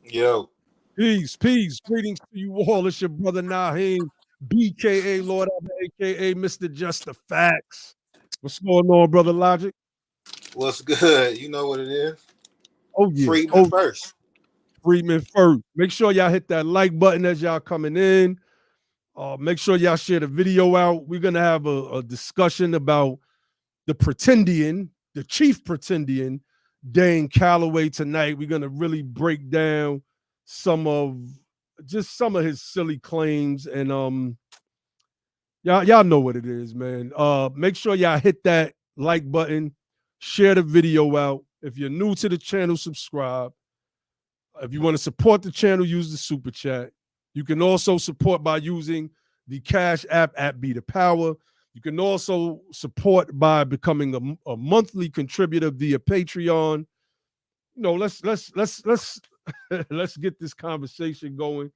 Yo, Peace, peace. Greetings to you all. It's your brother Naheem, BKA Lord Abba, aka Mr. Just the Facts. What's going on, brother Logic? what's good? You know what it is. Oh yeah. Freedom Oh, first. Freeman first. Make sure y'all hit that like button as y'all coming in. Make sure y'all share the video out. We're gonna have a discussion about the Pretendian, the chief Pretendian, Dane Calloway tonight. We're gonna really break down some of some of his silly claims and y'all know what it is, man. Make sure y'all hit that like button, share the video out. If you're new to the channel, subscribe. If you want to support the channel, use the super chat. You can also support by using the Cash App at BETHEPOWER. You can also support by becoming a monthly contributor via Patreon. Let's let's get this conversation going.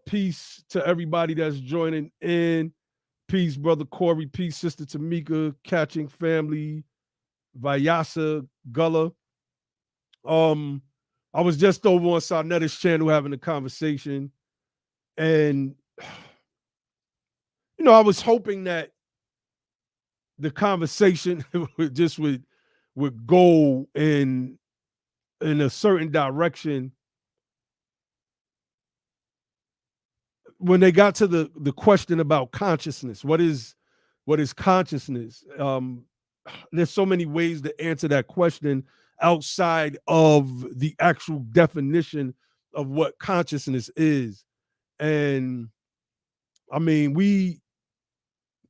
Peace to everybody that's joining in. Peace, brother Corey. Peace, sister Tamika, Catching Family, Vayasa, Gullah. Um, I was just over on Sarnetta's channel having a conversation, and I was hoping that the conversation would go in a certain direction. When they got to the question about consciousness, what is consciousness? There's so many ways to answer that question outside of the actual definition of what consciousness is. And I mean,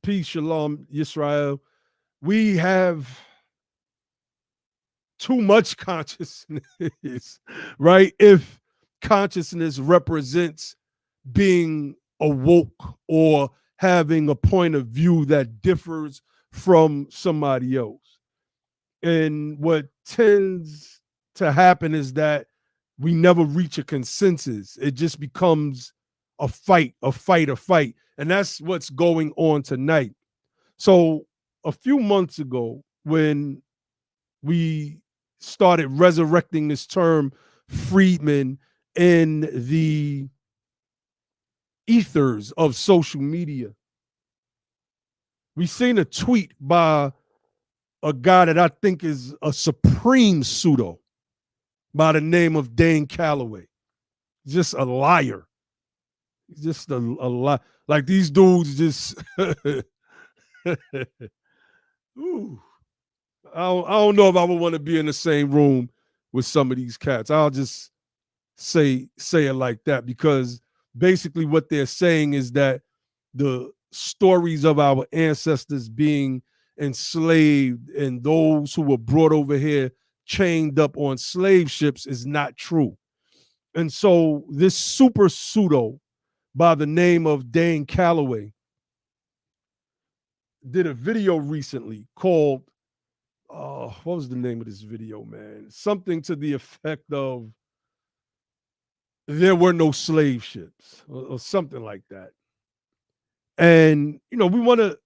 peace, shalom, Yisrael, we have too much consciousness, right? If consciousness represents being awoke or having a point of view that differs from somebody else. And what tends to happen is that we never reach a consensus. It just becomes a fight, a fight, a fight. And that's what's going on tonight. So a few months ago, when we started resurrecting this term freedman in the ethers of social media, we seen a tweet by a guy that I think is a supreme pseudo by the name of Dane Calloway. Just a liar. Just a lie. Like these dudes just Ooh. I don't know if I would want to be in the same room with some of these cats. I'll just say it like that, because basically what they're saying is that the stories of our ancestors being enslaved and those who were brought over here chained up on slave ships is not true. And so this super pseudo by the name of Dane Calloway did a video recently called what was the name of this video, man? Something to the effect of there were no slave ships or something like that. And, we want to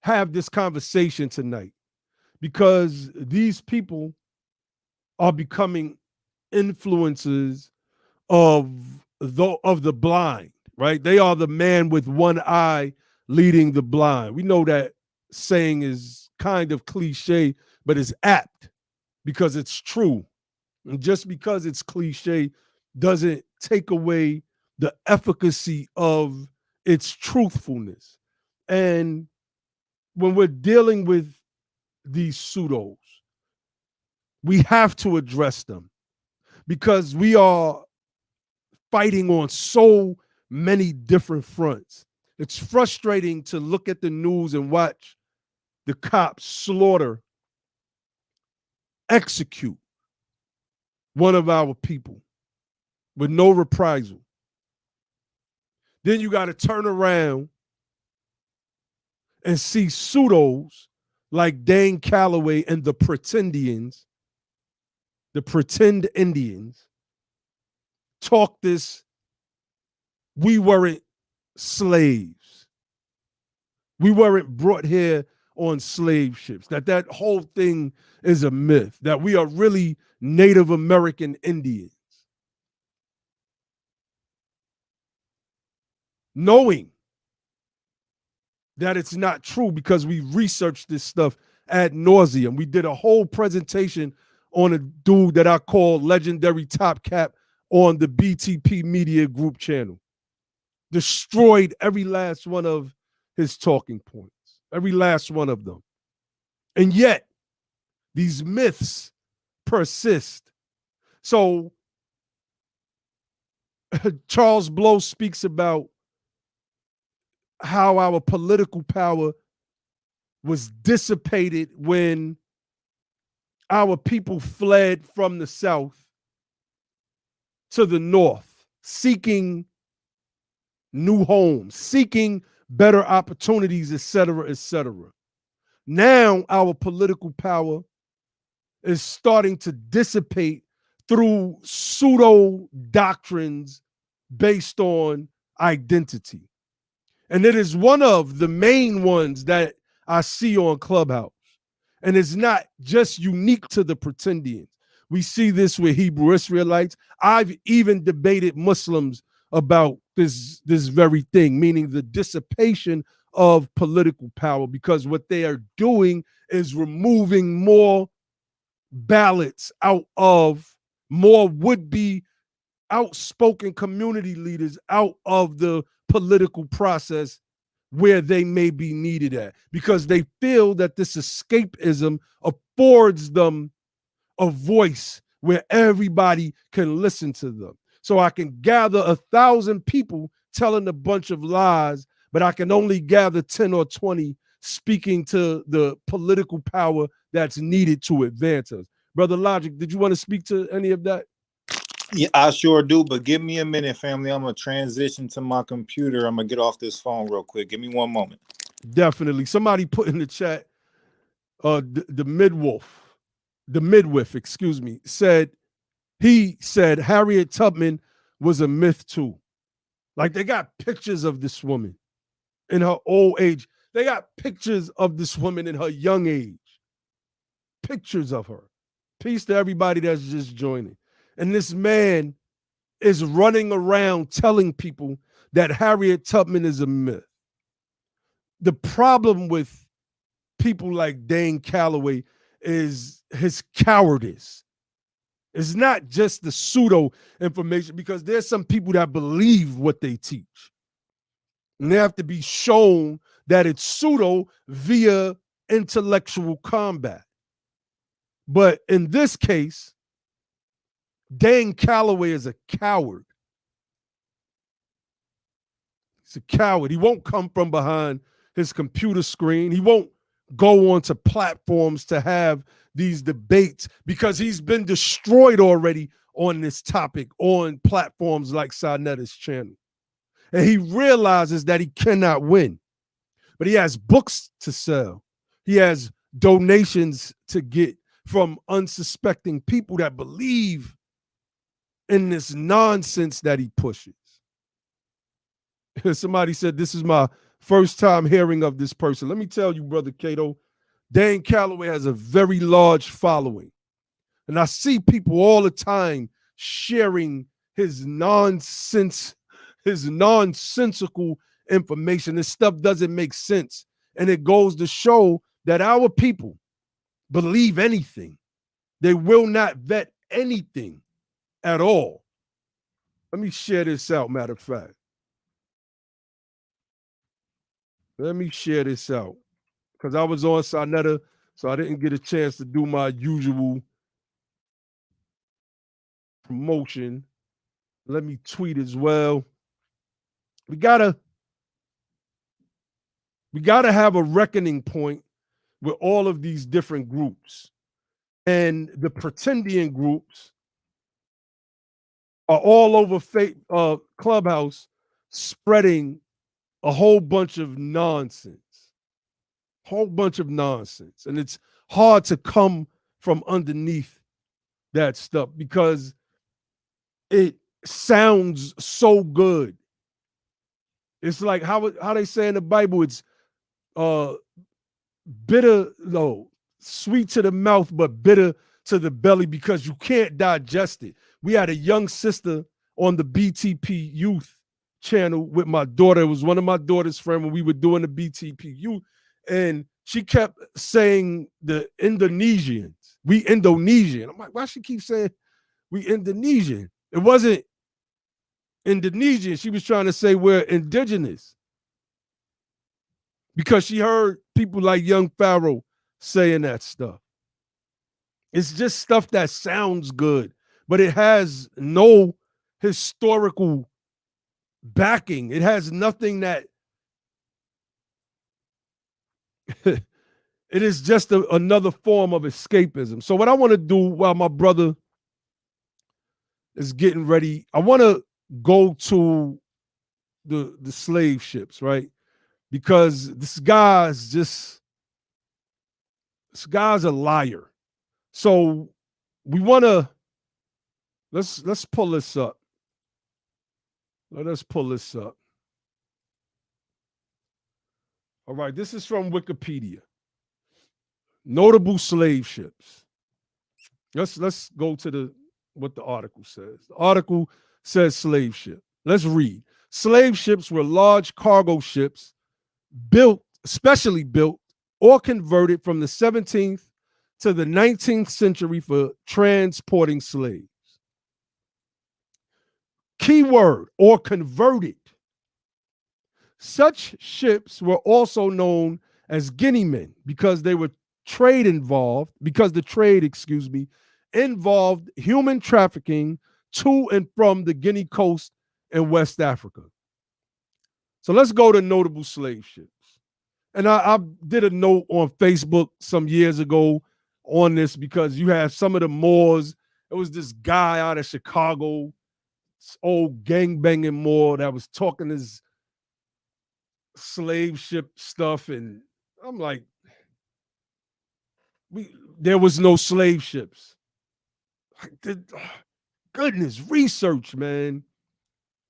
have this conversation tonight because these people are becoming influences of the blind, right? They are the man with one eye leading the blind. We know that saying is kind of cliche, but it's apt because it's true. And just because it's cliche doesn't take away the efficacy of its truthfulness. And when we're dealing with these pseudos, we have to address them because we are fighting on so many different fronts. It's frustrating to look at the news and watch the cops slaughter, execute one of our people with no reprisal. Then you got to turn around and see pseudos like Dane Calloway and the Pretendians, the Pretend Indians, talk this, we weren't slaves. We weren't brought here on slave ships, that whole thing is a myth, that we are really Native American Indians. knowing that it's not true because we researched this stuff ad nauseum. We did a whole presentation on a dude that I call Legendary Top Cap on the BTP Media Group channel. Destroyed every last one of his talking points, every last one of them. And yet, these myths persist. So, Charles Blow speaks about how our political power was dissipated when our people fled from the South to the North, seeking new homes, seeking better opportunities, et cetera, et cetera. Now our political power is starting to dissipate through pseudo-doctrines based on identity. And it is one of the main ones that I see on Clubhouse. And it's not just unique to the Pretendians. We see this with Hebrew Israelites. I've even debated Muslims about this very thing, meaning the dissipation of political power, because what they are doing is removing more ballots out of more would-be outspoken community leaders out of the political process where they may be needed at, because they feel that this escapism affords them a voice where everybody can listen to them. So I can gather 1,000 people telling a bunch of lies, but I can only gather 10 or 20 speaking to the political power that's needed to advance us. Brother Logic, did you want to speak to any of that? Yeah, I sure do, but give me a minute, family. I'm going to transition to my computer. I'm going to get off this phone real quick. Give me one moment. Definitely. Somebody put in the chat, the midwife, excuse me, said Harriet Tubman was a myth too. Like, they got pictures of this woman in her old age. They got pictures of this woman in her young age. Pictures of her. Peace to everybody that's just joining. And this man is running around telling people that Harriet Tubman is a myth. The problem with people like Dane Calloway is his cowardice. It's not just the pseudo information, because there's some people that believe what they teach. And they have to be shown that it's pseudo via intellectual combat. But in this case, Dane Calloway is a coward. He's a coward. He won't come from behind his computer screen. He won't go onto platforms to have these debates, because he's been destroyed already on this topic on platforms like Sanetta's channel. And he realizes that he cannot win. But he has books to sell. He has donations to get from unsuspecting people that believe in this nonsense that he pushes. Somebody said, this is my first time hearing of this person. Let me tell you, Brother Cato, Dane Calloway has a very large following. And I see people all the time sharing his nonsensical information. This stuff doesn't make sense. And it goes to show that our people believe anything. They will not vet anything at all. Let me share this out, matter of fact. Let me share this out, because I was on Sanetta, so I didn't get a chance to do my usual promotion. Let me tweet as well. We gotta have a reckoning point with all of these different groups. And the Pretendian groups are all over Clubhouse spreading a whole bunch of nonsense. And it's hard to come from underneath that stuff because it sounds so good. It's like how they say in the Bible, it's sweet to the mouth, but bitter to the belly, because you can't digest it. We had a young sister on the BTP youth channel with my daughter. It was one of my daughter's friends when we were doing the BTPU, and she kept saying the Indonesians. We Indonesian. I'm like, why she keep saying we Indonesian? It wasn't Indonesian. She was trying to say we're indigenous because she heard people like Young Pharaoh saying that stuff. It's just stuff that sounds good, but it has no historical backing. It has nothing that it is just another form of escapism. So what I want to do while my brother is getting ready, I want to go to the slave ships, right? Because this guy's a liar. So we want to let's pull this up. Let us pull this up. All right, this is from Wikipedia. Notable slave ships. Let's go to what the article says. The article says slave ship. Let's read. Slave ships were large cargo ships specially built or converted from the 17th to the 19th century for transporting slaves. Keyword, or converted. Such ships were also known as guineamen because the trade involved human trafficking to and from the Guinea coast in West Africa. So let's go to notable slave ships. And I did a note on Facebook some years ago on this because you have some of the Moors. It was this guy out of Chicago, this old gangbanging Moor that was talking his slave ship stuff. And I'm like, there was no slave ships. Goodness, research, man.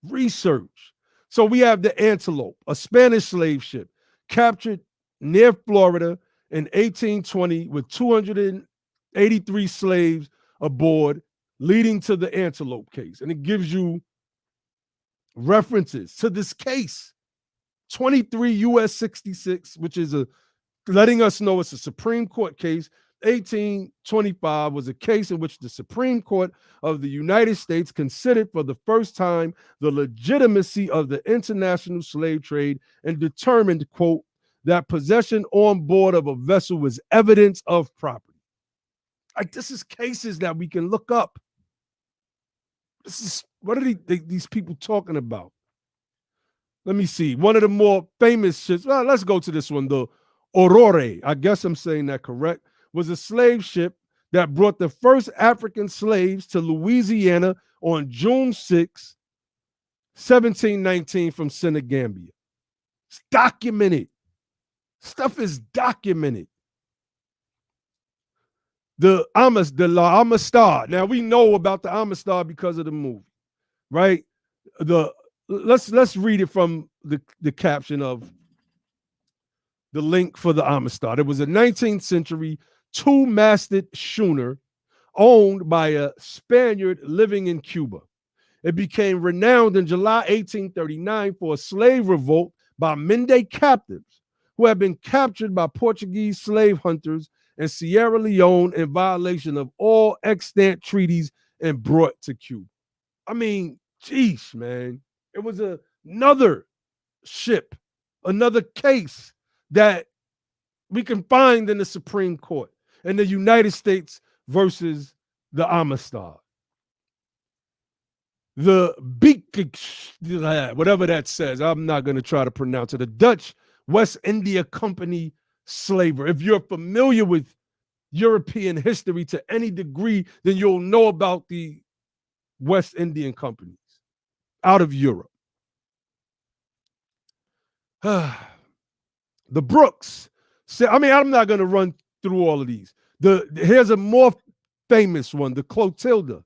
Research. So we have the Antelope, a Spanish slave ship captured near Florida in 1820 with 283 slaves aboard, leading to the Antelope case. And it gives you references to this case. 23 U.S. 66, which is letting us know it's a Supreme Court case. 1825 was a case in which the Supreme Court of the United States considered for the first time the legitimacy of the international slave trade and determined, quote, that possession on board of a vessel was evidence of property. Like, this is cases that we can look up. What are these people talking about? Let me see. One of the more famous ships, well, let's go to this one, the Aurore, I guess I'm saying that correct, was a slave ship that brought the first African slaves to Louisiana on June 6, 1719 from Senegambia. It's documented. Stuff is documented. The La Amistad. Now we know about the Amistad because of the movie, right? Let's read it from the caption of the link for the Amistad. It was a 19th century two-masted schooner owned by a Spaniard living in Cuba. It became renowned in July 1839 for a slave revolt by Mende captives who had been captured by Portuguese slave hunters in Sierra Leone in violation of all extant treaties and brought to Cuba. I mean, geez, man. It was another ship, another case that we can find in the Supreme Court in the United States versus the Amistad. The Beek, whatever that says, I'm not going to try to pronounce it. The Dutch West India Company slaver. If you're familiar with European history to any degree, then you'll know about the West Indian companies out of Europe. The Brooks. I mean, I'm not going to run through all of these. Here's a more famous one, the Clotilda,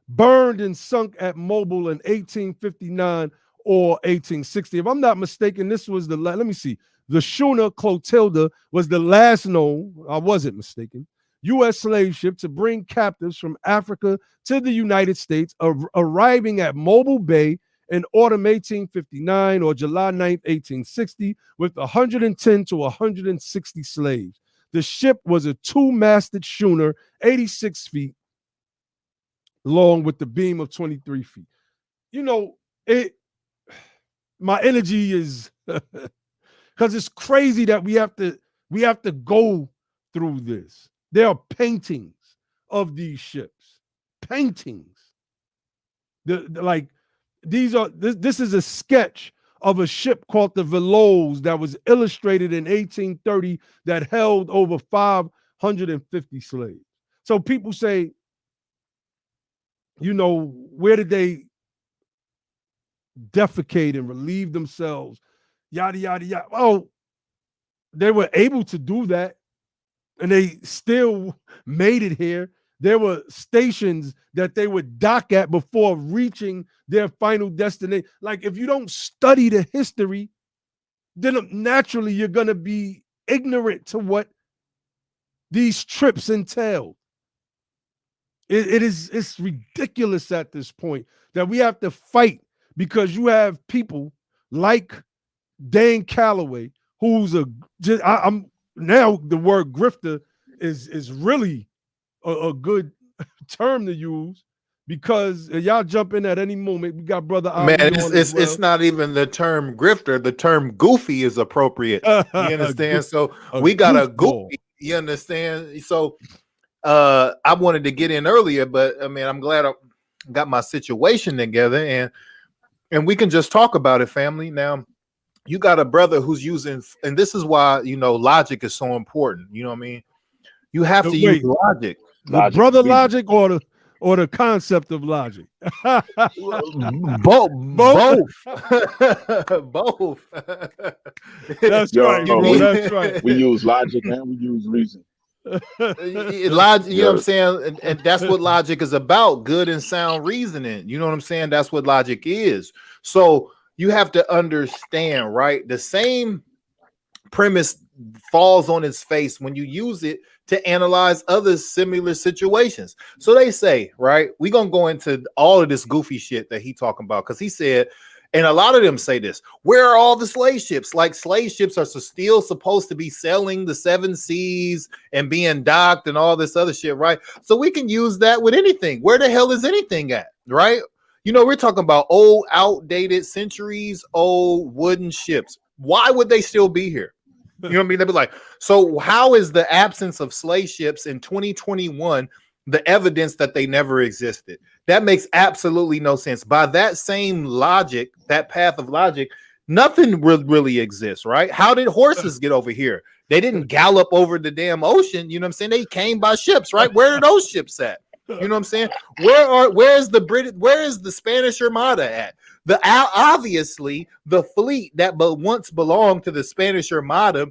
burned and sunk at Mobile in 1859 or 1860. If I'm not mistaken, this was let me see. The schooner Clotilda was the last known, I wasn't mistaken, U.S. slave ship to bring captives from Africa to the United States, arriving at Mobile Bay in autumn 1859 or July 9th, 1860, with 110 to 160 slaves. The ship was a two-masted schooner, 86 feet long with the beam of 23 feet. You know, my energy is because it's crazy that we have to go through this. There are paintings of these ships. Paintings. This is a sketch of a ship called the Veloz that was illustrated in 1830 that held over 550 slaves. So people say, you know, where did they defecate and relieve themselves? Yada, yada, yada. Oh, they were able to do that and they still made it here. There were stations that they would dock at before reaching their final destination. Like, if you don't study the history, then naturally you're going to be ignorant to what these trips entail. It's ridiculous at this point that we have to fight because you have people like Dane Calloway, who's I'm now the word grifter is really a good term to use, because y'all jump in at any moment. We got brother Ali. Man, it's not even the term grifter. The term goofy is appropriate. You understand? So we got a goofy. You understand? So I wanted to get in earlier, but I mean, I'm glad I got my situation together, and we can just talk about it, family. Now, you got a brother who's using, and this is why, you know, logic is so important. You know what I mean? You have to use logic. The brother logic or the concept of logic? Both. That's right, bro. That's right. We use logic and we use reason. Logic, you know what I'm saying? And that's what logic is about, good and sound reasoning. You know what I'm saying? That's what logic is. So you have to understand, right? The same premise falls on its face when you use it to analyze other similar situations. So they say, right, we're gonna go into all of this goofy shit that he talking about, because he said, and a lot of them say this, where are all the slave ships? Like, slave ships are still supposed to be sailing the 7 seas and being docked and all this other shit, right? So we can use that with anything. Where the hell is anything at, right? You know, we're talking about old, outdated, centuries old wooden ships. Why would they still be here? You know what I mean? They'd be like, so how is the absence of slave ships in 2021 the evidence that they never existed? That makes absolutely no sense. By that same logic, that path of logic, nothing really exists, right? How did horses get over here? They didn't gallop over the damn ocean. You know what I'm saying? They came by ships, right? Where are those ships at? You know what I'm saying? Where is the Spanish Armada at? Obviously the fleet that once belonged to the Spanish Armada,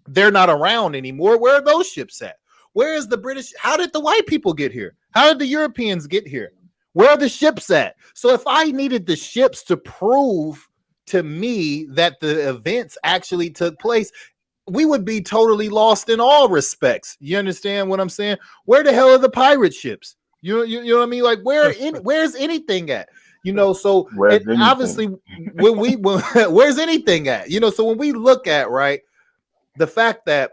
they're not around anymore. Where are those ships at? Where is the British? How did the white people get here? How did the Europeans get here? Where are the ships at? So if I needed the ships to prove to me that the events actually took place, we would be totally lost in all respects. You understand what I'm saying? Where the hell are the pirate ships? You know what I mean? Like, where's anything at? You know, so obviously where's anything at? You know, so when we look at, right, the fact that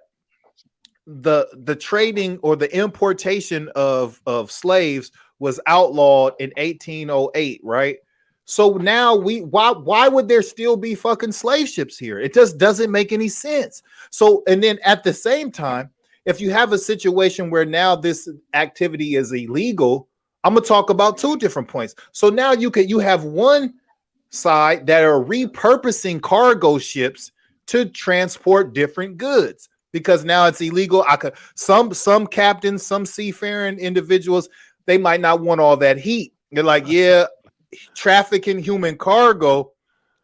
the trading or the importation of slaves was outlawed in 1808, right? So now why would there still be fucking slave ships here? It just doesn't make any sense. So, and then at the same time, if you have a situation where now this activity is illegal, I'm gonna talk about 2 different points. So now you have one side that are repurposing cargo ships to transport different goods, because now it's illegal. Some captains, some seafaring individuals, they might not want all that heat. They're like, yeah, trafficking human cargo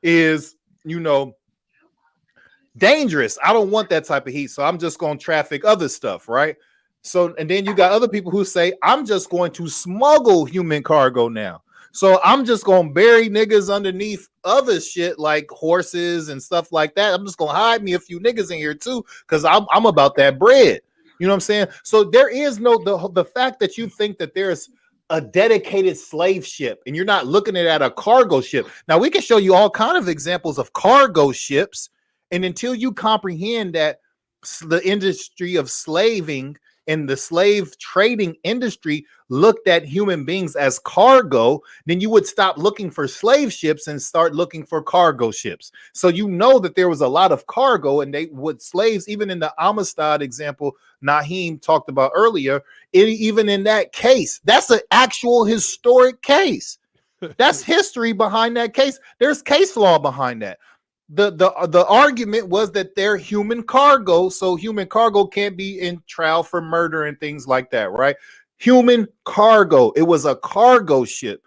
is, you know, dangerous. I don't want that type of heat, so I'm just going to traffic other stuff, right? So, and then you got other people who say, I'm just going to smuggle human cargo now. So I'm just going to bury niggas underneath other shit like horses and stuff like that. I'm just going to hide me a few niggas in here too, because I'm about that bread. You know what I'm saying? So there is no, the fact that you think that there's a dedicated slave ship, and you're not looking at a cargo ship. Now we can show you all kind of examples of cargo ships, and until you comprehend that the industry of slaving and the slave trading industry looked at human beings as cargo, then you would stop looking for slave ships and start looking for cargo ships. So you know that there was a lot of cargo, and they would slaves, even in the Amistad example Naheem talked about earlier, even in that case, that's an actual historic case. That's history behind that case. There's case law behind that. The argument was that they're human cargo, so human cargo can't be in trial for murder and things like that, right? Human cargo. It was a cargo ship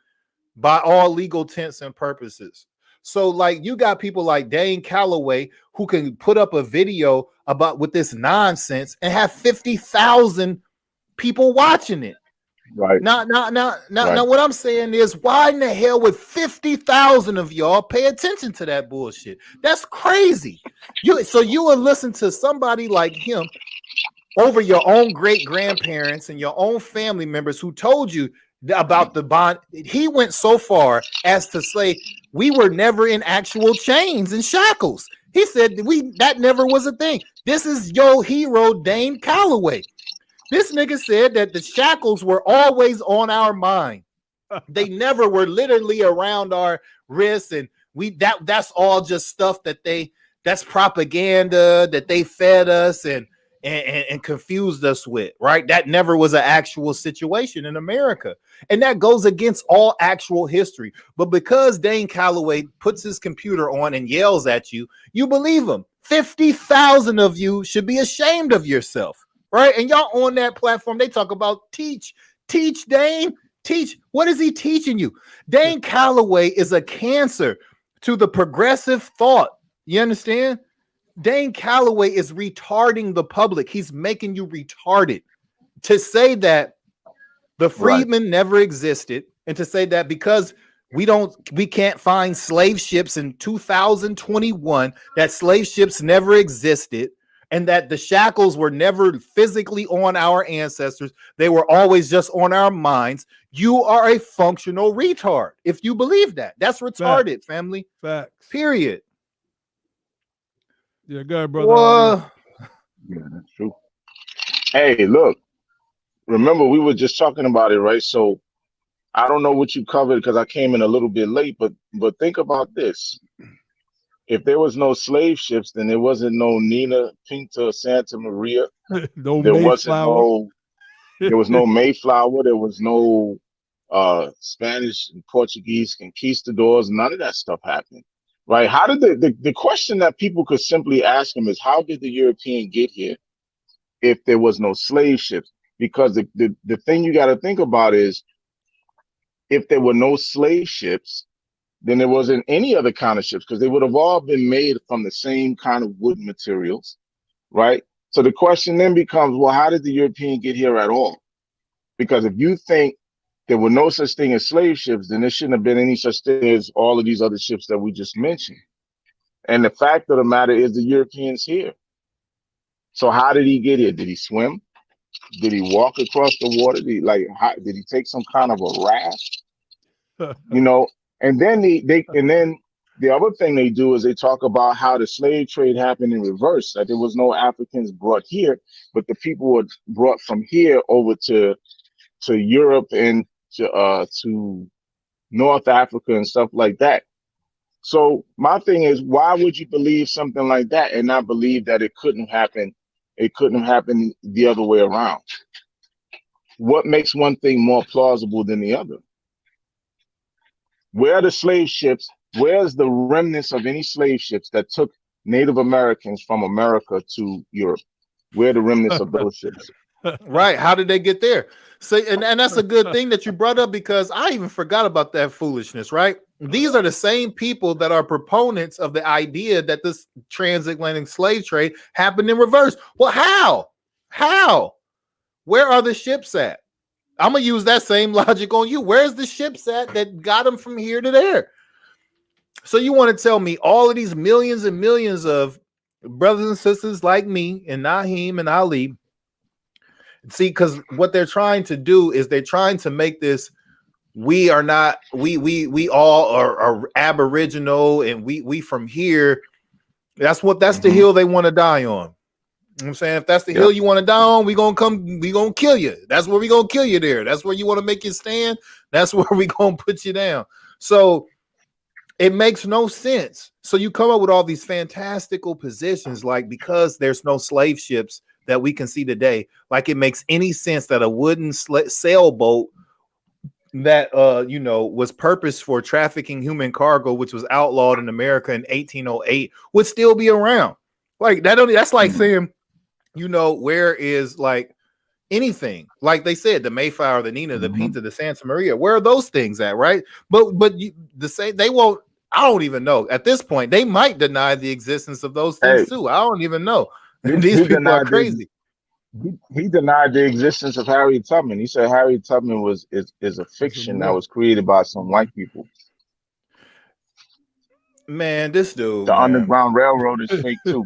by all legal intents and purposes. So, like, you got people like Dane Calloway who can put up a video about with this nonsense and have 50,000 people watching it. Right. Now, what I'm saying is, why in the hell would 50,000 of y'all pay attention to that bullshit? That's crazy. So you would listen to somebody like him over your own great grandparents and your own family members who told you about the bond. He went so far as to say we were never in actual chains and shackles. He said that never was a thing. This is your hero, Dane Calloway. This nigga said that the shackles were always on our mind. They never were literally around our wrists, and that's all just stuff that's propaganda that they fed us and confused us with, right? That never was an actual situation in America. And that goes against all actual history. But because Dane Calloway puts his computer on and yells at you, you believe him. 50,000 of you should be ashamed of yourself. Right. And y'all on that platform, they talk about teach, Dane, teach. What is he teaching you? Dane Calloway is a cancer to the progressive thought. You understand? Dane Calloway is retarding the public. He's making you retarded. To say that the freedmen never existed, and to say that because we can't find slave ships in 2021, that slave ships never existed, and that the shackles were never physically on our ancestors. They were always just on our minds. You are a functional retard if you believe that. That's retarded, family. Facts. Period. Yeah, go ahead, brother. Yeah, that's true. Hey, look, remember we were just talking about it, right? So I don't know what you covered because I came in a little bit late, but think about this. If there was no slave ships, then there wasn't no Nina, Pinta, Santa Maria. There was no Mayflower. There was no Spanish and Portuguese conquistadors. None of that stuff happened, right? How did the question that people could simply ask them is, how did the European get here if there was no slave ships? Because the thing you got to think about is, if there were no slave ships, then there wasn't any other kind of ships, because they would have all been made from the same kind of wood materials, right? So the question then becomes, well, how did the European get here at all? Because if you think there were no such thing as slave ships, then there shouldn't have been any such thing as all of these other ships that we just mentioned. And the fact of the matter is, the European's here. So how did he get here? Did he swim? Did he walk across the water? Did he take some kind of a raft? You know, and then the other thing they do is they talk about how the slave trade happened in reverse, that there was no Africans brought here, but the people were brought from here over to Europe and to North Africa and stuff like that. So my thing is, why would you believe something like that and not believe that it couldn't happen? It couldn't have happened the other way around. What makes one thing more plausible than the other? Where are the slave ships? Where's the remnants of any slave ships that took Native Americans from America to Europe? Where are the remnants of those ships? Right. How did they get there? So, and that's a good thing that you brought up, because I even forgot about that foolishness, right? These are the same people that are proponents of the idea that this transatlantic slave trade happened in reverse. Well, how? How? Where are the ships at? I'm going to use that same logic on you. Where's the ships at that got them from here to there? So you want to tell me all of these millions and millions of brothers and sisters like me and Naheem and Ali See, because what they're trying to do is they're trying to make this, we are not, we all are aboriginal and we from here. That's the hill they want to die on. You know what I'm saying? If that's the hill you want to die on, we gonna kill you. That's where we gonna kill you there. That's where you want to make your stand. That's where we gonna put you down. So it makes no sense. So you come up with all these fantastical positions, like because there's no slave ships that we can see today, like it makes any sense that a wooden sailboat that was purposed for trafficking human cargo, which was outlawed in America in 1808, would still be around. Like that's like saying, where is like anything, like they said, the Mayflower, the Nina, the Pinta, the Santa Maria, where are those things at, right? But they won't. I don't even know at this point. They might deny the existence of those things too. I don't even know. These people are crazy. He denied the existence of Harriet Tubman. He said Harriet Tubman is a fiction that was created by some white people. Man, this dude, the Underground Railroad is fake too.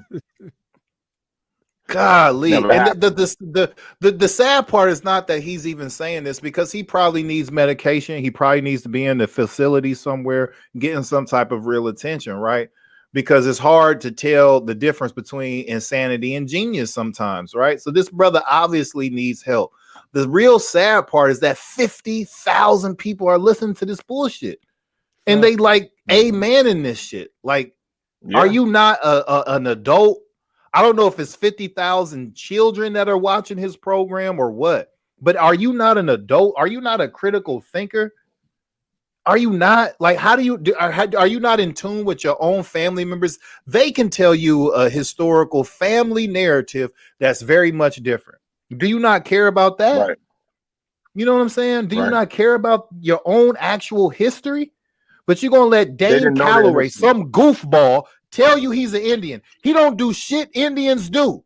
Golly, and the sad part is not that he's even saying this, because he probably needs medication. He probably needs to be in the facility somewhere getting some type of real attention, right? Because it's hard to tell the difference between insanity and genius sometimes, right? So this brother obviously needs help. The real sad part is that 50,000 people are listening to this bullshit, and they like amen in this shit. Like, are you not an adult? I don't know if it's 50,000 children that are watching his program or what, but are you not an adult? Are you not a critical thinker? Are you not? Like, how do you do? Are you not in tune with your own family members? They can tell you a historical family narrative that's very much different. Do you not care about that? Right. You know what I'm saying? Do you not care about your own actual history? But you're gonna let Dane Calloway, some goofball, tell you he's an Indian. He don't do shit Indians do.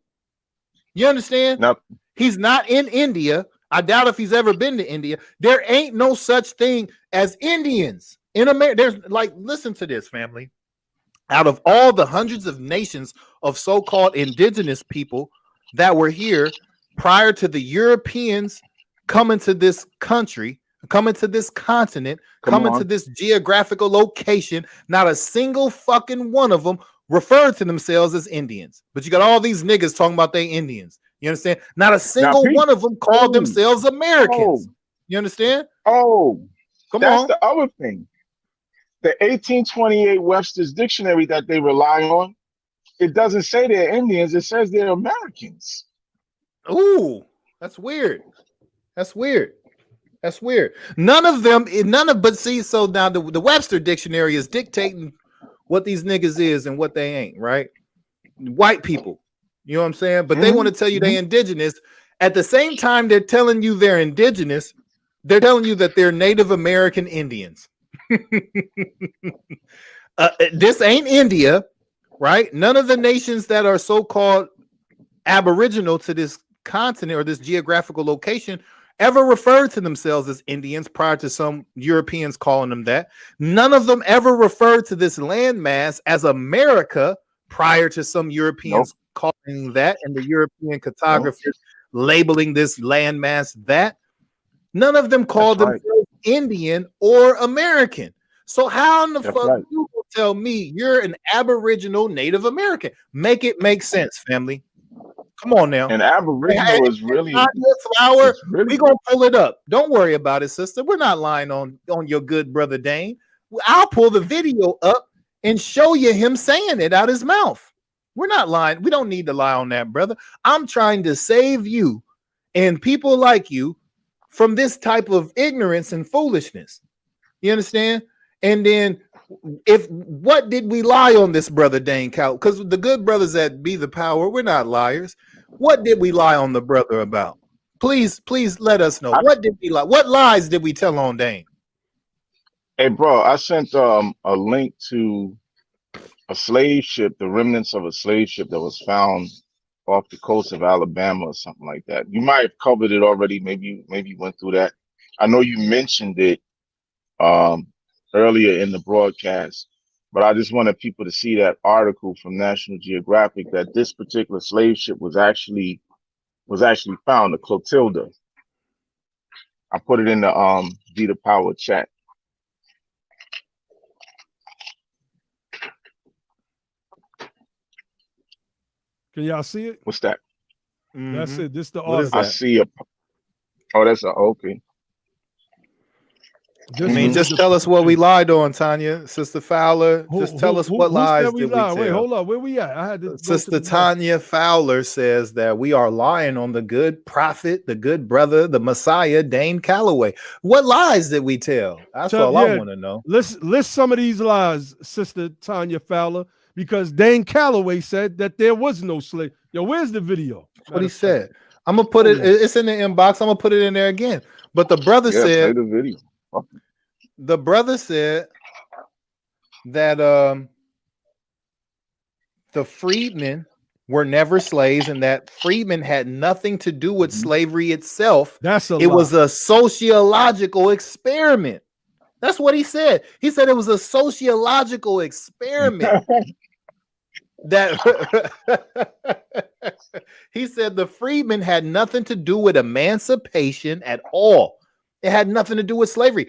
You understand? Nope. He's not in India. I doubt if he's ever been to India. There ain't no such thing as Indians in America. There's like, listen to this, family. Out of all the hundreds of nations of so-called indigenous people that were here prior to the Europeans coming to this country, coming to this continent, coming to this geographical location, not a single fucking one of them referred to themselves as Indians. But you got all these niggas talking about they Indians. You understand? Not a single one of them called themselves Americans. You understand? That's the other thing. The 1828 Webster's Dictionary that they rely on, it doesn't say they're Indians. It says they're Americans. Ooh, that's weird. That's weird. That's weird. But see, so now the Webster Dictionary is dictating what these niggas is and what they ain't, right? White people. You know what I'm saying? But they want to tell you they indigenous. At the same time, they're telling you they're indigenous. They're telling you that they're Native American Indians. This ain't India, right? None of the nations that are so-called aboriginal to this continent or this geographical location ever referred to themselves as Indians prior to some Europeans calling them that. None of them ever referred to this landmass as America prior to some Europeans calling that, and the European cartographers labeling this landmass that. None of them called themselves Indian or American. So how in the fuck you will tell me you're an Aboriginal Native American? Make it make sense, family. Come on now. And Aboriginal is really flower. We're gonna pull it up. Don't worry about it, sister. We're not lying on your good brother Dane. I'll pull the video up and show you him saying it out his mouth. We're not lying. We don't need to lie on that, brother. I'm trying to save you and people like you from this type of ignorance and foolishness. You understand? And then what did we lie on this brother Dane Calloway? Because the good brothers at Be the Power, we're not liars. What did we lie on the brother about? Please let us know. What did we lie? What lies did we tell on Dane? Hey, bro, I sent a link to a slave ship, the remnants of a slave ship that was found off the coast of Alabama or something like that. You might have covered it already. Maybe you went through that. I know you mentioned it earlier in the broadcast, but I just wanted people to see that article from National Geographic that this particular slave ship was actually was actually found, the Clotilda. I put it in the BETHEPOWER chat. Can y'all see it? What's that? That's it. This the What is article. I that? see a. Oh, that's a okay. This I mean, was just the tell us what we lied on, Tanya. Sister Fowler, just tell us what who lies said we did we lied? tell. Wait, hold up. Where we at? I had to go to Sister the book. Tanya Fowler says that we are lying on the good prophet, the good brother, the Messiah, Dane Calloway. What lies did we tell? That's all I want to know. List some of these lies, Sister Tanya Fowler, because Dane Calloway said that there was no slave. Yo, where's the video? That's what he said. I'm gonna put it. It's in the inbox. I'm gonna put it in there again. But the brother said play the video. The brother said that the freedmen were never slaves and that freedmen had nothing to do with slavery itself. That's a It lie. was a sociological experiment. That's what he said. He said it was a sociological experiment. That he said the freedmen had nothing to do with emancipation at all. It had nothing to do with slavery.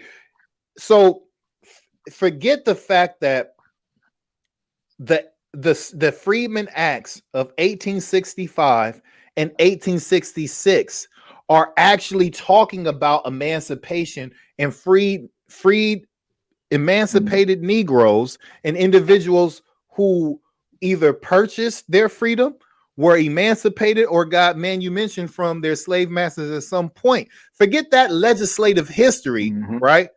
So forget the fact that the Freedmen Acts of 1865 and 1866 are actually talking about emancipation and freed emancipated Negroes and individuals who either purchased their freedom, were emancipated, or got manumission from their slave masters at some point. Forget that legislative history, right?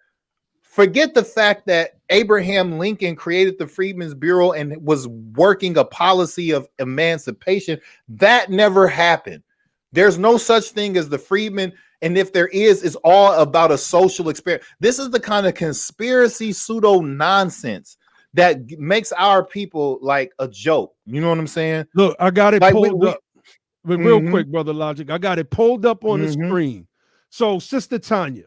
Forget the fact that Abraham Lincoln created the Freedmen's Bureau and was working a policy of emancipation. That never happened. There's no such thing as the freedmen. And if there is, it's all about a social experiment. This is the kind of conspiracy pseudo nonsense that makes our people like a joke. You know what I'm saying? Look, I got it like pulled up. Real quick, Brother Logic. I got it pulled up on the screen. So, Sister Tanya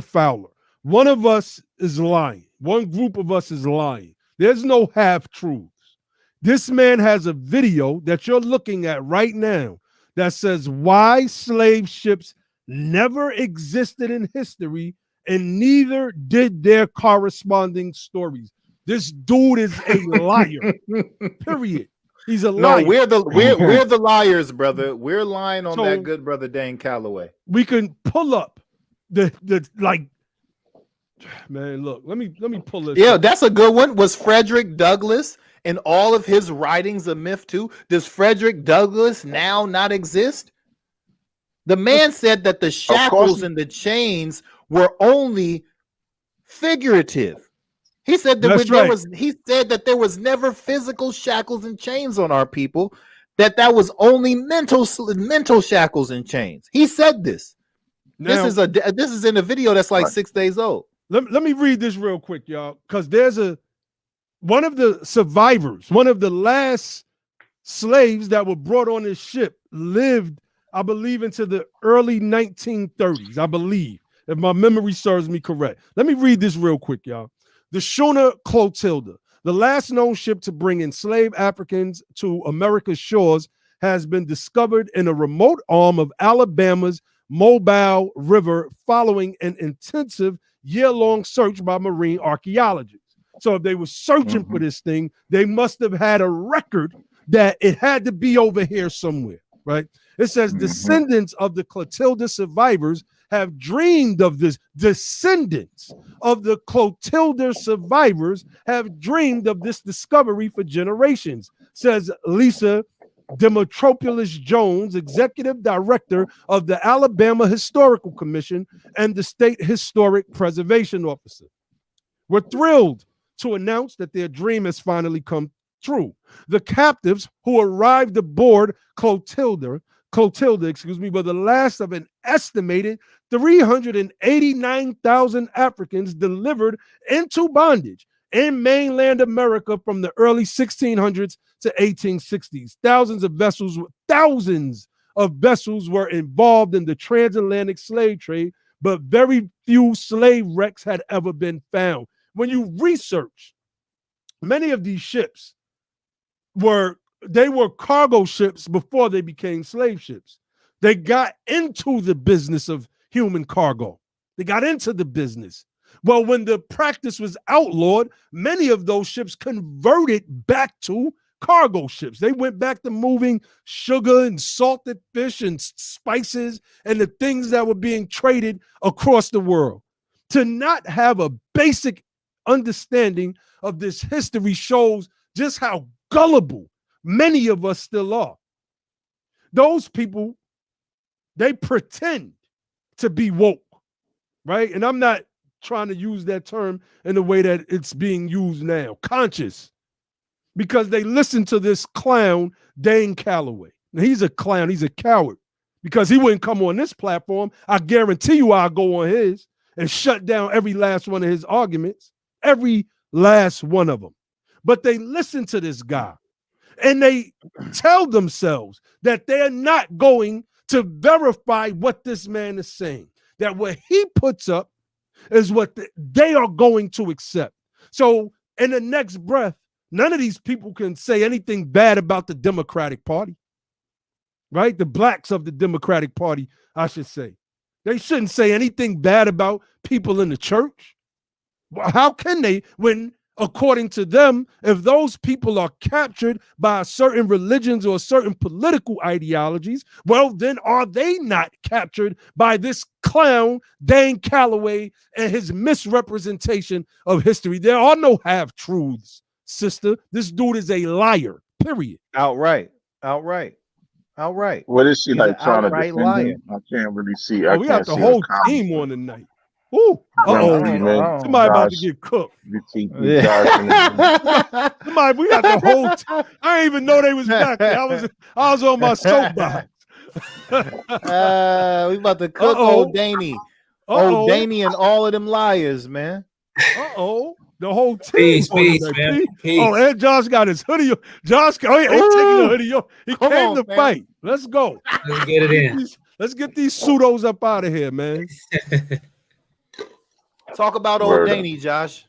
Fowler, one of us is lying. One group of us is lying. There's no half-truths. This man has a video that you're looking at right now that says why slave ships never existed in history and neither did their corresponding stories. This dude is a liar. Period. He's a liar. No, we're the liars, brother. We're lying on that good brother Dane Calloway. We can pull up the like, man. Look, let me pull this. Yeah, that's a good one. Was Frederick Douglass and all of his writings a myth too? Does Frederick Douglass now not exist? The man said that the shackles and the chains were only figurative. He said that he said that there was never physical shackles and chains on our people, that was only mental shackles and chains. He said this. Now, this is in a video that's like 6 days old. Let me read this real quick, y'all, because there's one of the survivors, one of the last slaves that were brought on this ship lived, I believe, into the early 1930s, I believe, if my memory serves me correct. Let me read this real quick, y'all. The schooner Clotilda, the last known ship to bring enslaved Africans to America's shores, has been discovered in a remote arm of Alabama's Mobile River following an intensive year-long search by marine archaeologists. So if they were searching for this thing, they must have had a record that it had to be over here somewhere, right? It says descendants of the Clotilda survivors have dreamed of this. Descendants of the Clotilda survivors have dreamed of this discovery for generations, says Lisa Demetropoulos Jones, executive director of the Alabama Historical Commission and the state historic preservation officer. We're thrilled to announce that their dream has finally come true. The captives who arrived aboard Clotilda, were the last of an estimated 389,000 Africans delivered into bondage in mainland America from the early 1600s to 1860s. Thousands of vessels were involved in the transatlantic slave trade, but very few slave wrecks had ever been found. When you research, many of these ships were they were cargo ships before they became slave ships. They got into the business of human cargo. They got into the business. Well, when the practice was outlawed, many of those ships converted back to cargo ships. They went back to moving sugar and salted fish and spices and the things that were being traded across the world. To not have a basic understanding of this history shows just how gullible many of us still are. Those people, they pretend to be woke, right? And I'm not trying to use that term in the way that it's being used now, conscious, because they listen to this clown, Dane Calloway. Now, he's a clown, he's a coward, because he wouldn't come on this platform. I guarantee you I'll go on his and shut down every last one of his arguments, every last one of them. But they listen to this guy and they tell themselves that they're not going to verify what this man is saying, that what he puts up is what they are going to accept. So in the next breath, none of these people can say anything bad about the Democratic Party, right? The blacks of the Democratic Party, I should say. They shouldn't say anything bad about people in the church. Well, how can they when, according to them, if those people are captured by certain religions or certain political ideologies, well, then are they not captured by this clown, Dane Calloway, and his misrepresentation of history? There are no half-truths, sister. This dude is a liar, period. Outright. What is she He's like an trying to outright defend liar. him? I can't really see. Oh, I we can't got the see whole comments. team on tonight. Ooh, Freeman, somebody about to Josh, get cooked. the TP, Josh, and the Somebody, we got the whole. I didn't even know they was back there. I was on my soapbox. We about to cook old Daney. Old Daney and all of them liars, man. The whole team. Peace, man. Peace. Oh, and Josh got his hoodie. Josh, ain't taking the hoodie. He Come came on, to man. fight. Let's go. Let's get it in. Let's get these pseudos up out of here, man. Talk about old Daney, Josh.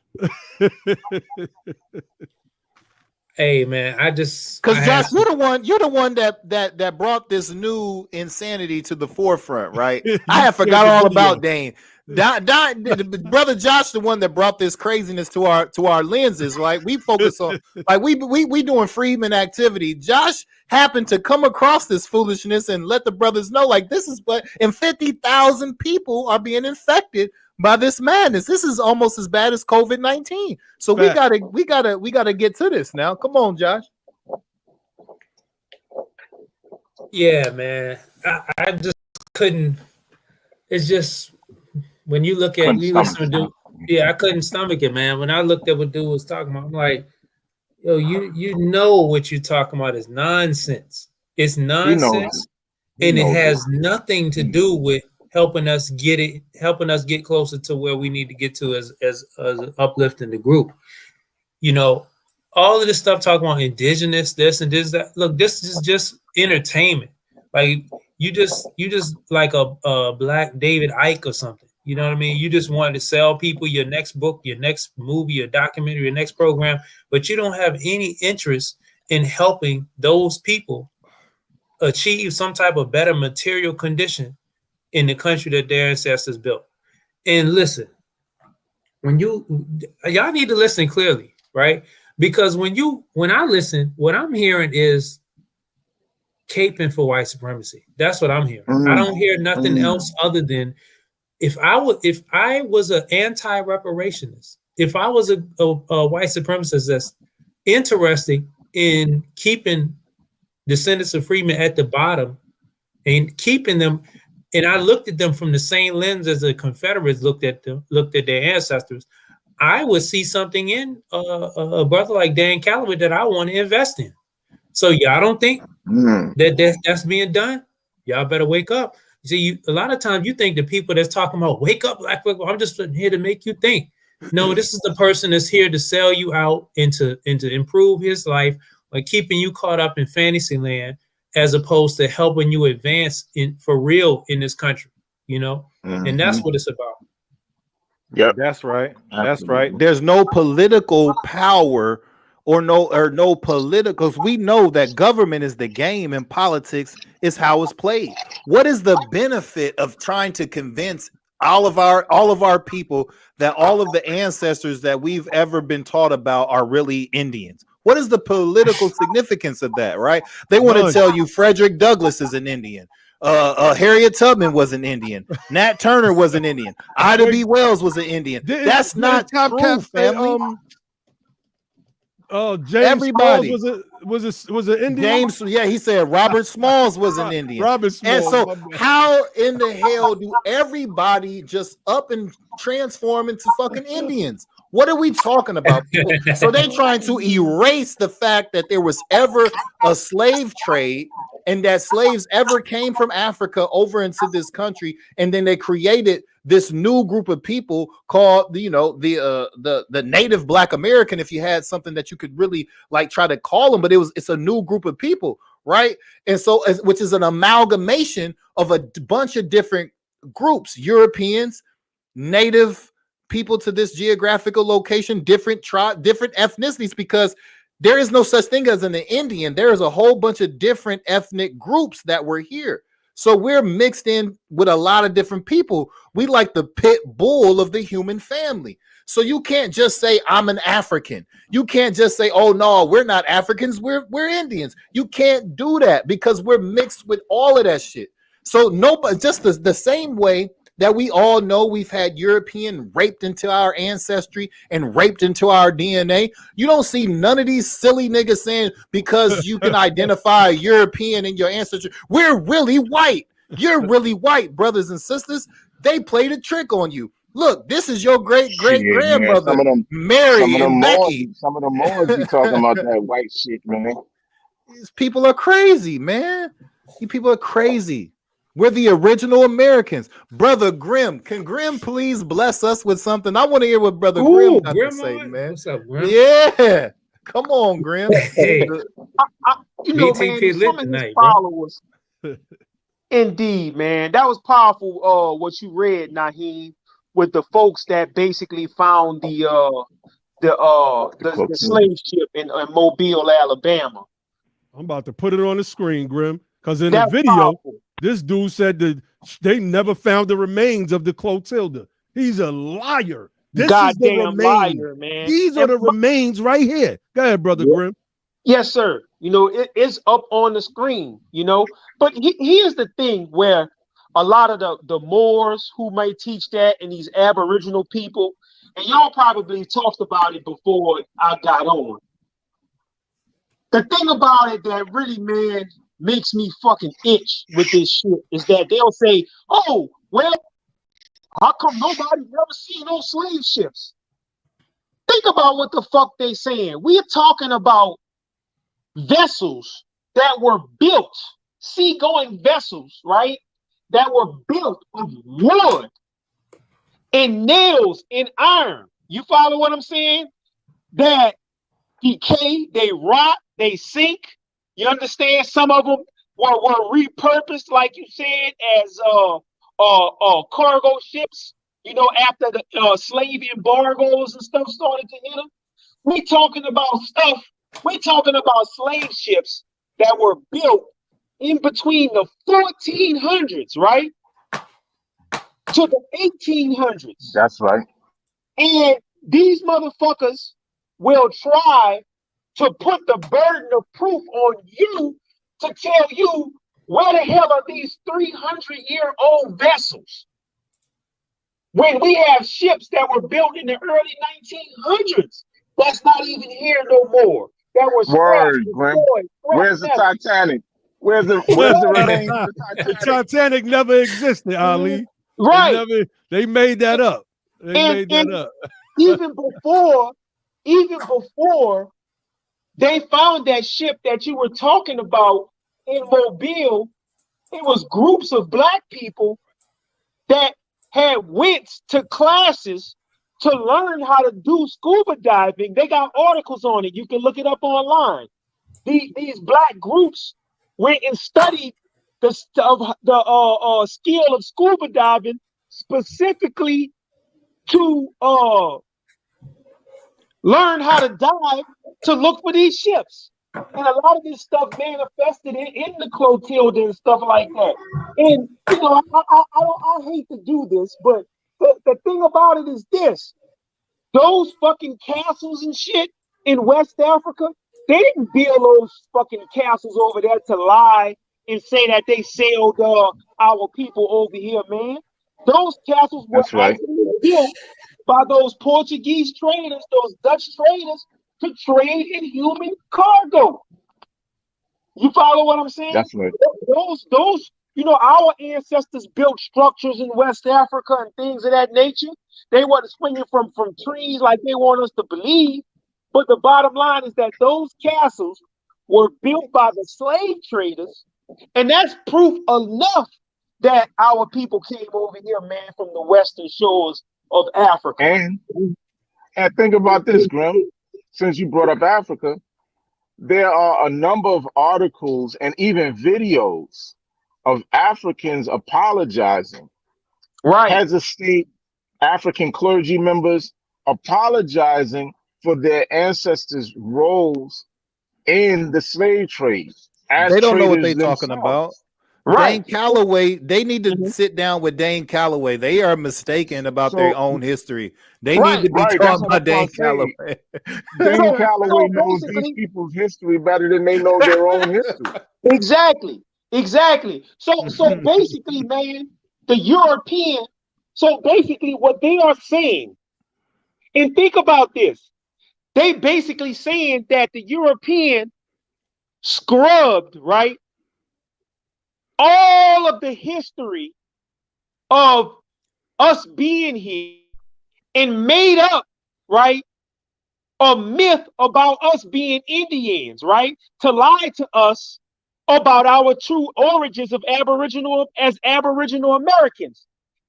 Hey, man, because Josh, you're the one that brought this new insanity to the forefront, right? I have forgot all about Dane. Brother Josh, the one that brought this craziness to our lenses, right? We focus on like we doing Freeman activity. Josh happened to come across this foolishness and let the brothers know, like, this is what, and 50,000 people are being infected by this madness. This is almost as bad as COVID-19. So we gotta get to this now. Come on, Josh. Yeah, man. I just couldn't. It's just when you look at I couldn't stomach it, man. When I looked at what dude was talking about, I'm like, yo, you know what you're talking about is nonsense. It's nonsense, and it has nothing to do with helping us get closer to where we need to get to as uplifting the group. You know, all of this stuff talking about indigenous, this and this, that. Look, this is just entertainment. Like you just like a black David Icke or something. You know what I mean? You just wanted to sell people your next book, your next movie, your documentary, your next program, but you don't have any interest in helping those people achieve some type of better material condition in the country that their ancestors built. And listen, y'all need to listen clearly, right? Because when I listen, what I'm hearing is caping for white supremacy. That's what I'm hearing. I don't hear nothing else other than if I was an anti-reparationist, if I was a white supremacist that's interested in keeping descendants of freedmen at the bottom and keeping them, and I looked at them from the same lens as the Confederates looked at their ancestors, I would see something in a brother like Dane Calloway that I want to invest in. So y'all don't think that's being done? Y'all better wake up. See, a lot of times you think the people that's talking about wake up, black people, I'm just here to make you think. No, this is the person that's here to sell you out and to improve his life, like keeping you caught up in fantasy land, as opposed to helping you advance for real in this country, you know? And that's what it's about. Yep. That's right. That's right. There's no political power or no political. We know that government is the game and politics is how it's played. What is the benefit of trying to convince all of our people that all of the ancestors that we've ever been taught about are really Indians? What is the political significance of that, right? They want to tell you Frederick Douglass is an Indian. Harriet Tubman was an Indian. Nat Turner was an Indian. Ida B. Wells was an Indian. That's not true, family. James Everybody Smalls was an Indian. James, yeah, he said Robert Smalls was an Indian. Robert Smalls. And so, how in the hell do everybody just up and transform into fucking Indians? What are we talking about? So they're trying to erase the fact that there was ever a slave trade and that slaves ever came from Africa over into this country, and then they created this new group of people called, you know, the Native Black American, if you had something that you could really like try to call them, but it's a new group of people, right? And so, which is an amalgamation of a bunch of different groups, Europeans, Native people to this geographical location, different ethnicities, because there is no such thing as an Indian. There is a whole bunch of different ethnic groups that were here. So we're mixed in with a lot of different people. We like the pit bull of the human family. So you can't just say I'm an African. You can't just say, oh no, we're not Africans, we're Indians. You can't do that because we're mixed with all of that shit. So nobody, just the same way that we all know we've had European raped into our ancestry and raped into our DNA. You don't see none of these silly niggas saying because you can identify a European in your ancestry, we're really white. You're really white, brothers and sisters. They played a trick on you. Look, this is your great grandmother, Mary and Becky. Some of the Moors be talking about that white shit, man. These people are crazy, man. You people are crazy. We're the original Americans. Brother Grimm, can Grimm please bless us with something? I want to hear what Brother Grimm got to say, man. What's up, Grimm? Yeah. Come on, Grimm. Hey, you know, man, some of his followers. Indeed, man. That was powerful, what you read, Naheem, with the folks that basically found the slave ship in Mobile, Alabama. I'm about to put it on the screen, Grimm, because in the video, this dude said that they never found the remains of the Clotilda. He's a liar. This is the remains. Liar, man. These are the remains right here. Go ahead, Brother Grimm. Yes, sir. You know, it's up on the screen, you know. But here's the thing where a lot of the Moors who may teach that and these Aboriginal people, and y'all probably talked about it before I got on. The thing about it that really, man, makes me fucking itch with this shit is that they'll say, oh, well, how come nobody's never seen those slave ships? Think about what the fuck they saying. We're talking about vessels that were built, seagoing vessels, right? That were built of wood and nails and iron. You follow what I'm saying? That decay, they rot, they sink. You understand? Some of them were repurposed, like you said, as cargo ships. You know, after the slave embargoes and stuff started to hit them. We're talking about stuff. We're talking about slave ships that were built in between the 1400s, right, to the 1800s. That's right. And these motherfuckers will try to put the burden of proof on you to tell you where the hell are these 300-year-old vessels when we have ships that were built in the early 1900s that's not even here no more. That was word. Where's the Titanic? Where's the remains of the Titanic? The Titanic never existed, Ali. Right. They made that up. Even before they found that ship that you were talking about in Mobile, it was groups of black people that had went to classes to learn how to do scuba diving. They got articles on it. You can look it up online. These black groups went and studied the skill of scuba diving specifically to learn how to dive to look for these ships. And a lot of this stuff manifested in the Clotilda and stuff like that. And, you know, I hate to do this, but the thing about it is this. Those fucking castles and shit in West Africa, they didn't build those fucking castles over there to lie and say that they sailed our people over here, man. Those castles were actually built by those Portuguese traders, those Dutch traders, to trade in human cargo. You follow what I'm saying? That's right. Those, you know, our ancestors built structures in West Africa and things of that nature. They weren't swinging from trees like they want us to believe. But the bottom line is that those castles were built by the slave traders, and that's proof enough that our people came over here, man, from the western shores of Africa. And think about this, Grim. Since you brought up Africa, there are a number of articles and even videos of Africans apologizing. Right. Heads of state, African clergy members apologizing for their ancestors' roles in the slave trade. They don't know what they're talking about. Right. Dane Calloway, they need to sit down with Dane Calloway. They are mistaken about their own history. They need to be taught by Dane Calloway. Dane Calloway knows these people's history better than they know their own history. Exactly. So basically, man, the European, so basically what they are saying, and think about this, they basically saying that the European scrubbed, right, all of the history of us being here and made up, right, a myth about us being Indians, right, to lie to us about our true origins of Aboriginal Americans.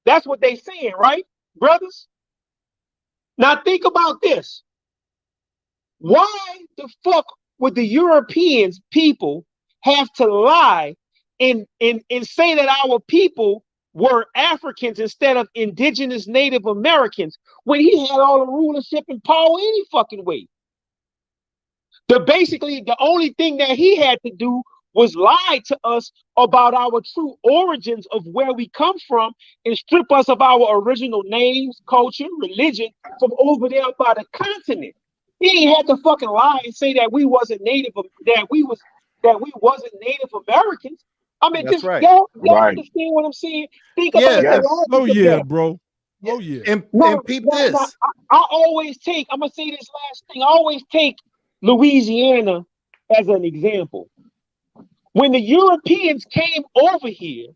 That's what they saying, right, brothers? Now think about this. Why the fuck would the Europeans people have to lie and say that our people were Africans instead of indigenous Native Americans when he had all the rulership and power any fucking way? Basically, the only thing that he had to do was lie to us about our true origins of where we come from and strip us of our original names, culture, religion from over there by the continent. He ain't had to fucking lie and say that we wasn't Native, that we wasn't Native Americans. I mean, That's just right. y'all understand what I'm saying? Think about Yes. the Oh yeah, that. bro. Oh yeah. And peep this. I always take, I'm gonna say this last thing, I always take Louisiana as an example. When the Europeans came over here,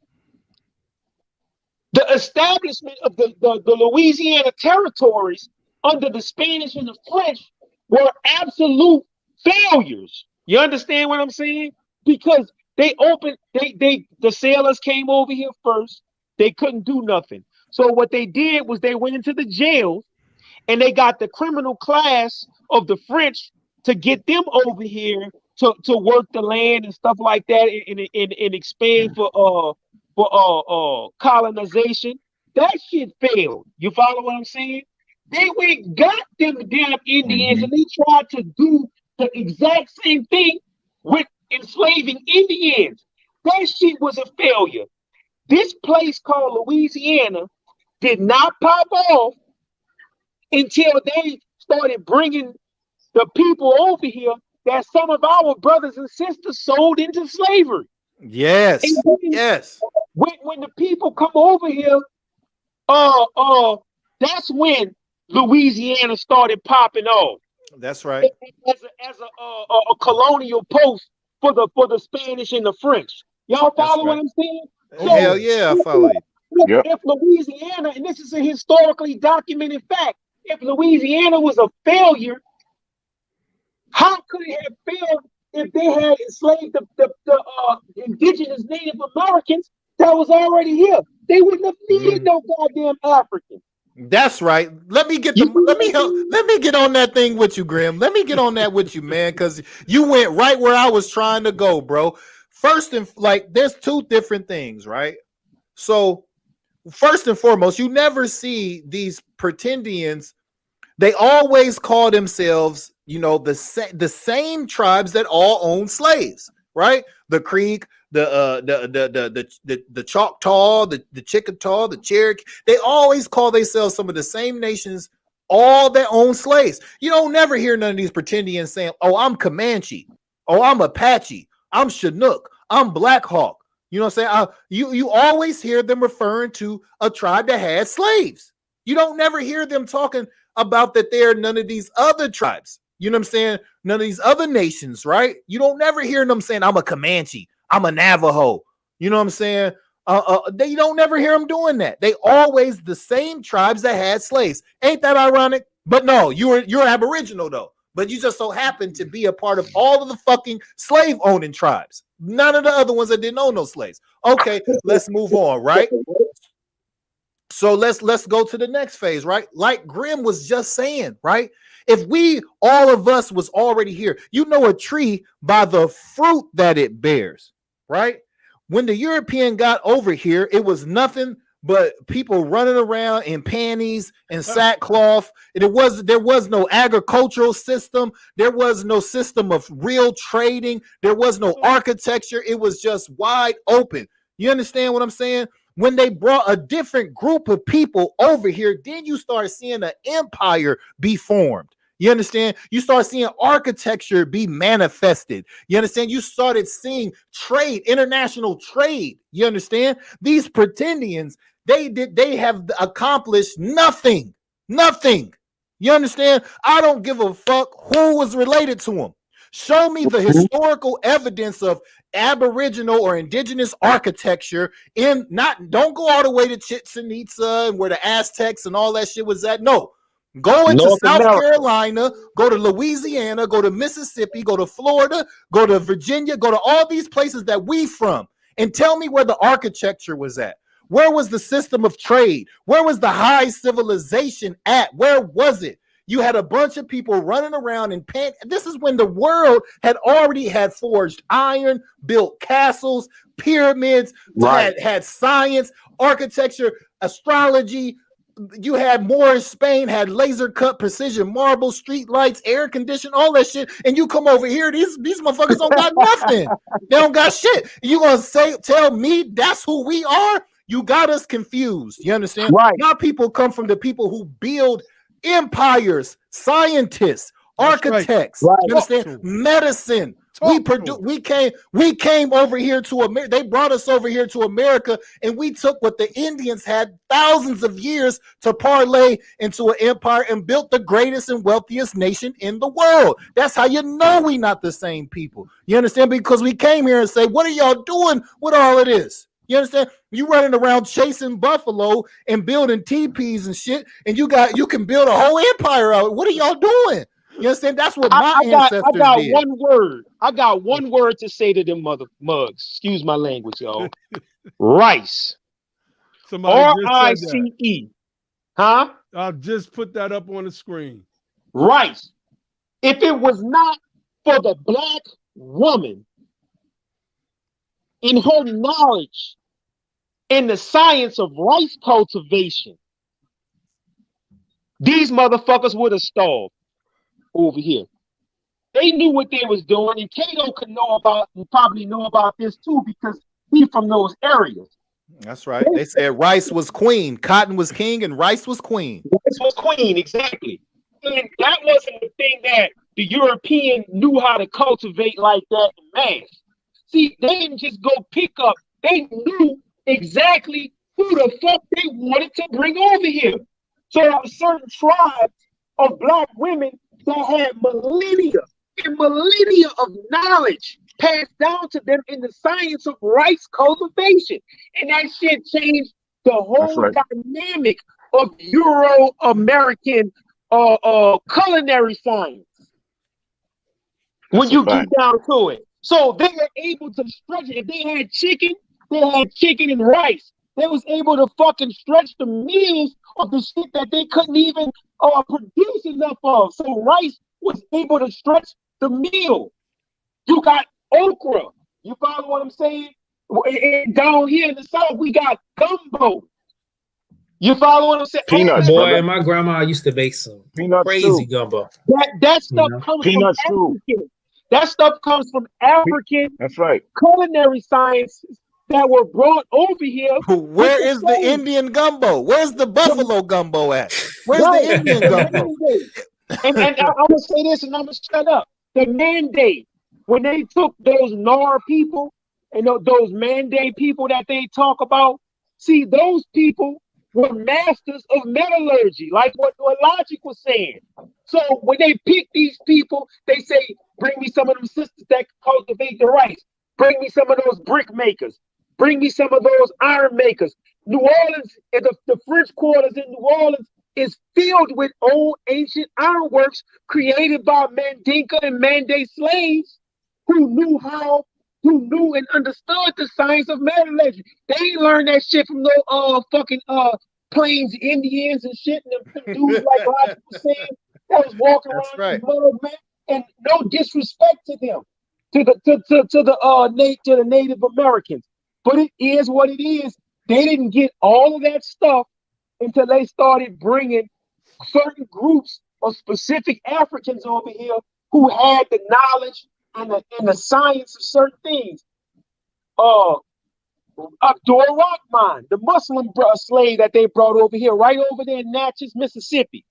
the establishment of the Louisiana territories under the Spanish and the French were absolute failures. You understand what I'm saying? Because the sailors came over here first. They couldn't do nothing. So what they did was they went into the jails and they got the criminal class of the French to get them over here to work the land and stuff like that and expand for colonization. That shit failed. You follow what I'm saying? They went got them damn Indians and they tried to do the exact same thing with enslaving Indians. That shit was a failure. This place called Louisiana did not pop off until they started bringing the people over here that some of our brothers and sisters sold into slavery. Yes. When, Yes. When the people come over here, that's when Louisiana started popping off. That's right. As a colonial post for the Spanish and the French. Y'all follow what I'm saying? So, hell yeah, I follow you. If Louisiana, and this is a historically documented fact, if Louisiana was a how could it have failed if they had enslaved the indigenous Native Americans that was already here? They wouldn't have needed no goddamn African. That's right. Let me get on that thing with you, Grim. Let me get on that with you, man, because you went right where I was trying to go, bro. First and there's two different things, right? So first and foremost, you never see these pretendians They always call themselves, you know, the same tribes that all own slaves, right? The Creek, the Choctaw, the Chickasaw, the Cherokee. They always call themselves some of the same nations, all that own slaves. You don't never hear none of these Pretendians saying, "Oh, I'm Comanche. Oh, I'm Apache. I'm Chinook. I'm Black Hawk." You know what I'm saying? You always hear them referring to a tribe that had slaves. You don't never hear them talking about that they're none of these other tribes. You know what I'm saying? None of these other nations, right? You don't never hear them saying, "I'm a Comanche. I'm a Navajo." You know what I'm saying? They don't never hear them doing that. They always the same tribes that had slaves. Ain't that ironic? But no, you're Aboriginal though. But you just so happen to be a part of all of the fucking slave owning tribes. None of the other ones that didn't own no slaves. Okay, let's move on, right? So let's go to the next phase, right? Like Grimm was just saying, right? If we, all of us was already here, you know a tree by the fruit that it bears, right? When the European got over here, it was nothing but people running around in panties and sackcloth. There was no agricultural system. There was no system of real trading. There was no architecture. It was just wide open. You understand what I'm saying? When they brought a different group of people over here, then you start seeing an empire be formed. You understand? You start seeing architecture be manifested. You understand? You started seeing trade, international trade. You understand? These Pretendians, they have accomplished nothing. You understand? I don't give a fuck who was related to them. Show me the historical evidence of Aboriginal or indigenous architecture don't go all the way to Chichen Itza and where the Aztecs and all that shit was at. No, go into North South America. Carolina, go to Louisiana, go to Mississippi, go to Florida, go to Virginia, go to all these places that we from, and tell me where the architecture was at. Where was the system of trade? Where was the high civilization at? Where was it? You had a bunch of people running around in pants. This is when the world had already had forged iron, built castles, pyramids, Right. had science, architecture, astrology. You had Moorish Spain, had laser cut precision marble, street lights, air conditioning, all that shit. And you come over here, these motherfuckers don't got nothing. They don't got shit. You gonna tell me that's who we are? You got us confused. You understand? Right. Now people come from the people who build empires, scientists, architects, right. You understand? Medicine. We came over here to America. They brought us over here to America, and we took what the Indians had thousands of years to parlay into an empire and built the greatest and wealthiest nation in the world. That's how you know we not the same people. You understand? Because we came here and say, what are y'all doing with all of this? You understand? You running around chasing buffalo and building teepees and shit, and you can build a whole empire out. What are y'all doing? You understand? That's what my ancestors did. I got one word to say to them mother mugs. Excuse my language, y'all. Rice. R-I-C-E. Huh? I'll just put that up on the screen. Rice. If it was not for the black woman in her knowledge in the science of rice cultivation, these motherfuckers would have starved over here. They knew what they was doing, and Cato probably know about this too, because he's from those areas. That's right. They said rice was queen, cotton was king, and rice was queen. Rice was queen, exactly. And that wasn't the thing that the European knew how to cultivate like that in mass. See, they didn't just go pick up. They knew exactly who the fuck they wanted to bring over here. So there were certain tribes of black women that had millennia and millennia of knowledge passed down to them in the science of rice cultivation. And that shit changed the whole dynamic of Euro-American culinary science. When you get down to it. So they were able to stretch it. If they had chicken and rice. They was able to fucking stretch the meals of the shit that they couldn't even produce enough of. So rice was able to stretch the meal. You got okra. You follow what I'm saying? And down here in the South, we got gumbo. You follow what I'm saying? All Peanuts, that, Boy, brother. my grandma used to make some Peanuts crazy too. gumbo. that You stuff know? comes Peanuts from too. African. That stuff comes from African That's right. culinary sciences that were brought over here with Where the is the slaves. Indian gumbo? Where's the buffalo gumbo at? Where's the Right. Indian The gumbo? mandate. And I'm gonna say this and I'm gonna shut up. The mandate, when they took those NAR people and those mandate people that they talk about, see, those people were masters of metallurgy, like what Logic was saying. So when they pick these people, they say, bring me some of them sisters that cultivate the rice, bring me some of those brick makers, bring me some of those iron makers. New Orleans, the French quarters in New Orleans is filled with old ancient ironworks created by Mandinka and Mandate slaves who knew and understood the science of metallurgy. They ain't learned that shit from no fucking Plains Indians and shit, and them dudes like Roger was saying that was walking That's around right. in mud, man. And no disrespect to them, to the Native Americans, but it is what it is. They didn't get all of that stuff until they started bringing certain groups of specific Africans over here who had the knowledge and the science of certain things. Abdul Rahman, the Muslim slave that they brought over here, right over there in Natchez, Mississippi.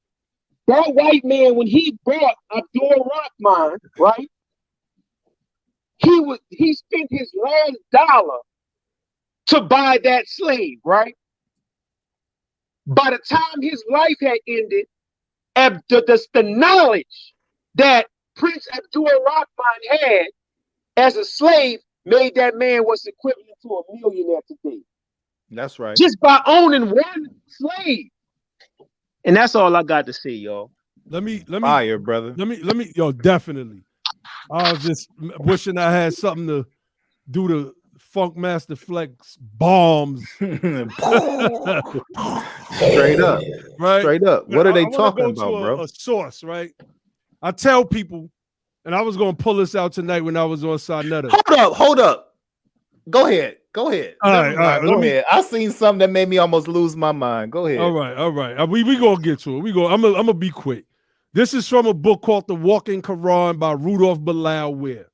That white man, when he brought Abdul Rahman, right, he spent his last dollar to buy that slave, right? By the time his life had ended, the knowledge that Prince Abdul Rahman had as a slave made that man what's equivalent to a millionaire today. That's right. Just by owning one slave. And that's all I got to say, y'all. Let me Fire, brother. let me yo, definitely. I was just wishing I had something to do the Funk Master Flex bombs. Straight up. Right? Straight up. What are they I wanna talking go about, to bro? a source, right? I tell people, and I was gonna pull this out tonight when I was on Sinetta. Hold up. Go ahead. All right, Go ahead. I seen something that made me almost lose my mind. Go ahead. All right. We gonna get to it. I'm gonna be quick. This is from a book called The Walking Quran by Rudolph Bilal Ware.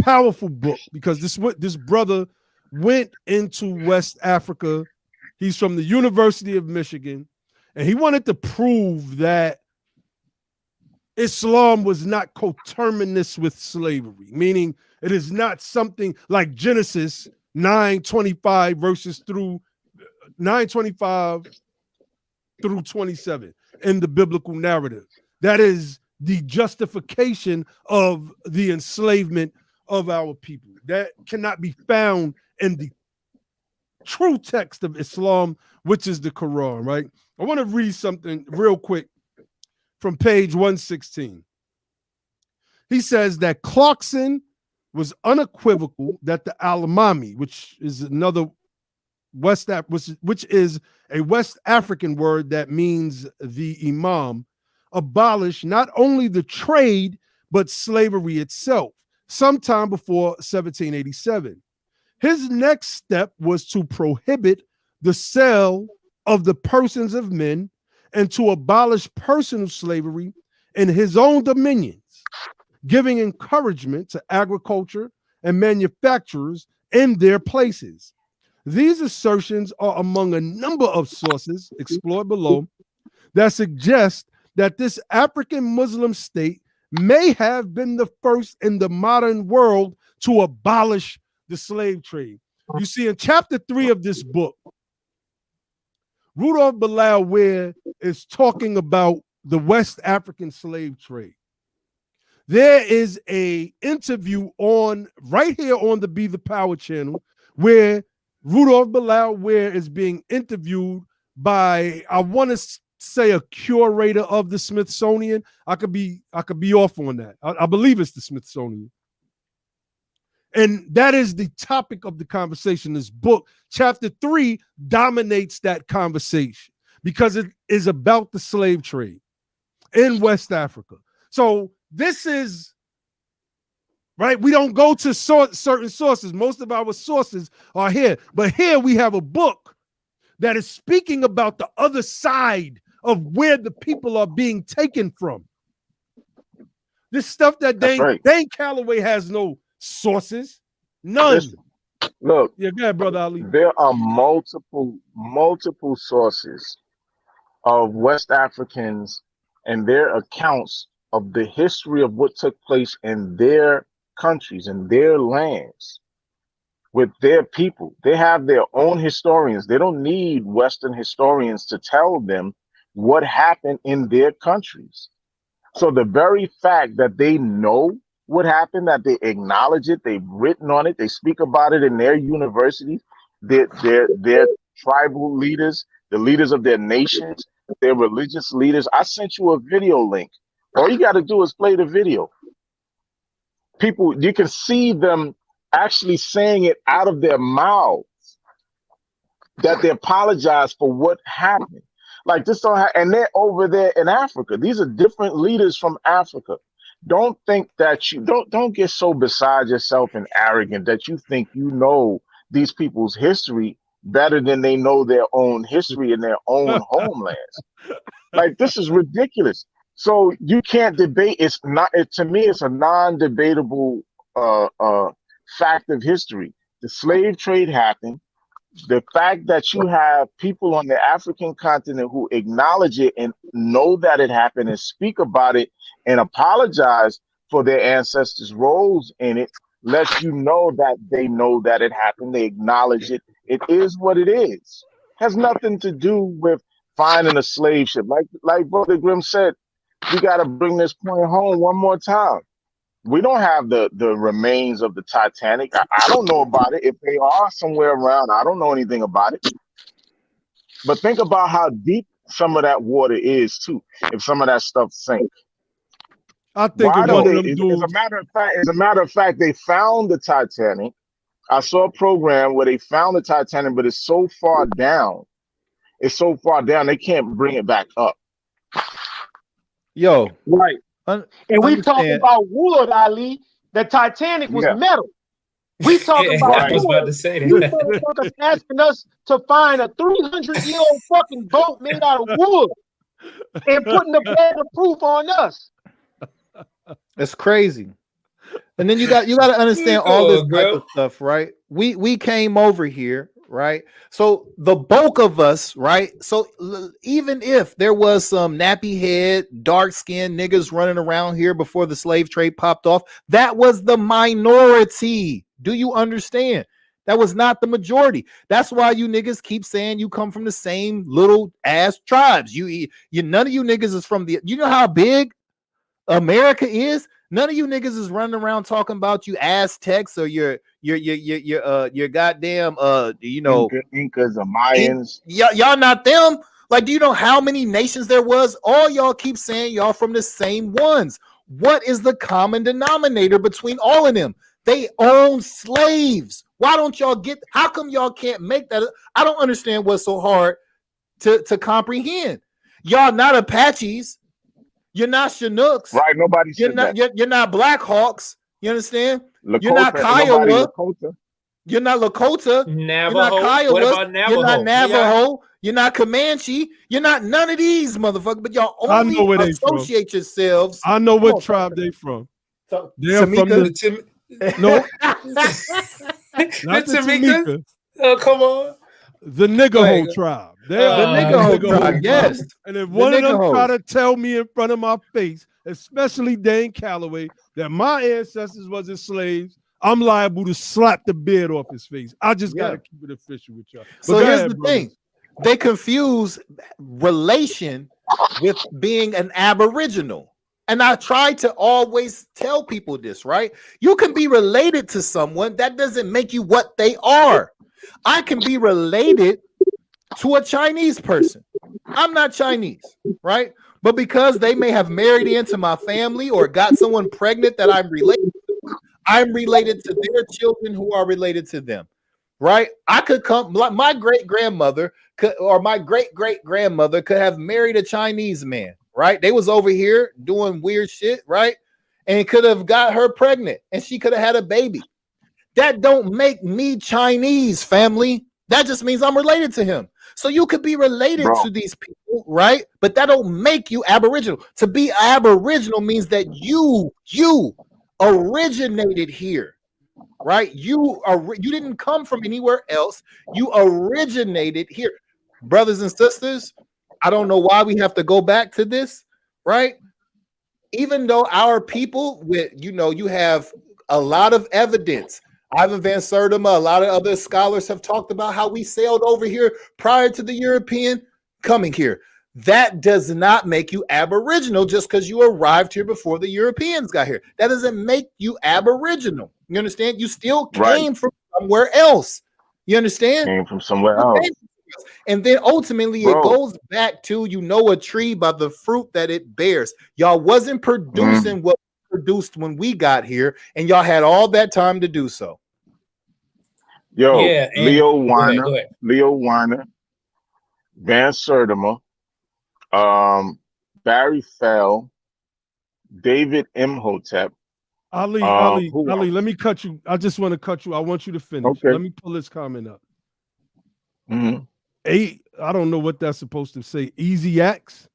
Powerful book because this brother went into West Africa. He's from the University of Michigan, and he wanted to prove that Islam was not coterminous with slavery, meaning it is not something like Genesis 9:25 verses through 9:25 through 27 in the biblical narrative. That is the justification of the enslavement of our people. That cannot be found in the true text of Islam, which is the Quran, right? I want to read something real quick from page 116. He says that Clarkson was unequivocal that the Al-Imami, which is another which is a West African word that means the Imam, abolished not only the trade but slavery itself sometime before 1787. His next step was to prohibit the sale of the persons of men and to abolish personal slavery in his own dominions, giving encouragement to agriculture and manufacturers in their places. These assertions are among a number of sources explored below that suggest that this African Muslim state may have been the first in the modern world to abolish the slave trade. You see, in chapter 3 of this book, Rudolph Bilal Ware is talking about the West African slave trade. There is an interview on right here on the Be the Power channel where Rudolph Bilal Ware is being interviewed by, I want to say, a curator of the Smithsonian. I could be off on that. I believe it's the Smithsonian. And that is the topic of the conversation. This book, chapter 3, dominates that conversation because it is about the slave trade in West Africa. So this is, right? We don't go to certain sources. Most of our sources are here. But here we have a book that is speaking about the other side of where the people are being taken from. This stuff that Dane Calloway has no sources, none. Listen, look, yeah, go ahead, Brother Ali. There are multiple sources of West Africans and their accounts of the history of what took place in their countries and their lands with their people. They have their own historians. They don't need Western historians to tell them what happened in their countries. So the very fact that they know what happened, that they acknowledge it, they've written on it, they speak about it in their universities, their tribal leaders, the leaders of their nations, their religious leaders. I sent you a video link. All you got to do is play the video. People, you can see them actually saying it out of their mouths that they apologize for what happened. Like this don't and they're over there in Africa. These are different leaders from Africa. Don't think that you don't get so beside yourself and arrogant that you think you know these people's history better than they know their own history in their own homelands. Like this is ridiculous. So you can't debate. It's not. To me, it's a non-debatable fact of history. The slave trade happened. The fact that you have people on the African continent who acknowledge it and know that it happened and speak about it and apologize for their ancestors' roles in it lets you know that they know that it happened. They acknowledge it. It is what it is. Has nothing to do with finding a slave ship. Like Brother Grimm said, we got to bring this point home one more time. We don't have the remains of the Titanic. I don't know about it. If they are somewhere around, I don't know anything about it. But think about how deep some of that water is too. If some of that stuff sinks, I think as a matter of fact, they found the Titanic. I saw a program where they found the Titanic, but it's so far down. It's so far down they can't bring it back up. Yo, right. And we talking about wood, Ali. The Titanic was metal. We talking about I was about to say that. You motherfuckers asking us to find a 300-year-old fucking boat made out of wood and putting the burden of proof on us. It's crazy. And then you got to understand all this type of stuff, right? We came over here, right? So the bulk of us, right? So even if there was some nappy head, dark skinned niggas running around here before the slave trade popped off, that was the minority. Do you understand? That was not the majority. That's why you niggas keep saying you come from the same little ass tribes. You none of you niggas is from the. You know how big America is? None of you niggas is running around talking about you Aztecs or your goddamn Incas or Mayans. Y'all not them. Like, do you know how many nations there was? All y'all keep saying y'all from the same ones. What is the common denominator between all of them? They own slaves. Why don't y'all get? How come y'all can't make that? I don't understand what's so hard to comprehend. Y'all not Apaches. You're not Chinooks. Right, nobody said that. You're not Black Hawks. You understand? Lakota, you're not Kiowa. You're not Lakota. Navajo. You're not Kiowa. What about Navajo? You're not Navajo. You're not Comanche. You're not none of these motherfuckers. But y'all only associate yourselves. I know what tribe they from. They're from the no. Not the Tamika. Oh, come on. The Niggerho tribe. They are the Niggerho tribe, yes. And if one of them try to tell me in front of my face, especially Dane Calloway, that my ancestors wasn't slaves, I'm liable to slap the beard off his face. I just got to keep it official with y'all. So here's the thing. They confuse relation with being an aboriginal. And I try to always tell people this, right? You can be related to someone. That doesn't make you what they are. I can be related to a Chinese person. I'm not Chinese, right? But because they may have married into my family or got someone pregnant that I'm related to their children who are related to them, right? I could come, my great-grandmother or my great-great-grandmother could have married a Chinese man, right? They was over here doing weird shit, right? And could have got her pregnant and she could have had a baby. That don't make me Chinese, family. That just means I'm related to him. So you could be related Bro. to these people, right? But that don't make you Aboriginal. To be Aboriginal means that you originated here, right? You didn't come from anywhere else. You originated here. Brothers and sisters, I don't know why we have to go back to this, right? Even though our people, with you have a lot of evidence. Ivan Van Sertima, a lot of other scholars have talked about how we sailed over here prior to the European coming here. That does not make you Aboriginal just because you arrived here before the Europeans got here. That doesn't make you Aboriginal. You understand? You still came from somewhere else. You understand? Came from somewhere else. And then ultimately Bro. it goes back to a tree by the fruit that it bears. Y'all wasn't producing what produced when we got here, and y'all had all that time to do so. Yo, Yeah, Leo Weiner, go ahead. Leo Weiner, Van Sertima, Barry Fell, David Imhotep. Ali, let me cut you. I just want to cut you. I want you to finish. Okay. Let me pull this comment up. Mm-hmm. I don't know what that's supposed to say. Easy X.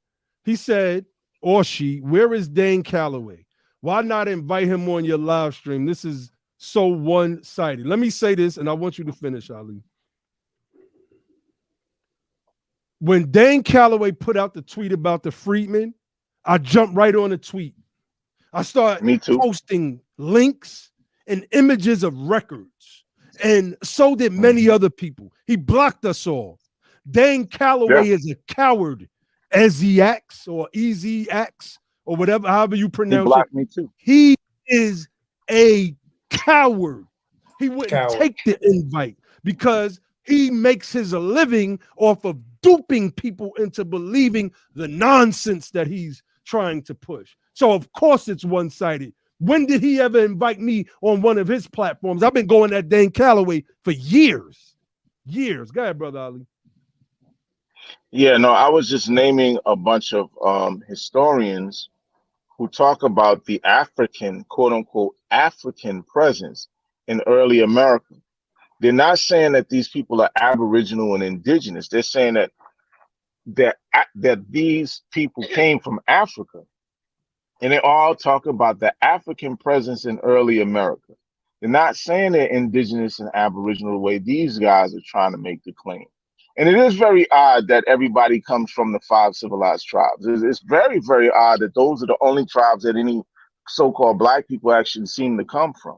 He said, or she, where is Dane Calloway? Why not invite him on your live stream? This is so one-sided. Let me say this, and I want you to finish, Ali. When Dane Calloway put out the tweet about the freedmen, I jumped right on the tweet. I started posting links and images of records, and so did many other people. He blocked us all. Dane Calloway is a coward, EZX or EZX or whatever, however you pronounce it. He blocked me too. He is a coward. He wouldn't take the invite because he makes his living off of duping people into believing the nonsense that he's trying to push. So of course it's one-sided. When did he ever invite me on one of his platforms? I've been going at Dane Calloway for years. Years. Go ahead, Brother Ali. Yeah, no, I was just naming a bunch of historians who talk about the African, quote unquote, African presence in early America. They're not saying that these people are Aboriginal and indigenous. They're saying that these people came from Africa. And they all talk about the African presence in early America. They're not saying they're indigenous and Aboriginal the way these guys are trying to make the claim. And it is very odd that everybody comes from the 5 civilized tribes. It's very, very odd that those are the only tribes that any so-called Black people actually seem to come from.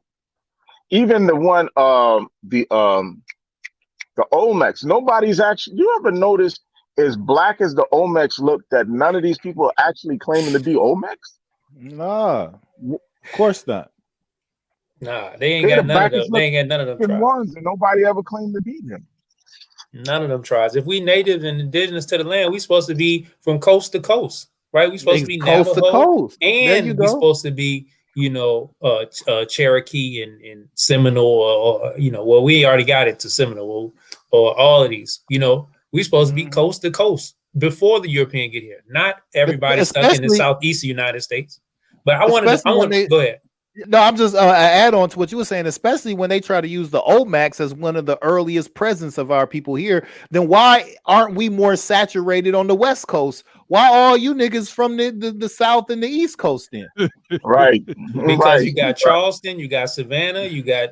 Even the one, the Olmecs, nobody's actually, you ever notice as Black as the Olmecs look that none of these people are actually claiming to be Olmecs? Nah, of course not. Nah, they ain't got none of them. They ain't got none of them tribes. Ones, and nobody ever claimed to be them. None of them tribes. If we native and indigenous to the land, we supposed to be from coast to coast, right? We supposed to be coast Navajo, to coast. And we supposed to be, Cherokee and Seminole, or well, we already got it to Seminole, or all of these. We supposed to be coast to coast before the European get here. Not everybody stuck in the southeast United States. But I want to go ahead. No, I'm just add on to what you were saying, especially when they try to use the Olmecs as one of the earliest presence of our people here. Then why aren't we more saturated on the West Coast? Why all you niggas from the South and the East Coast then? Right. Because you got Charleston, you got Savannah, you got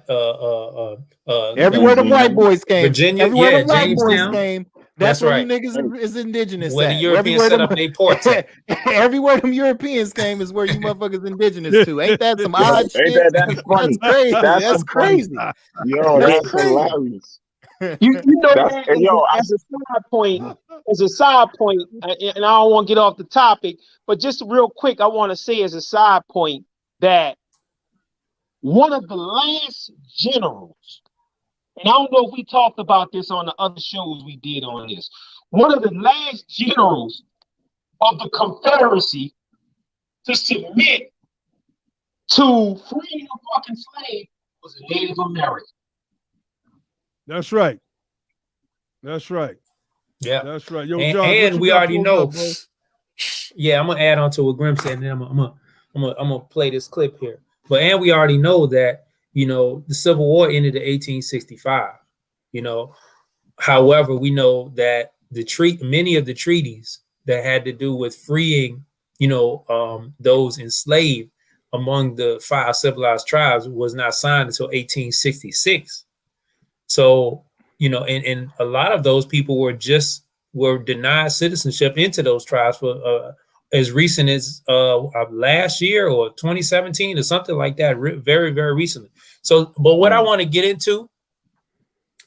everywhere the white boys came. Virginia, everywhere the black Jamestown. boys came. That's where you niggas is indigenous. Where the Europeans set up their ports at. Everywhere them Europeans came is where you motherfuckers indigenous to. Ain't that some odd shit? That's funny. That's crazy. That's crazy. Yo, that's hilarious. You know, as a side point, and I don't want to get off the topic, but just real quick, I want to say as a side point that one of the last generals, and I don't know if we talked about this on the other shows we did on this, one of the last generals of the Confederacy to submit to freeing a fucking slave was a Native American. That's right. That's right. Yeah, that's right. Yo, and, John, and we already know. Yeah, I'm gonna add on to what Grim said, and then I'm gonna play this clip here. But we already know that the Civil War ended in 1865. However, we know that many of the treaties that had to do with freeing, those enslaved among the 5 civilized tribes was not signed until 1866. So, and a lot of those people were denied citizenship into those tribes for as recent as last year or 2017 or something like that, very, very recently. So, but what I want to get into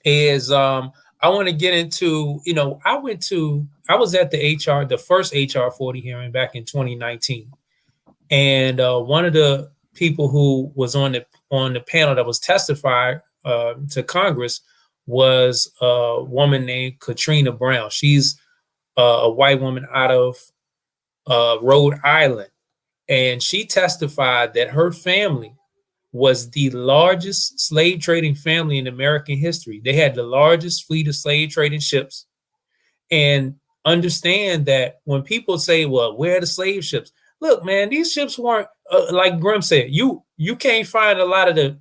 is I was at the first HR 40 hearing back in 2019. And one of the people who was on the panel that was testifying to Congress was a woman named Katrina Brown. She's a white woman out of Rhode Island. And she testified that her family was the largest slave trading family in American history. They had the largest fleet of slave trading ships. And understand that when people say, well, where are the slave ships? Look, man, these ships weren't, like Grim said, you can't find a lot of the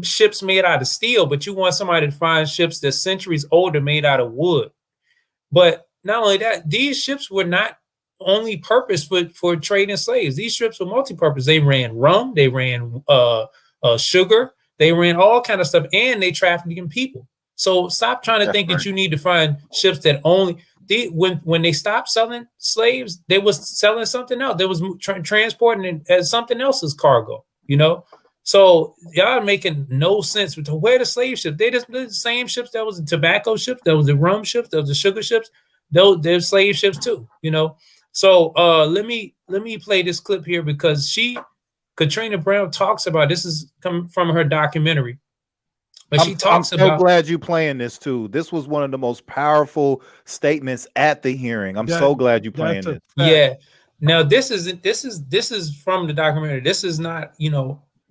ships made out of steel, but you want somebody to find ships that's centuries older made out of wood. But not only that, these ships were not only purpose for trading slaves. These ships were multi-purpose. They ran rum, they ran sugar, they ran all kind of stuff, and they trafficked in people. So stop trying to think that you need to find ships that only when they stopped selling slaves, they was selling something else. They was transporting it as something else's cargo, So y'all are making no sense with where the slave ships. They're the same ships that was the tobacco ships, that was the rum ships, that was the sugar ships. They're slave ships too, So let me play this clip here because Katrina Brown talks about, this is coming from her documentary. But I'm so glad you playing this too. This was one of the most powerful statements at the hearing. I'm so glad you playing this. Yeah. Now this is from the documentary. This is not,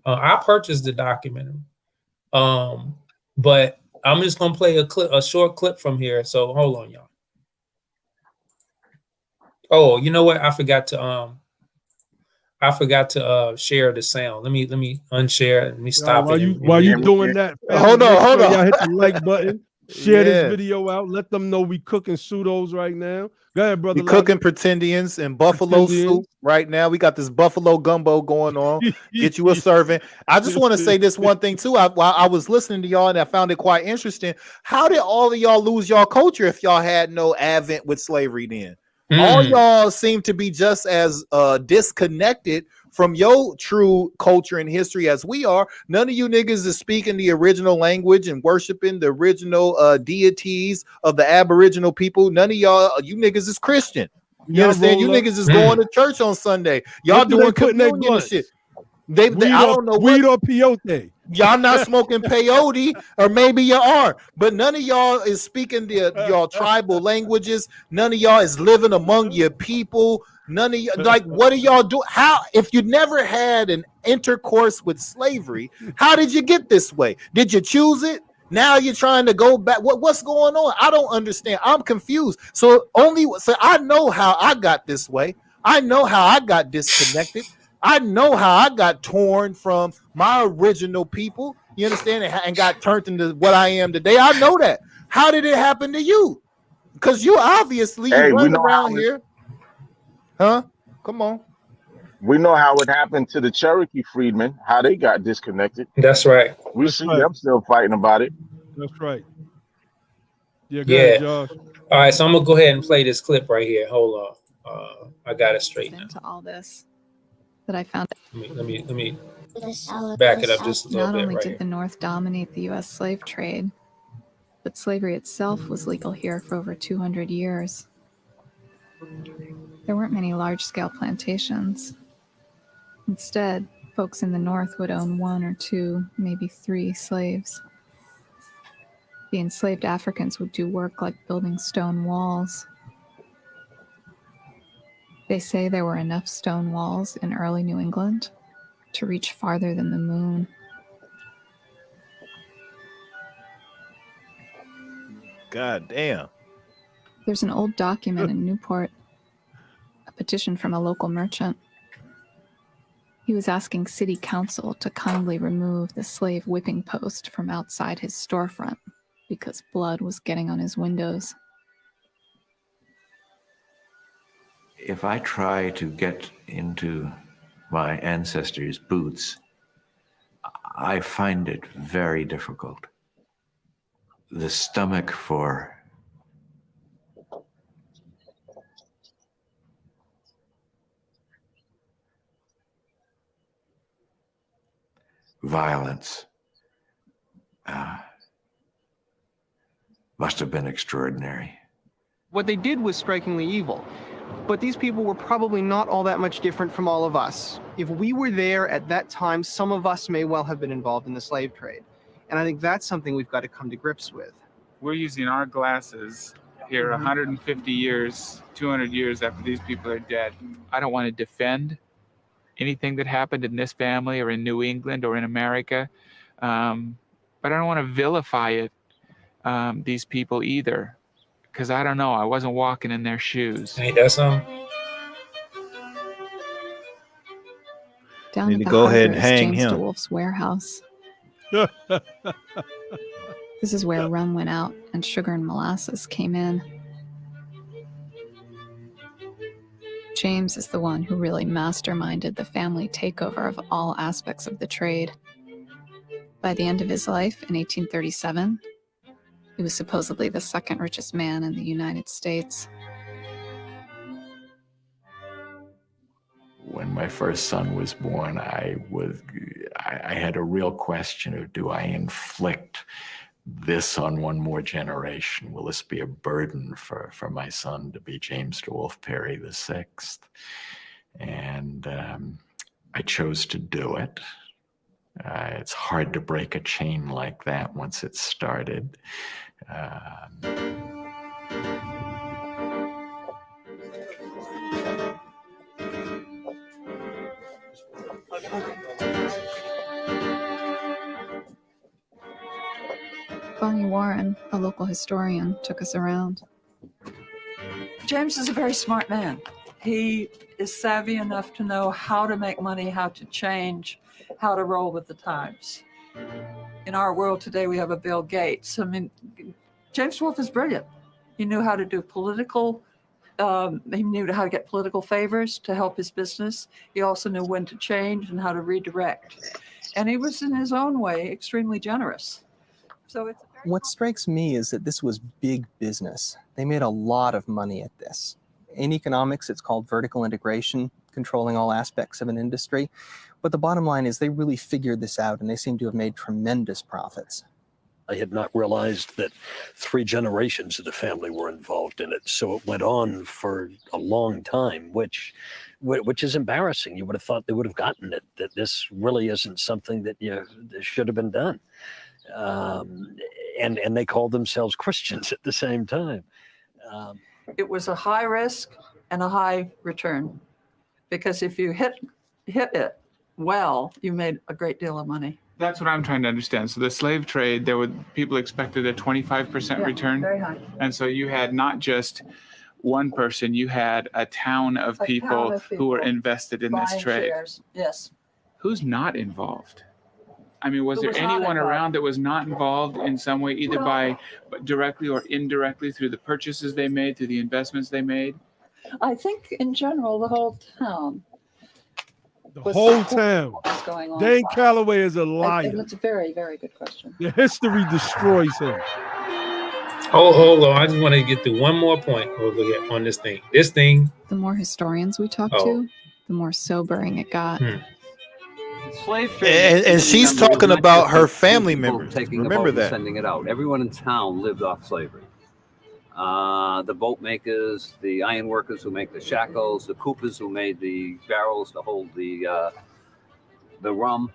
I purchased the documentary. But I'm just gonna play a short clip from here. So hold on, y'all. Oh, you know what? I forgot to share the sound. Let me unshare it. Let me stop it. While you doing that, hold on. Y'all hit the like button. Share this video out. Let them know we cooking pseudos right now. Go ahead, brother. We cooking Pretendians and buffalo soup right now. We got this buffalo gumbo going on. Get you a servant. I just want to say this one thing too. While I was listening to y'all and I found it quite interesting. How did all of y'all lose y'all culture if y'all had no advent with slavery then? All y'all seem to be just as disconnected from your true culture and history as we are. None of you niggas is speaking the original language and worshiping the original deities of the Aboriginal people. None of y'all, you niggas is Christian. You understand? You niggas is going to church on Sunday. Y'all doing communion and shit. I don't know weed or peyote. Y'all not smoking peyote, or maybe you are, but none of y'all is speaking y'all tribal languages. None of y'all is living among your people. None of you, like, what do y'all do? How, if you never had an intercourse with slavery, how did you get this way? Did you choose it? Now you're trying to go back. What's going on? I don't understand. I'm confused. So I know how I got this way. I know how I got disconnected. I know how I got torn from my original people, you understand, and got turned into what I am today. I know that. How did it happen to you? Because you obviously run around here. Huh? Come on. We know how it happened to the Cherokee freedmen, how they got disconnected. That's right. We see them still fighting about it. That's right. Yeah, go ahead, Josh. All right, so I'm going to go ahead and play this clip right here. Hold on. I got it straight now. Into all this. That I found. Let me back it up just a little bit. Not only did the North dominate the U.S. slave trade, but slavery itself was legal here for over 200 years. There weren't many large-scale plantations. Instead, folks in the North would own 1 or 2, maybe 3 slaves. The enslaved Africans would do work like building stone walls. They say there were enough stone walls in early New England to reach farther than the moon. God damn. There's an old document in Newport, a petition from a local merchant. He was asking city council to kindly remove the slave whipping post from outside his storefront because blood was getting on his windows. if I try to get into my ancestors' boots, I find it very difficult. The stomach for violence must have been extraordinary. What they did was strikingly evil, but these people were probably not all that much different from all of us. If we were there at that time, some of us may well have been involved in the slave trade. And I think that's something we've got to come to grips with. We're using our glasses here 150 years, 200 years after these people are dead. I don't want to defend anything that happened in this family or in New England or in America, but I don't want to vilify it, these people either, because I don't know, I wasn't walking in their shoes. Ain't that something? Down Need at to the go harbor ahead and is hang James him. DeWolf's warehouse. This is where rum went out and sugar and molasses came in. James is the one who really masterminded the family takeover of all aspects of the trade. By the end of his life in 1837, he was supposedly the second richest man in the United States. When my first son was born, I had a real question of, do I inflict this on one more generation? Will this be a burden for my son to be James DeWolf Perry VI? And I chose to do it. It's hard to break a chain like that once it's started. Bonnie Warren, a local historian, took us around. James is a very smart man. He is savvy enough to know how to make money, how to change, how to roll with the times. In our world today, we have a Bill Gates. I mean, James DeWolf is brilliant. He knew how to do political, he knew how to get political favors to help his business. He also knew when to change and how to redirect. And he was, in his own way, extremely generous. So it's What strikes me is that this was big business. They made a lot of money at this. In economics, it's called vertical integration, controlling all aspects of an industry. But the bottom line is they really figured this out, and they seem to have made tremendous profits. I had not realized that 3 generations of the family were involved in it. So it went on for a long time, which is embarrassing. You would have thought they would have gotten it, that this really isn't something that should have been done. And they called themselves Christians at the same time. It was a high risk and a high return, because if you hit it well, you made a great deal of money. That's what I'm trying to understand. So the slave trade, people expected a 25% return. Very high. And so you had not just one person, you had a town of people who were invested in this Buying trade. shares. Yes. Who's not involved? I mean, was Who there was not anyone involved? around that was not involved in some way, either by directly or indirectly through the purchases they made, through the investments they made? I think in general, the whole town. The whole town. What's going on? Dane Calloway is a liar. That's a very, very good question. The history destroys him. Hold on. I just want to get through one more point on this thing. The more historians we talked to, the more sobering it got. Slave trade, And she's talking not about just her the family people members. taking Remember a boat and that. sending it out. Everyone in town lived off slavery. The boat makers, the iron workers who make the shackles, the coopers who made the barrels to hold the rum,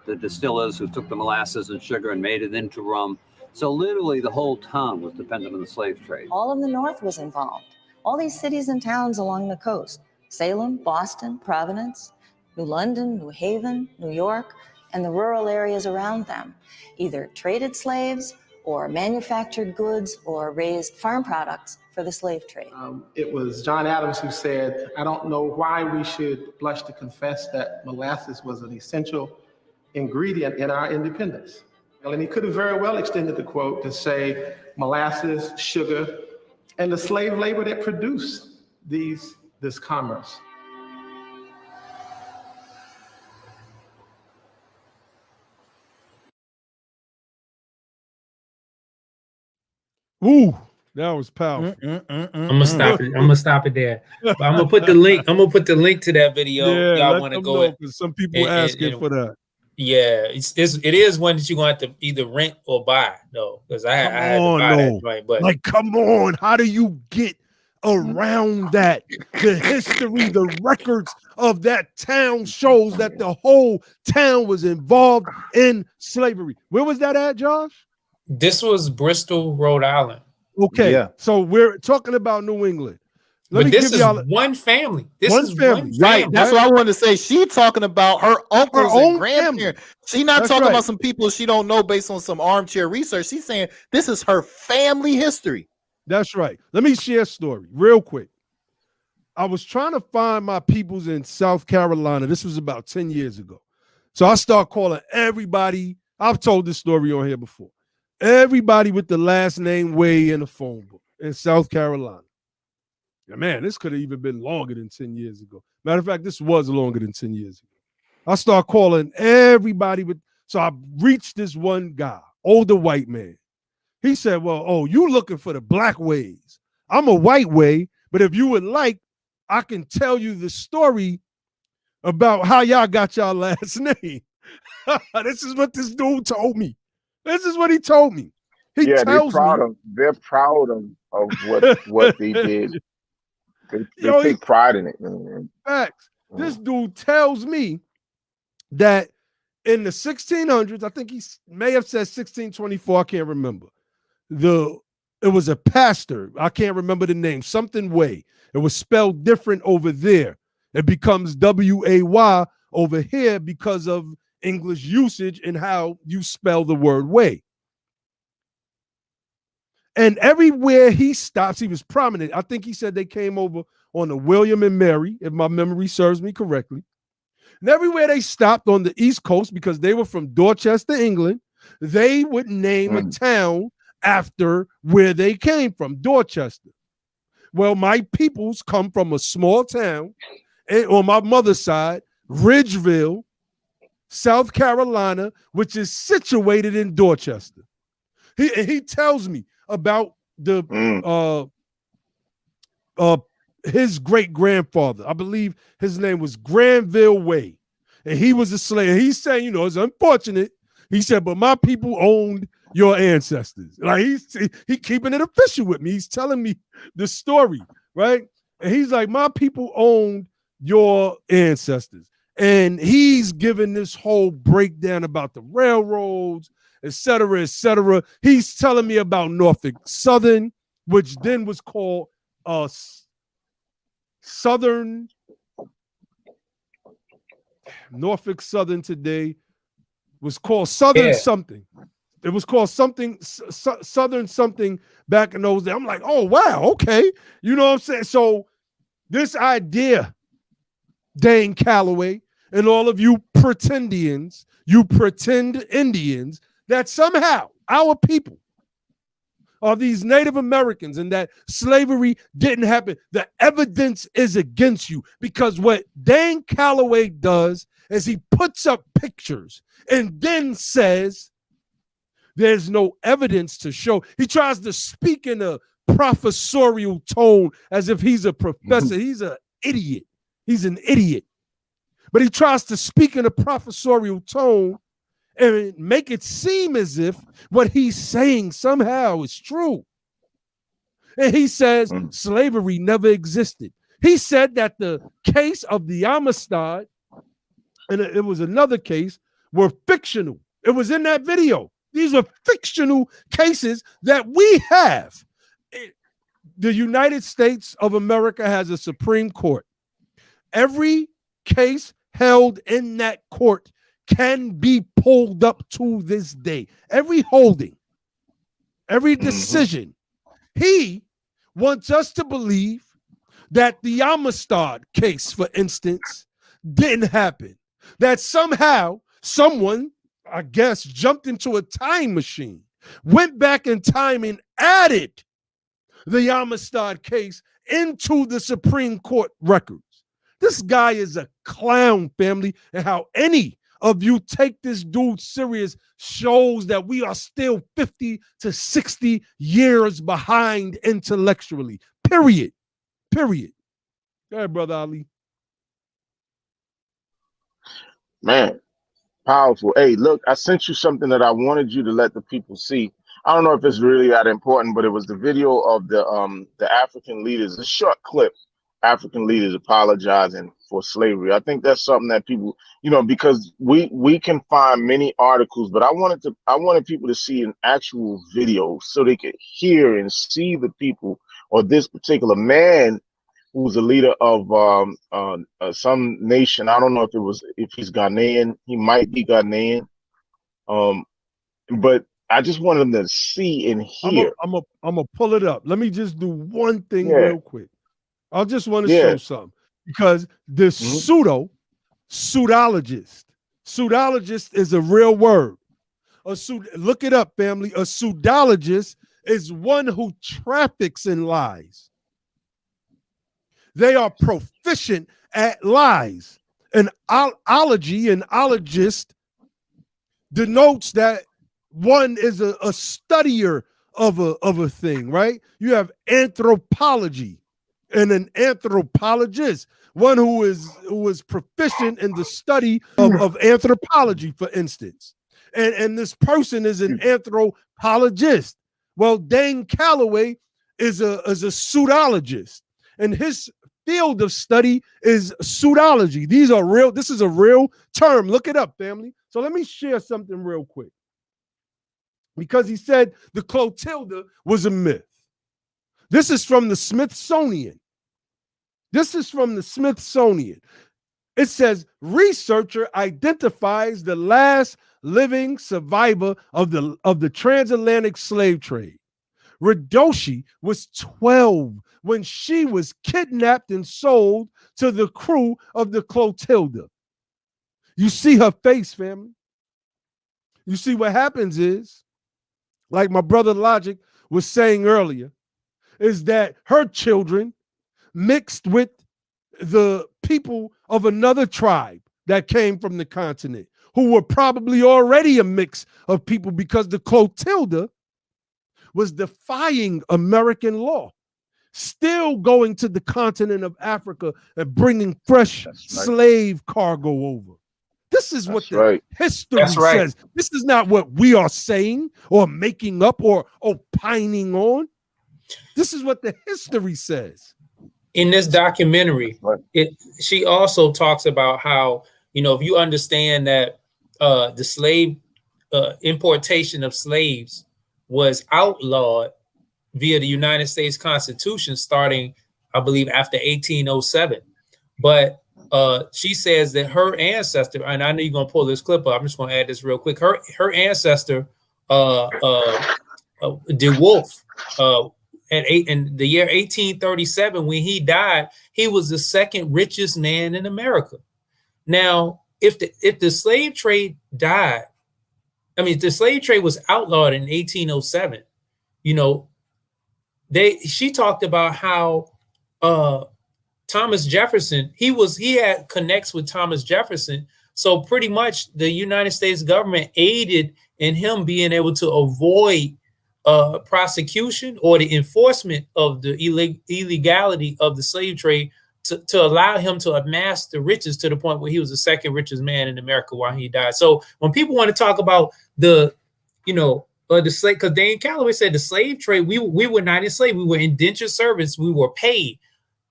the distillers who took the molasses and sugar and made it into rum. So literally the whole town was dependent on the slave trade. All of the North was involved. All these cities and towns along the coast, Salem, Boston, Providence, New London, New Haven, New York, and the rural areas around them, either traded slaves or manufactured goods or raised farm products for the slave trade. It was John Adams who said, I don't know why we should blush to confess that molasses was an essential ingredient in our independence. And he could have very well extended the quote to say molasses, sugar, and the slave labor that produced these this commerce. Ooh, that was powerful. I'm gonna stop it. I'm gonna stop it there. But I'm gonna put the link. I'm gonna put the link to that video. Yeah, Y'all let want to them go? know, because some people asking for that. Yeah, it is one that you're going to have to either rent or buy, though, because I had to buy that joint. But like, come on, how do you get around that? The history, the records of that town shows that the whole town was involved in slavery. Where was that at, Josh? this was Bristol, Rhode Island. Okay, Yeah. so we're talking about New England. But this is one family. This is one family. Right. That's what I wanted to say. She talking about her uncles and grandparents. She not talking about some people she don't know based on some armchair research. She's saying this is her family history. That's right. Let me share a story real quick. I was trying to find my peoples in South Carolina. This was about 10 years ago. So I start calling everybody. I've told this story on here before. Everybody with the last name Way in the phone book in South Carolina. Yeah, man, this could have even been longer than 10 years ago. Matter of fact, this was longer than 10 years ago. I start calling everybody with, so I reached this one guy, older white man. He said, well, oh, you looking for the black ways. I'm a white way, but if you would like, I can tell you the story about how y'all got y'all last name. This is what this dude told me. This is what he told me. He tells they're proud of what they did. They take pride in it. Man. Facts. This dude tells me that in the 1600s, I think he may have said 1624, I can't remember. It was a pastor, I can't remember the name, something Way. It was spelled different over there. It becomes W-A-Y over here because of English usage and how you spell the word way. And everywhere he stops, he was prominent. I think he said they came over on the William and Mary, if my memory serves me correctly. And everywhere they stopped on the East Coast, because they were from Dorchester, England, they would name a town after where they came from, Dorchester. Well, my peoples come from a small town on my mother's side, Ridgeville, South Carolina, which is situated in Dorchester. He tells me about his great-grandfather. I believe his name was Granville Way, and he was a slave. He's saying, you know, it's unfortunate. He said, but my people owned your ancestors. Like he keeping it official with me. He's telling me the story, right? And he's like, my people owned your ancestors. And he's giving this whole breakdown about the railroads, et cetera, et cetera. He's telling me about Norfolk Southern, which then was called Norfolk Southern today was called Southern something. It was called something, Southern something back in those days. I'm like, oh, wow, okay. You know what I'm saying? So this idea, Dane Calloway, and all of you Pretendians, you pretend Indians, that somehow our people are these Native Americans and that slavery didn't happen. The evidence is against you, because what Dane Calloway does is he puts up pictures and then says there's no evidence to show. He tries to speak in a professorial tone as if he's a professor. He's an idiot. He's an idiot. But he tries to speak in a professorial tone and make it seem as if what he's saying somehow is true. And he says slavery never existed. He said that the case of the Amistad, and it was another case, were fictional. It was in that video. These are fictional cases that we have. The United States of America has a Supreme Court. Every case held in that court can be pulled up to this day. Every holding, every decision. He wants us to believe that the Amistad case, for instance, didn't happen. That somehow someone, I guess, jumped into a time machine, went back in time and added the Amistad case into the Supreme Court records. This guy is a clown, family, and how any of you take this dude serious shows that we are still 50 to 60 years behind intellectually. Period. Period. Go ahead, Brother Ali. Man, powerful. Hey, look, I sent you something that I wanted you to let the people see. I don't know if it's really that important, but it was the video of the African leaders, a short clip, African leaders apologizing for slavery. I think that's something that people, you know, because we can find many articles, but I wanted people to see an actual video so they could hear and see the people, or this particular man who's a leader of some nation. I don't know if he's Ghanaian. He might be Ghanaian. But I just wanted them to see and hear. I'm gonna pull it up. Let me just do one thing real quick. I just want to show something, because the pseudologist is a real word. Look it up, family. A pseudologist is one who traffics in lies. They are proficient at lies. An ologist denotes that one is a studier of a thing, right? You have anthropology and an anthropologist, one who is proficient in the study of anthropology, for instance. And this person is an anthropologist. Well, Dane Calloway is a pseudologist, and his field of study is pseudology. These are real. This is a real term. Look it up, family. So let me share something real quick, because he said the Clotilda was a myth. This is from the Smithsonian. It says researcher identifies the last living survivor of the transatlantic slave trade. Radoshi was 12 when she was kidnapped and sold to the crew of the Clotilda. You see her face, family. You see what happens is, like my brother Logic was saying earlier, is that her children mixed with the people of another tribe that came from the continent, who were probably already a mix of people, because the Clotilda was defying American law, still going to the continent of Africa and bringing fresh slave cargo over. This is what the history says. This is not what we are saying or making up or opining on. This is what the history says. In this documentary, she also talks about how, you know, if you understand that the slave importation of slaves was outlawed via the United States Constitution starting, I believe, after 1807. But she says that her ancestor, and I know you're going to pull this clip up, I'm just going to add this real quick. Her ancestor, De Wolf, in the year 1837, when he died, he was the second richest man in America. Now, if the slave trade died, I mean, the slave trade was outlawed in 1807, you know, she talked about how Thomas Jefferson, he had connects with Thomas Jefferson. So pretty much the United States government aided in him being able to avoid prosecution or the enforcement of the illegality of the slave trade to allow him to amass the riches to the point where he was the second richest man in America while he died. So when people want to talk about the slave, because Dane Calloway said the slave trade, we were not enslaved, we were indentured servants, we were paid.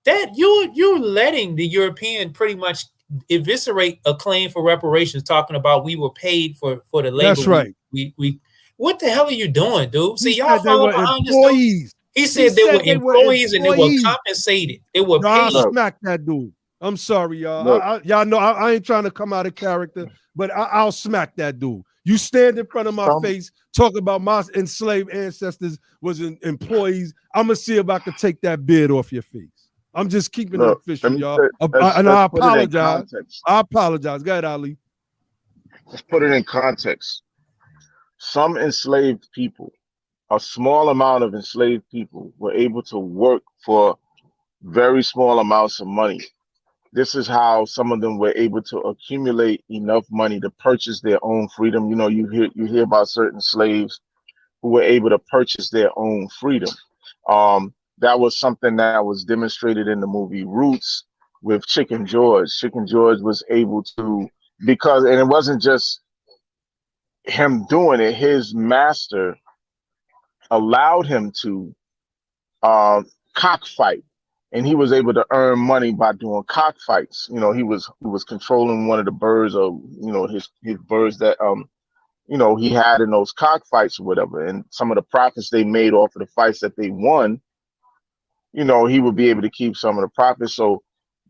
That you're letting the European pretty much eviscerate a claim for reparations, talking about we were paid for the labor. That's right. We what the hell are you doing, dude? See, y'all follow behind this dude. He said they were employees and they were compensated. They were paid. I'll smack that dude. I'm sorry, y'all. Y'all know I ain't trying to come out of character, but I'll smack that dude. You stand in front of my face, talk about my enslaved ancestors was employees. I'm gonna see if I can take that beard off your face. I'm just keeping it official, y'all. And I apologize. I apologize. Go ahead, Ali. Let's put it in context. Some enslaved people, a small amount of enslaved people, were able to work for very small amounts of money. This is how some of them were able to accumulate enough money to purchase their own freedom. You know, you hear about certain slaves who were able to purchase their own freedom. That was something that was demonstrated in the movie Roots with Chicken George. Chicken George was able to, because, and it wasn't just him doing it, his master allowed him to cockfight, and he was able to earn money by doing cockfights. You know, he was controlling one of the birds, of, you know, his birds that you know, he had in those cockfights or whatever, and some of the profits they made off of the fights that they won, you know, he would be able to keep some of the profits. So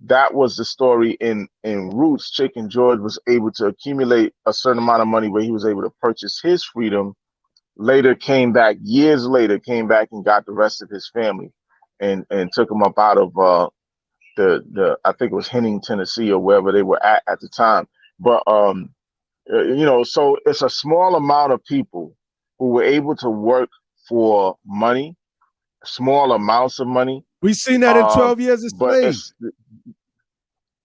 that was the story in Roots. Chicken George was able to accumulate a certain amount of money where he was able to purchase his freedom. Later came back, years later, came back and got the rest of his family and took them up out of the I think it was Henning, Tennessee, or wherever they were at the time. But you know, so it's a small amount of people who were able to work for money, small amounts of money. We seen that in 12 Years a Slave,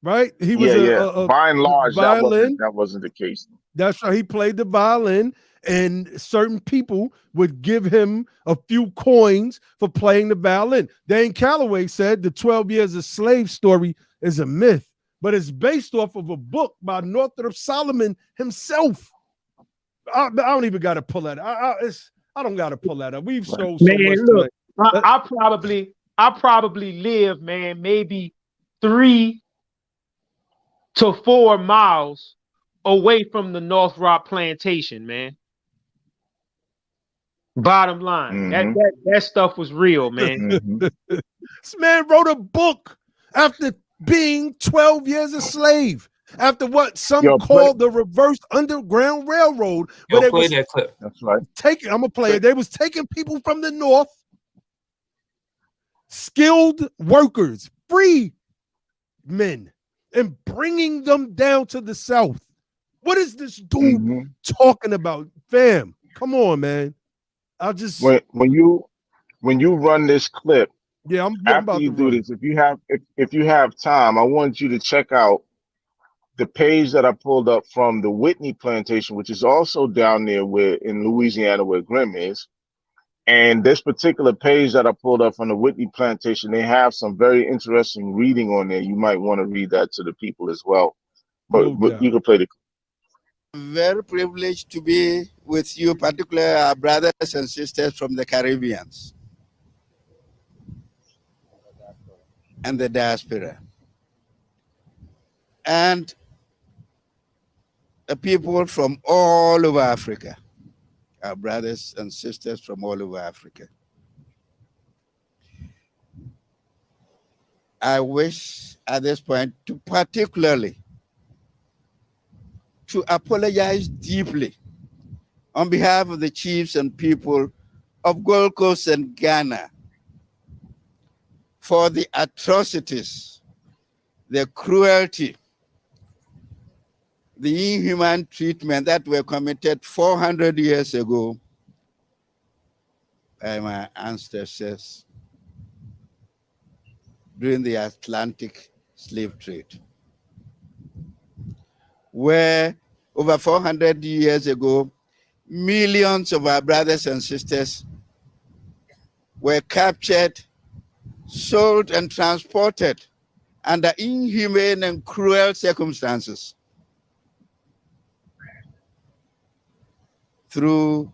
right? He was by and large, violin. that wasn't the case. That's right. He played the violin, and certain people would give him a few coins for playing the violin. Dane Calloway said the 12 Years a Slave story is a myth, but it's based off of a book by Northrop Solomon himself. I don't even got to pull that. I don't got to pull that up. We've showed so much look, tonight. I probably live, man, maybe 3 to 4 miles away from the North Rock plantation, man. Bottom line, that stuff was real, man. This man wrote a book after being 12 years a slave, after what some called the reverse Underground Railroad. But they play that clip. That's right. I'm gonna play it. They was taking people from the North, skilled workers, free men, and bringing them down to the South. What is this dude talking about, fam? Come on, man. I'll just when you run this clip. Yeah, I'm after about you to do run. this, if you have time, I want you to check out the page that I pulled up from the Whitney plantation, which is also down there in Louisiana where Grimm is. And this particular page that I pulled up from the Whitney plantation, they have some very interesting reading on there. You might want to read that to the people as well. But you can play the. Very privileged to be with you, particularly our brothers and sisters from the Caribbean and the diaspora, and the people from all over Africa, our brothers and sisters from all over Africa. I wish at this point to particularly to apologize deeply on behalf of the chiefs and people of Gold Coast and Ghana for the atrocities, the cruelty, the inhuman treatment that were committed 400 years ago by my ancestors during the Atlantic slave trade, where over 400 years ago, millions of our brothers and sisters were captured, sold, and transported under inhumane and cruel circumstances through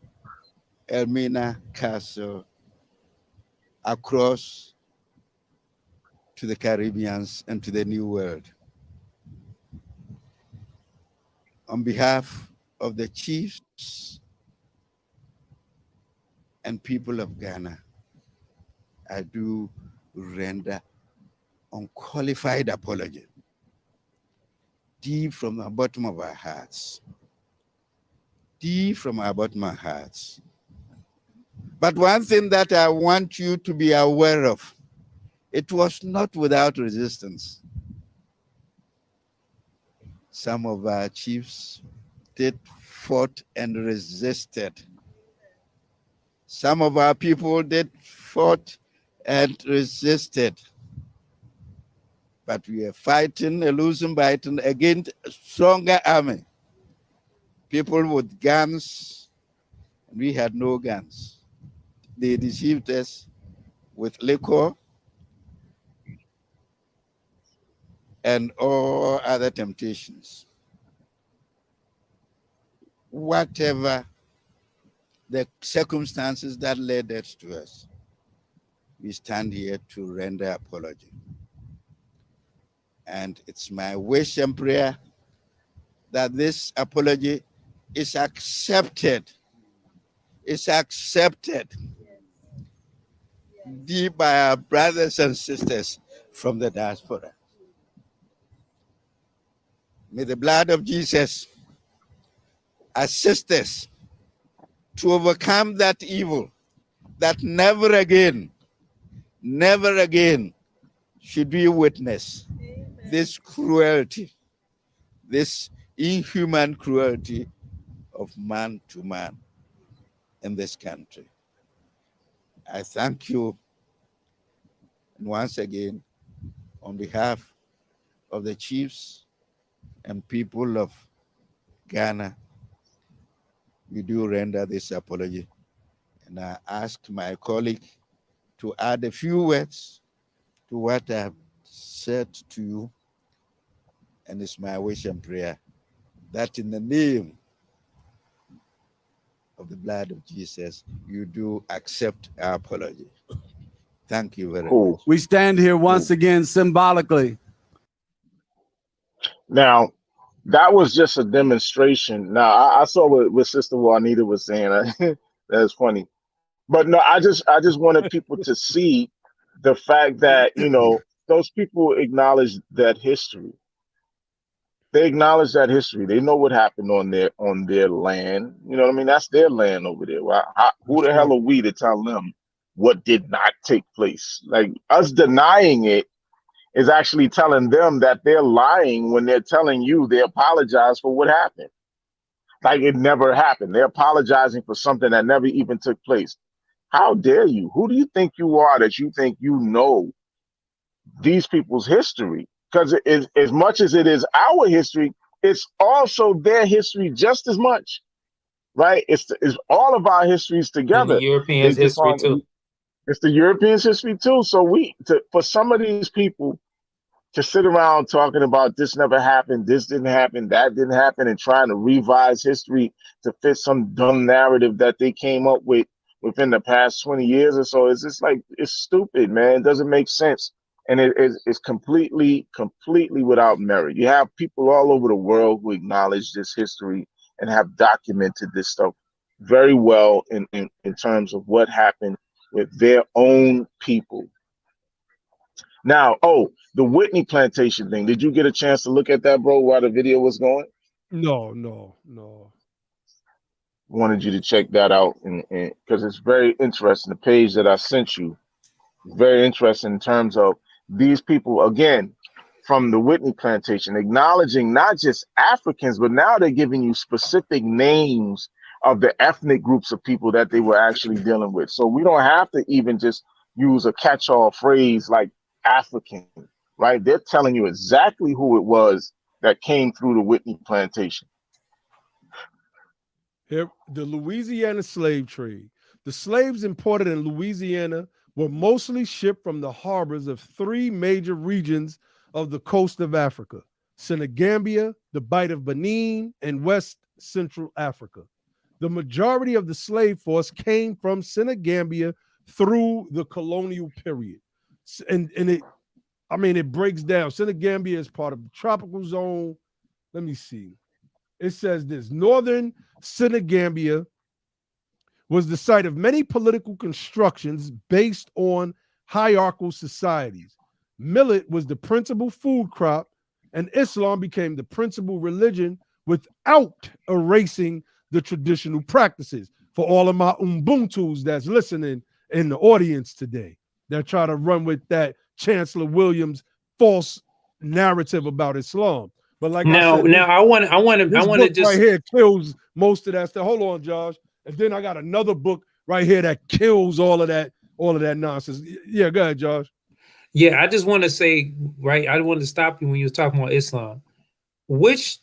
Elmina Castle across to the Caribbean and to the New World. On behalf of the chiefs and people of Ghana, I do render unqualified apology, deep from the bottom of our hearts. Deep from our bottom of our hearts. But one thing that I want you to be aware of, it was not without resistance. Some of our chiefs did fought and resisted. Some of our people did fought and resisted. But we are fighting a losing battle against a stronger army. People with guns, and we had no guns. They deceived us with liquor and all other temptations. Whatever the circumstances that led us to us, we stand here to render apology. And it's my wish and prayer that this apology is accepted. It's accepted deep by our brothers and sisters from the diaspora. May the blood of Jesus assist us to overcome that evil, that never again should we witness this cruelty, this inhuman cruelty of man to man in this country. I thank you. And once again, on behalf of the chiefs and people of Ghana, we do render this apology. And I ask my colleague to add a few words to what I have said to you. And it's my wish and prayer that in the name of the blood of Jesus, you do accept our apology. Thank you very much. We stand here once again symbolically. Now, that was just a demonstration. Now, I saw what Sister Juanita was saying. That's funny. But no, I just wanted people to see the fact that, you know, those people acknowledge that history. They acknowledge that history. They know what happened on their land. You know what I mean? That's their land over there. Right? Who the hell are we to tell them what did not take place? Like, us denying it is actually telling them that they're lying when they're telling you they apologize for what happened. Like it never happened. They're apologizing for something that never even took place. How dare you? Who do you think you are that you think you know these people's history? Because as much as it is our history, it's also their history just as much, right? It's all of our histories together. And the Europeans' history too. It's the Europeans' history too. So for some of these people to sit around talking about this never happened, this didn't happen, that didn't happen, and trying to revise history to fit some dumb narrative that they came up with within the past 20 years or so, it's just like, it's stupid, man. It doesn't make sense. And it's completely without merit. You have people all over the world who acknowledge this history and have documented this stuff very well in terms of what happened with their own people. Now, the Whitney plantation thing. Did you get a chance to look at that, bro, while the video was going? No. Wanted you to check that out, and because it's very interesting. The page that I sent you is very interesting in terms of these people, again, from the Whitney plantation, acknowledging not just Africans, but now they're giving you specific names of the ethnic groups of people that they were actually dealing with. So we don't have to even just use a catch-all phrase like African, right? They're telling you exactly who it was that came through the Whitney plantation. Here, the Louisiana slave trade. The slaves imported in Louisiana were mostly shipped from the harbors of three major regions of the coast of Africa: Senegambia, the Bight of Benin, and West Central Africa. The majority of the slave force came from Senegambia through the colonial period. And it breaks down. Senegambia is part of the tropical zone. Let me see. It says this: Northern Senegambia was the site of many political constructions based on hierarchical societies. Millet was the principal food crop, and Islam became the principal religion without erasing the traditional practices. For all of my Ubuntus that's listening in the audience today, they're trying to run with that Chancellor Williams false narrative about Islam. But like I said, I want to just right here kills most of that stuff. Hold on, Josh. And then I got another book right here that kills all of that nonsense. Yeah, go ahead, Josh. Yeah, I just want to say, right, I wanted to stop you when you were talking about Islam. Which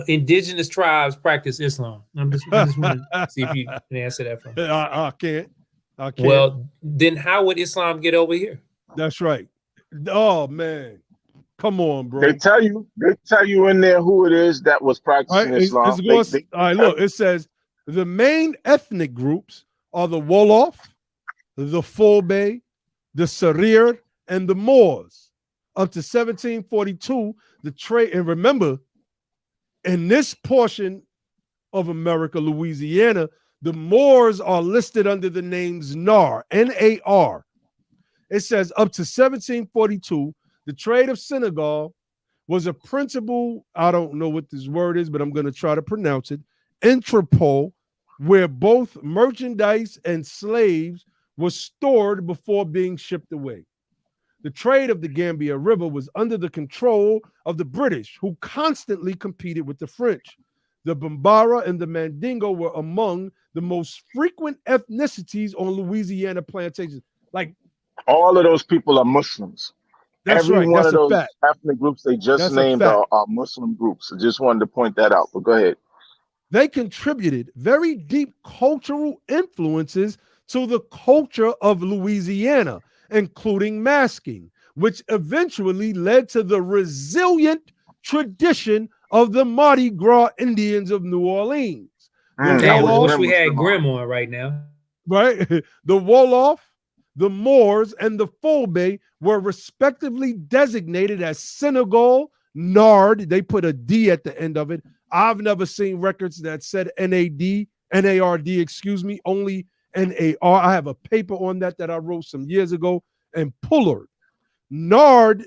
indigenous tribes practice Islam? I just want to see if you can answer that for me. I can't. Well, then how would Islam get over here? That's right. Oh man, come on, bro. They tell you in there who it is that was practicing Islam. All right, look, it says the main ethnic groups are the Wolof, the Fulbe, the Serir, and the Moors. Up to 1742, the trade, and remember, in this portion of America, Louisiana, the Moors are listed under the names Nar, N-A-R. It says up to 1742, the trade of Senegal was a principal, I don't know what this word is, but I'm going to try to pronounce it, entrepot, where both merchandise and slaves were stored before being shipped away. The trade of the Gambia River was under the control of the British, who constantly competed with the French. The Bambara and the Mandingo were among the most frequent ethnicities on Louisiana plantations. Like, all of those people are Muslims. That's Every right. one That's of those fact. ethnic groups they just That's named are Muslim groups. I just wanted to point that out, but go ahead. They contributed very deep cultural influences to the culture of Louisiana, including masking, which eventually led to the resilient tradition of the Mardi Gras Indians of New Orleans. I wish we had Grim on right now. Right? The Wolof, the Moors, and the Fulbe were respectively designated as Senegal, Nard. They put a D at the end of it. I've never seen records that said N-A-D, N-A-R-D, excuse me, only N-A-R. I have a paper on that I wrote some years ago. And Pullard. Nard,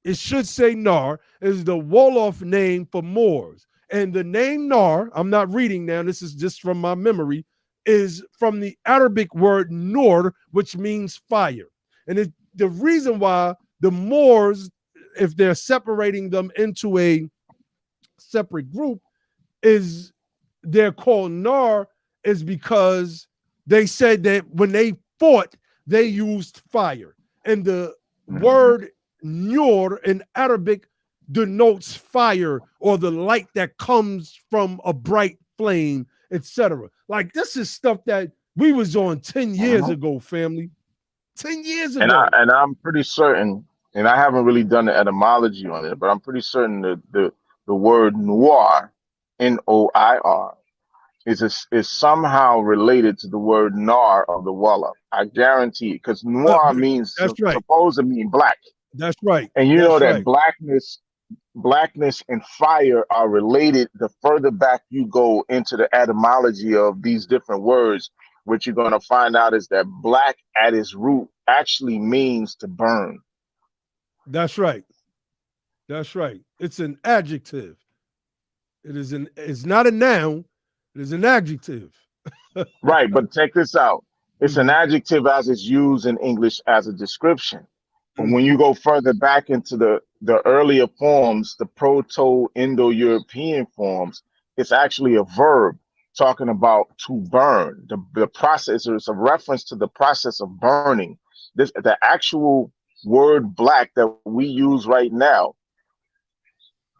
it should say Nar, is the Wolof name for Moors. And the name Nar, I'm not reading now, this is just from my memory, is from the Arabic word Nur, which means fire. And the reason why the Moors, if they're separating them into a separate group, is they're called Nar is because they said that when they fought, they used fire. And the word Nur in Arabic denotes fire or the light that comes from a bright flame, etc. Like, this is stuff that we was on 10 years ago, family. 10 years ago. And I'm pretty certain, and I haven't really done the etymology on it, but I'm pretty certain that the word noir, N-O-I-R, is somehow related to the word nar of the Wolof. I guarantee it, because noir means supposed to mean black. That's right. And you know that blackness and fire are related. The further back you go into the etymology of these different words, what you're going to find out is that black at its root actually means to burn. That's right. That's right. It's an adjective. It's not a noun. It is an adjective. Right, but check this out. It's an adjective as it's used in English as a description. But when you go further back into the earlier forms, the Proto-Indo-European forms, it's actually a verb talking about to burn. The process, it's a reference to the process of burning. The actual word black that we use right now,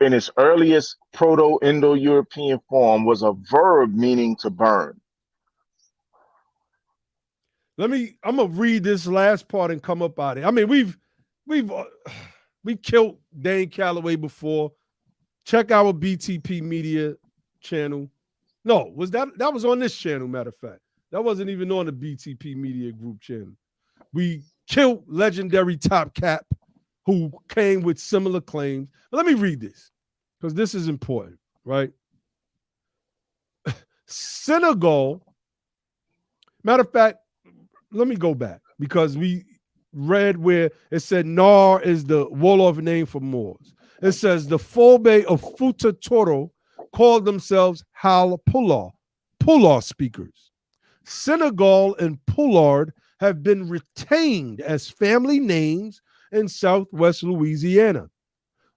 in its earliest Proto-Indo-European form, was a verb meaning to burn. I'm gonna read this last part and come up out of it. I mean, we killed Dane Calloway before. Check our BTP Media channel. No, that was on this channel, matter of fact. That wasn't even on the BTP Media Group channel. We killed legendary Top Cap, who came with similar claims. But let me read this, because this is important, right? Senegal, matter of fact, let me go back, because we read where it said Nar is the Wolof name for Moors. It says the Fulbe of Futa Toro called themselves Hal Pular speakers. Senegal and Pullard have been retained as family names in Southwest Louisiana.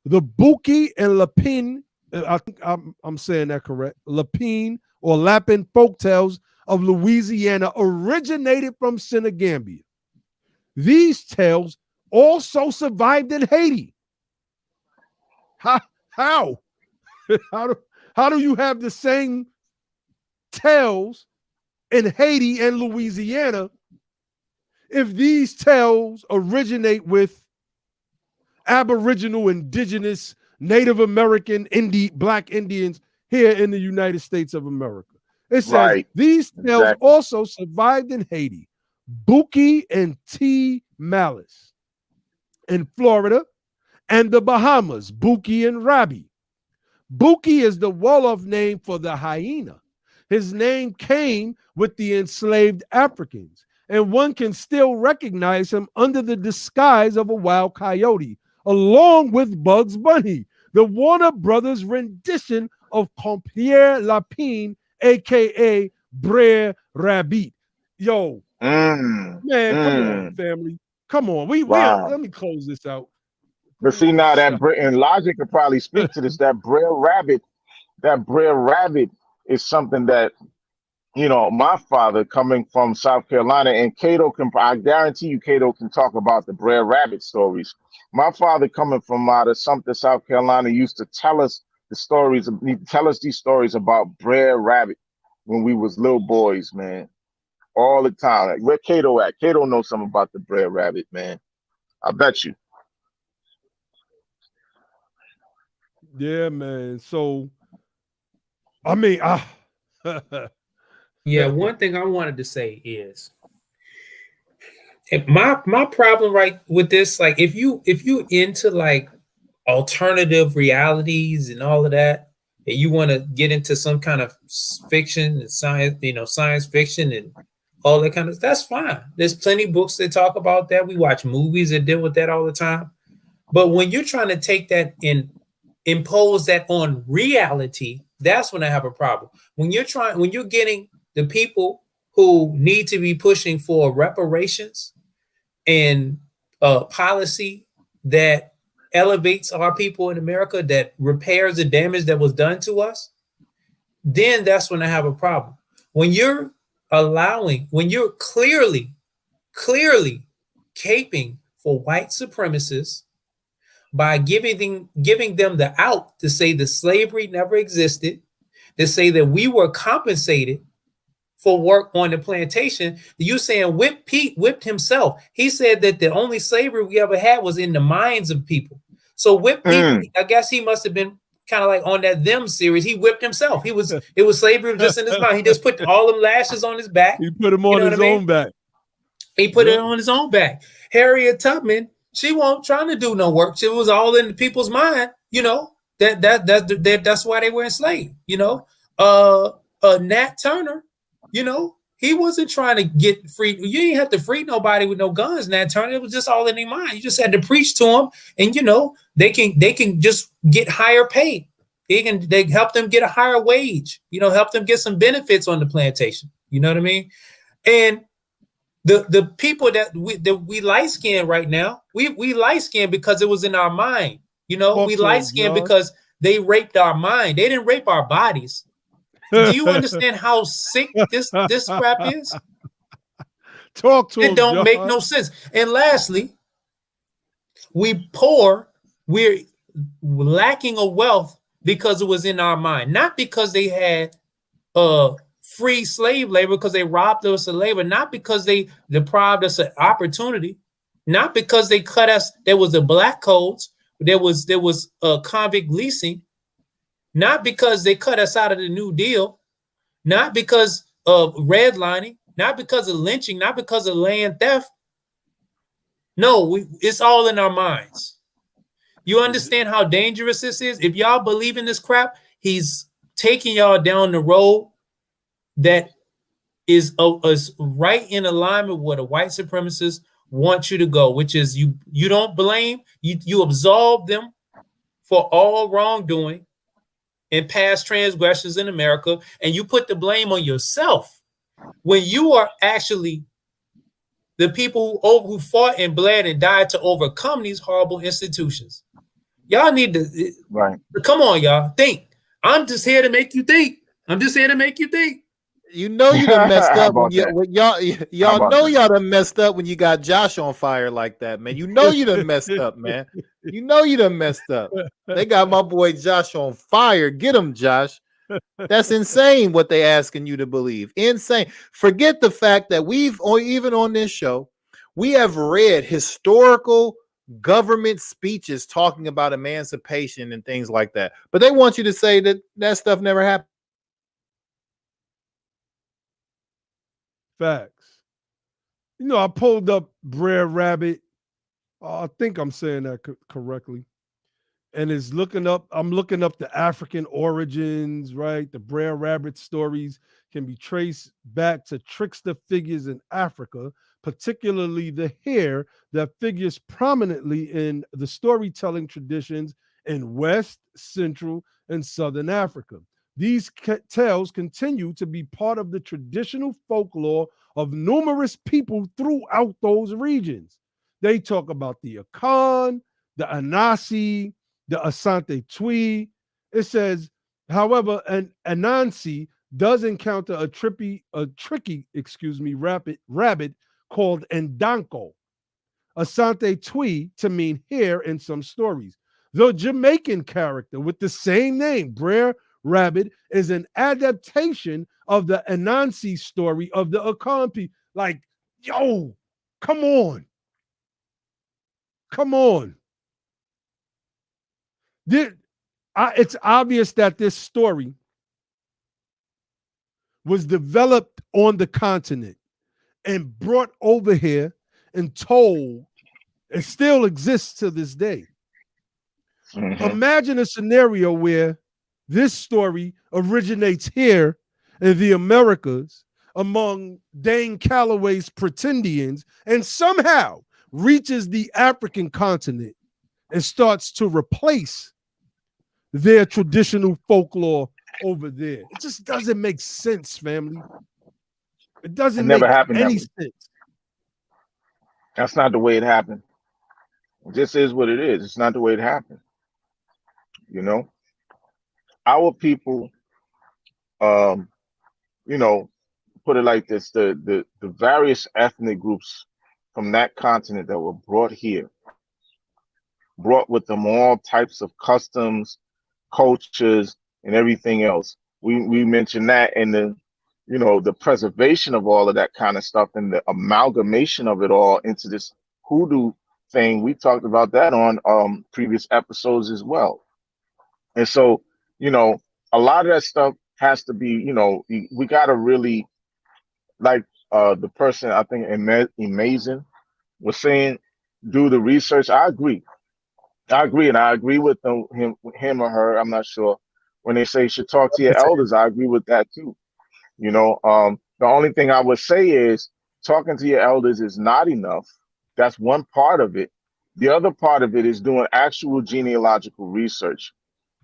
The Buki and Lapine, I think I'm saying that correct, Lapine or Lapin folktales of Louisiana originated from Senegambia. these tales also survived in Haiti. How? how do you have the same tales in Haiti and Louisiana if these tales originate with Aboriginal, indigenous, Native American, Black Indians here in the United States of America? It says these tales also survived in Haiti, Buki and T. Malice, in Florida, and the Bahamas, Buki and Rabi. Buki is the Wolof name for the hyena. His name came with the enslaved Africans, and one can still recognize him under the disguise of a wild coyote, along with Bugs Bunny, the Warner Brothers rendition of Compierre Lapine, aka Brer Rabbit. Yo, man, come on, family. Come on. Let me close this out. But see, now that and Logic could probably speak to this. That Brer Rabbit is something that, you know, my father coming from South Carolina, and Cato I guarantee you Cato can talk about the Brer Rabbit stories. My father coming from out of Sumter, South Carolina, used to tell us these stories about Brer Rabbit when we was little boys, man, all the time. Like, where Cato at? Cato knows something about the Brer Rabbit, man. I bet you. Yeah, man. So, I mean, yeah, one thing I wanted to say is my problem right with this, like if you into like alternative realities and all of that, and you want to get into some kind of fiction and science, science fiction and all that kind of, that's fine. There's plenty of books that talk about that. We watch movies that deal with that all the time. But when you're trying to take that and impose that on reality, that's when I have a problem. When you're getting the people who need to be pushing for reparations and policy that elevates our people in America, that repairs the damage that was done to us, then that's when I have a problem. When you're clearly caping for white supremacists by giving them the out to say the slavery never existed, to say that we were compensated for work on the plantation. You saying Pete whipped himself. He said that the only slavery we ever had was in the minds of people. So Whip Pete, I guess he must have been kind of like on that Them series. He whipped himself. It was slavery just in his mind. He just put all them lashes on his back. He put him on his own back. He put it on his own back. Harriet Tubman, she wasn't trying to do no work. It was all in the people's mind, that's why they were enslaved, Nat Turner, he wasn't trying to get free. You didn't have to free nobody with no guns, Nat Turner. It was just all in their mind. You just had to preach to them, and they can just get higher pay. They help them get a higher wage, help them get some benefits on the plantation. You know what I mean? And the people that we light skinned right now, we light skinned because it was in our mind. We light skinned because they raped our mind. They didn't rape our bodies. Do you understand how sick this crap is? Talk to it. Don't make no sense. And lastly, we're lacking of wealth because it was in our mind, not because they had free slave labor, because they robbed us of labor, not because they deprived us of opportunity, not because they cut us. There was the black codes. There was convict leasing. Not because they cut us out of the New Deal, not because of redlining, not because of lynching, not because of land theft. No, it's all in our minds. You understand how dangerous this is? If y'all believe in this crap, he's taking y'all down the road that is right in alignment with what a white supremacist wants you to go, which is you don't blame, you absolve them for all wrongdoing and past transgressions in America, and you put the blame on yourself when you are actually the people who fought and bled and died to overcome these horrible institutions. Y'all need to come on, y'all. Think. I'm just here to make you think. You know you done messed How up when about you that? y'all about know that? y'all done messed up when you got Josh on fire like that, man. You know you done messed up, man. You know you done messed up. They got my boy Josh on fire. Get him, Josh. That's insane what they asking you to believe. Insane. Forget the fact that even on this show, we have read historical government speeches talking about emancipation and things like that. But they want you to say that that stuff never happened. Facts. You know, I pulled up Brer Rabbit. I think I'm saying that correctly. And it's looking up, I'm looking up the African origins, right? The Brer Rabbit stories can be traced back to trickster figures in Africa, particularly the hare that figures prominently in the storytelling traditions in West, Central, and Southern Africa. These tales continue to be part of the traditional folklore of numerous people throughout those regions. They talk about the Akan, the Anasi, the Asante Twi. It says, however, an Anansi does encounter a tricky, rabbit called Ndanko. Asante Twi to mean hare in some stories. The Jamaican character with the same name, Brer Rabbit, is an adaptation of the Anansi story of the Akan people. Like, yo, come on. Come on. It's obvious that this story was developed on the continent and brought over here and told. It still exists to this day. Mm-hmm. Imagine a scenario where this story originates here in the Americas among Dane Calloway's Pretendians and somehow reaches the African continent and starts to replace their traditional folklore over there. It just doesn't make sense, family. It doesn't never make happened that any way. sense. That's not the way it happened. This is what it is. It's not the way it happened. You know, our people, you know, put it like this: the various ethnic groups from that continent that were brought here, brought with them all types of customs, cultures, and everything else. We mentioned that, and the preservation of all of that kind of stuff and the amalgamation of it all into this hoodoo thing. We talked about that on previous episodes as well. And so, a lot of that stuff has to be, we got to really, like the person, I think Amazing was saying, do the research. I agree, and I agree with him or her. I'm not sure. When they say you should talk to your elders, I agree with that too. The only thing I would say is talking to your elders is not enough. That's one part of it. The other part of it is doing actual genealogical research.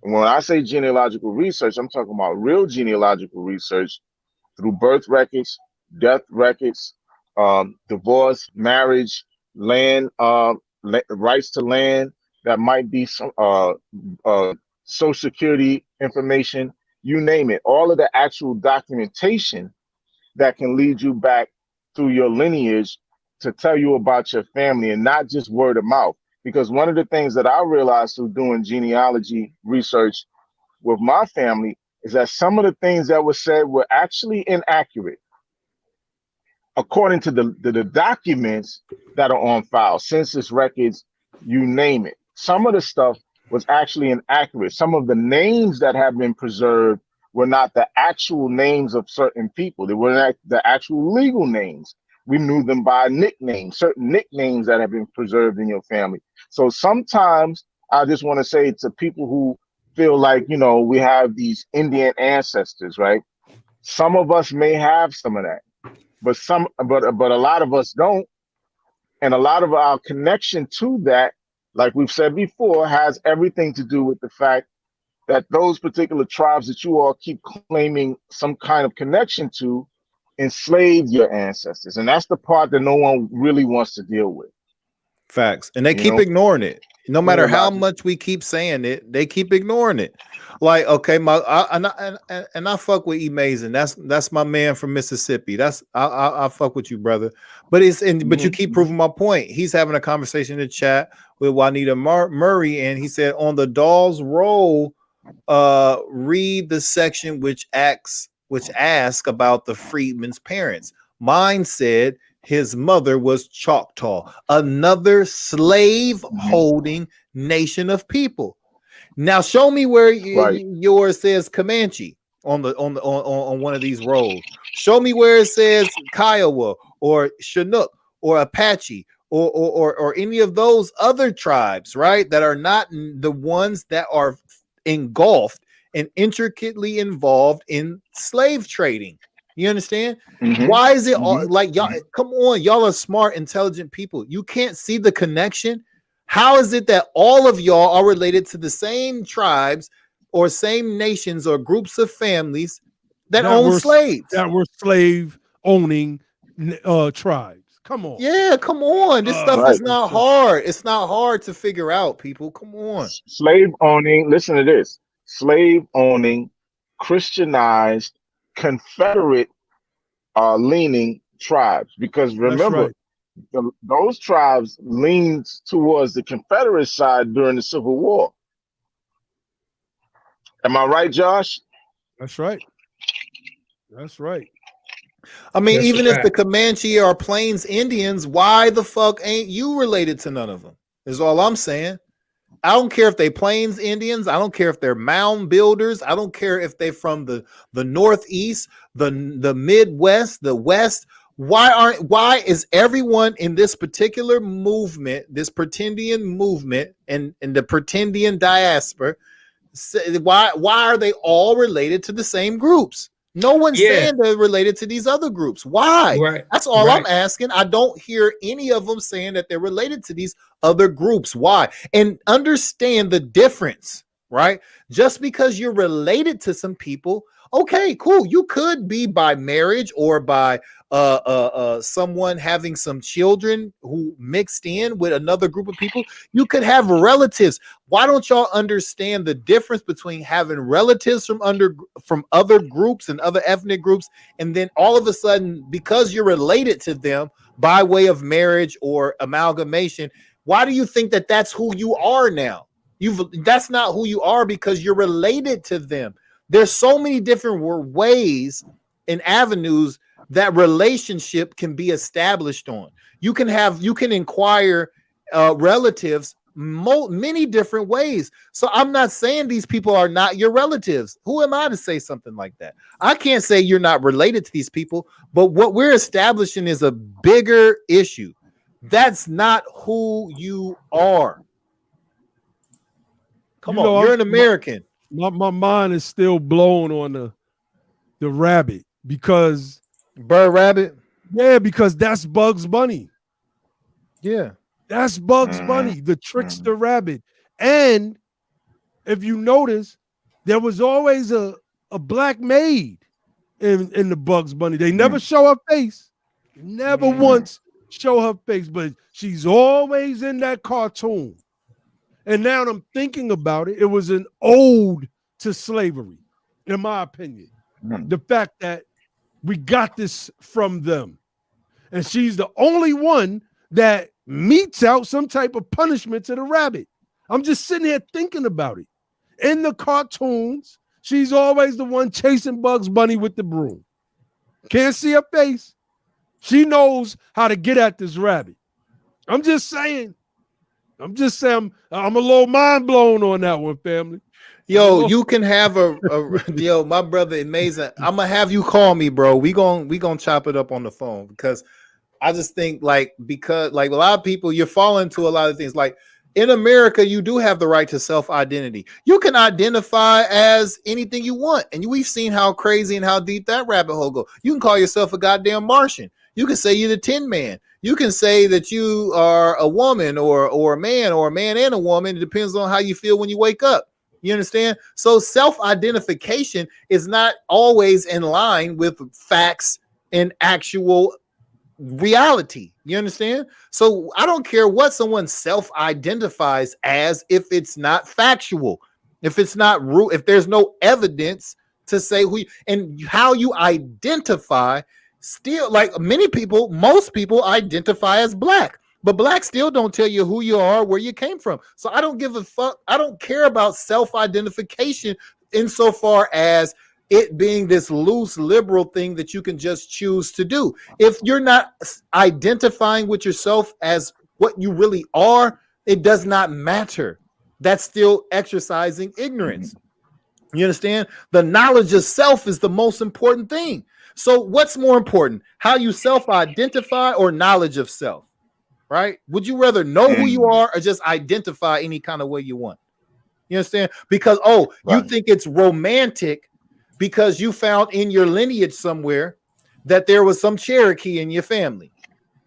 And when I say genealogical research, I'm talking about real genealogical research through birth records, death records, divorce, marriage, land, rights to land. That might be some Social Security information, you name it. All of the actual documentation that can lead you back through your lineage to tell you about your family, and not just word of mouth. Because one of the things that I realized through doing genealogy research with my family is that some of the things that were said were actually inaccurate according to the documents that are on file, census records, you name it. Some of the stuff was actually inaccurate. Some of the names that have been preserved were not the actual names of certain people. They were not the actual legal names. We knew them by nicknames, certain nicknames that have been preserved in your family. So sometimes I just want to say to people who feel like, we have these Indian ancestors, right? Some of us may have some of that, but a lot of us don't. And a lot of our connection to that, like we've said before, has everything to do with the fact that those particular tribes that you all keep claiming some kind of connection to enslaved your ancestors. And that's the part that no one really wants to deal with. Facts. And they keep ignoring it. No matter how much we keep saying it, they keep ignoring it. Like, okay, I fuck with E Mason. That's my man from Mississippi. I fuck with you, brother. But but you keep proving my point. He's having a conversation in the chat with Juanita Murray, and he said on the doll's roll, read the section which asks about the freedman's parents. Mine said his mother was Choctaw, another slave holding nation of people. Now show me where yours says Comanche on one of these rolls. Show me where it says Kiowa or Chinook or Apache or any of those other tribes, right? That are not the ones that are engulfed and intricately involved in slave trading. You understand? Why is it all like y'all? Come on, y'all are smart, intelligent people. You can't see the connection. How is it that all of y'all are related to the same tribes or same nations or groups of families that own slaves? That were slave owning tribes. Come on. Yeah, come on. This stuff is not hard. It's not hard to figure out, people. Come on. Slave owning, listen to this. Slave owning, Christianized, Confederate leaning tribes. Because remember, those tribes leaned towards the Confederate side during the Civil War. Am I right, Josh? That's right. That's right. I mean, even if the Comanche are Plains Indians, why the fuck ain't you related to none of them? Is all I'm saying. I don't care if they Plains Indians. I don't care if they're mound builders. I don't care if they're from the Northeast, the Midwest, the West. Why is everyone in this particular movement, this Pretendian movement and the Pretendian diaspora, why are they all related to the same groups? No one's saying they're related to these other groups. Why? That's all I'm asking. I don't hear any of them saying that they're related to these other groups. Why? And understand the difference, right? Just because you're related to some people, okay, cool. You could be by marriage or by someone having some children who mixed in with another group of people. You could have relatives. Why don't y'all understand the difference between having relatives from other groups and other ethnic groups, and then all of a sudden, because you're related to them by way of marriage or amalgamation, why do you think that that's who you are now? That's not who you are because you're related to them. There's so many different ways and avenues that relationship can be established on. You can inquire relatives many different ways. So I'm not saying these people are not your relatives. Who am I to say something like that? I can't say you're not related to these people, but what we're establishing is a bigger issue. That's not who you are. Come on, you're an American. My mind is still blown on the rabbit because Bird Rabbit. Yeah, because that's Bugs Bunny. Yeah, that's Bugs Bunny, the trickster rabbit. And if you notice, there was always a black maid in the Bugs Bunny. They never show her face, never once show her face, but she's always in that cartoon. And now that I'm thinking about it, it was an ode to slavery, in my opinion. The fact that we got this from them. And she's the only one that metes out some type of punishment to the rabbit. I'm just sitting here thinking about it. In the cartoons, she's always the one chasing Bugs Bunny with the broom. Can't see her face. She knows how to get at this rabbit. I'm just saying. I'm a little mind blown on that one, family. Yo, you can have yo, my brother amazing. I'm gonna have you call me, bro. We gonna chop it up on the phone because I just think because a lot of people, you're falling into a lot of things. Like in America, you do have the right to self-identity. You can identify as anything you want, and we've seen how crazy and how deep that rabbit hole go. You can call yourself a goddamn Martian. You can say you're the Tin Man. You can say that you are a woman or a man and a woman. It depends on how you feel when you wake up. You understand? So self-identification is not always in line with facts and actual reality. You understand? So I don't care what someone self-identifies as if it's not factual, if it's not if there's no evidence to say who and how you identify. Still, like many people, most people identify as black, but black still don't tell you who you are, where you came from. So I don't give a fuck. I don't care about self-identification insofar as it being this loose liberal thing that you can just choose to do. If you're not identifying with yourself as what you really are, it does not matter. That's still exercising ignorance. You understand? The knowledge of self is the most important thing. So what's more important, how you self-identify or knowledge of self, right? Would you rather know who you are or just identify any kind of way you want? You understand? Because, you think it's romantic because you found in your lineage somewhere that there was some Cherokee in your family,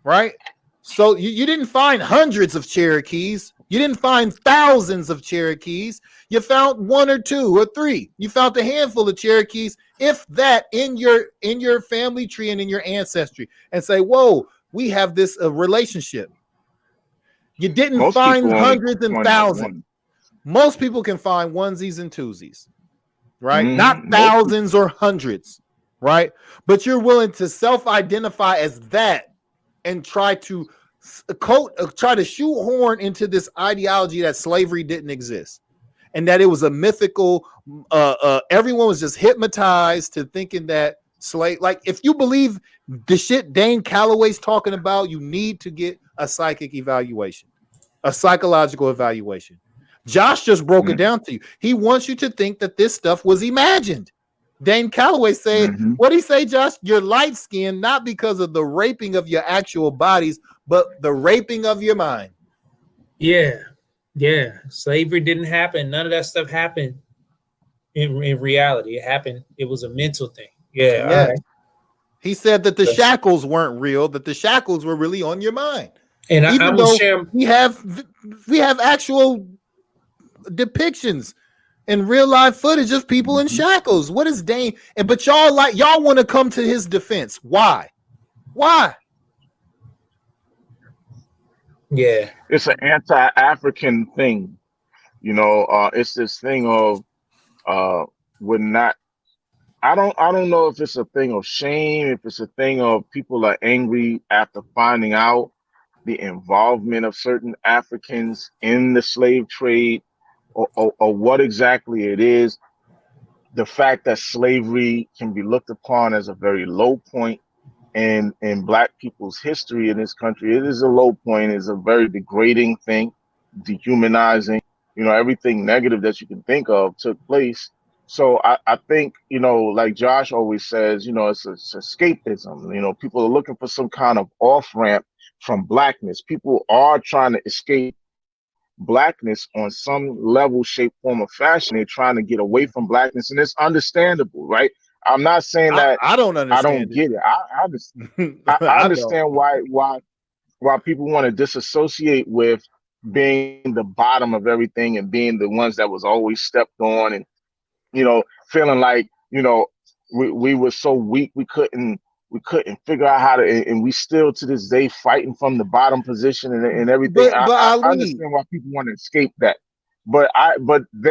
right? So you didn't find hundreds of Cherokees. You didn't find thousands of Cherokees. You found one or two or three. You found a handful of Cherokees, if that, in your family tree and in your ancestry, and say, whoa, we have this relationship. You didn't find hundreds and thousands. Most people can find onesies and twosies, right? Not thousands or hundreds, right? But you're willing to self-identify as that and try to shoehorn into this ideology that slavery didn't exist and that it was a mythical, everyone was just hypnotized to thinking that like if you believe the shit Dane Calloway's talking about, you need to get a psychic evaluation, a psychological evaluation. Josh just broke it down to you. He wants you to think that this stuff was imagined. Dane Calloway said, what he say, Josh? You're light skinned not because of the raping of your actual bodies, but the raping of your mind. Yeah. Slavery didn't happen. None of that stuff happened in reality. It happened. It was a mental thing. Yeah. All right. He said that the shackles weren't real, that the shackles were really on your mind. And even though we have actual depictions and real life footage of people in shackles. What is Dane? But y'all want to come to his defense. Why? Yeah, it's an anti-African thing. It's this thing of we're not. I don't know if it's a thing of shame, if it's a thing of people are angry after finding out the involvement of certain Africans in the slave trade, or what exactly it is. The fact that slavery can be looked upon as a very low point in Black people's history in this country. It is a low point. It's a very degrading thing, dehumanizing. Everything negative that you can think of took place. So I think, like Josh always says, it's escapism. People are looking for some kind of off-ramp from Blackness. People are trying to escape Blackness on some level, shape, form, or fashion. They're trying to get away from Blackness, and it's understandable, right? I'm not saying that I don't understand. I don't get it. I understand why people want to disassociate with being the bottom of everything and being the ones that was always stepped on, and feeling like we were so weak we couldn't figure out how to, and we still to this day fighting from the bottom position and everything. I understand why people want to escape that, but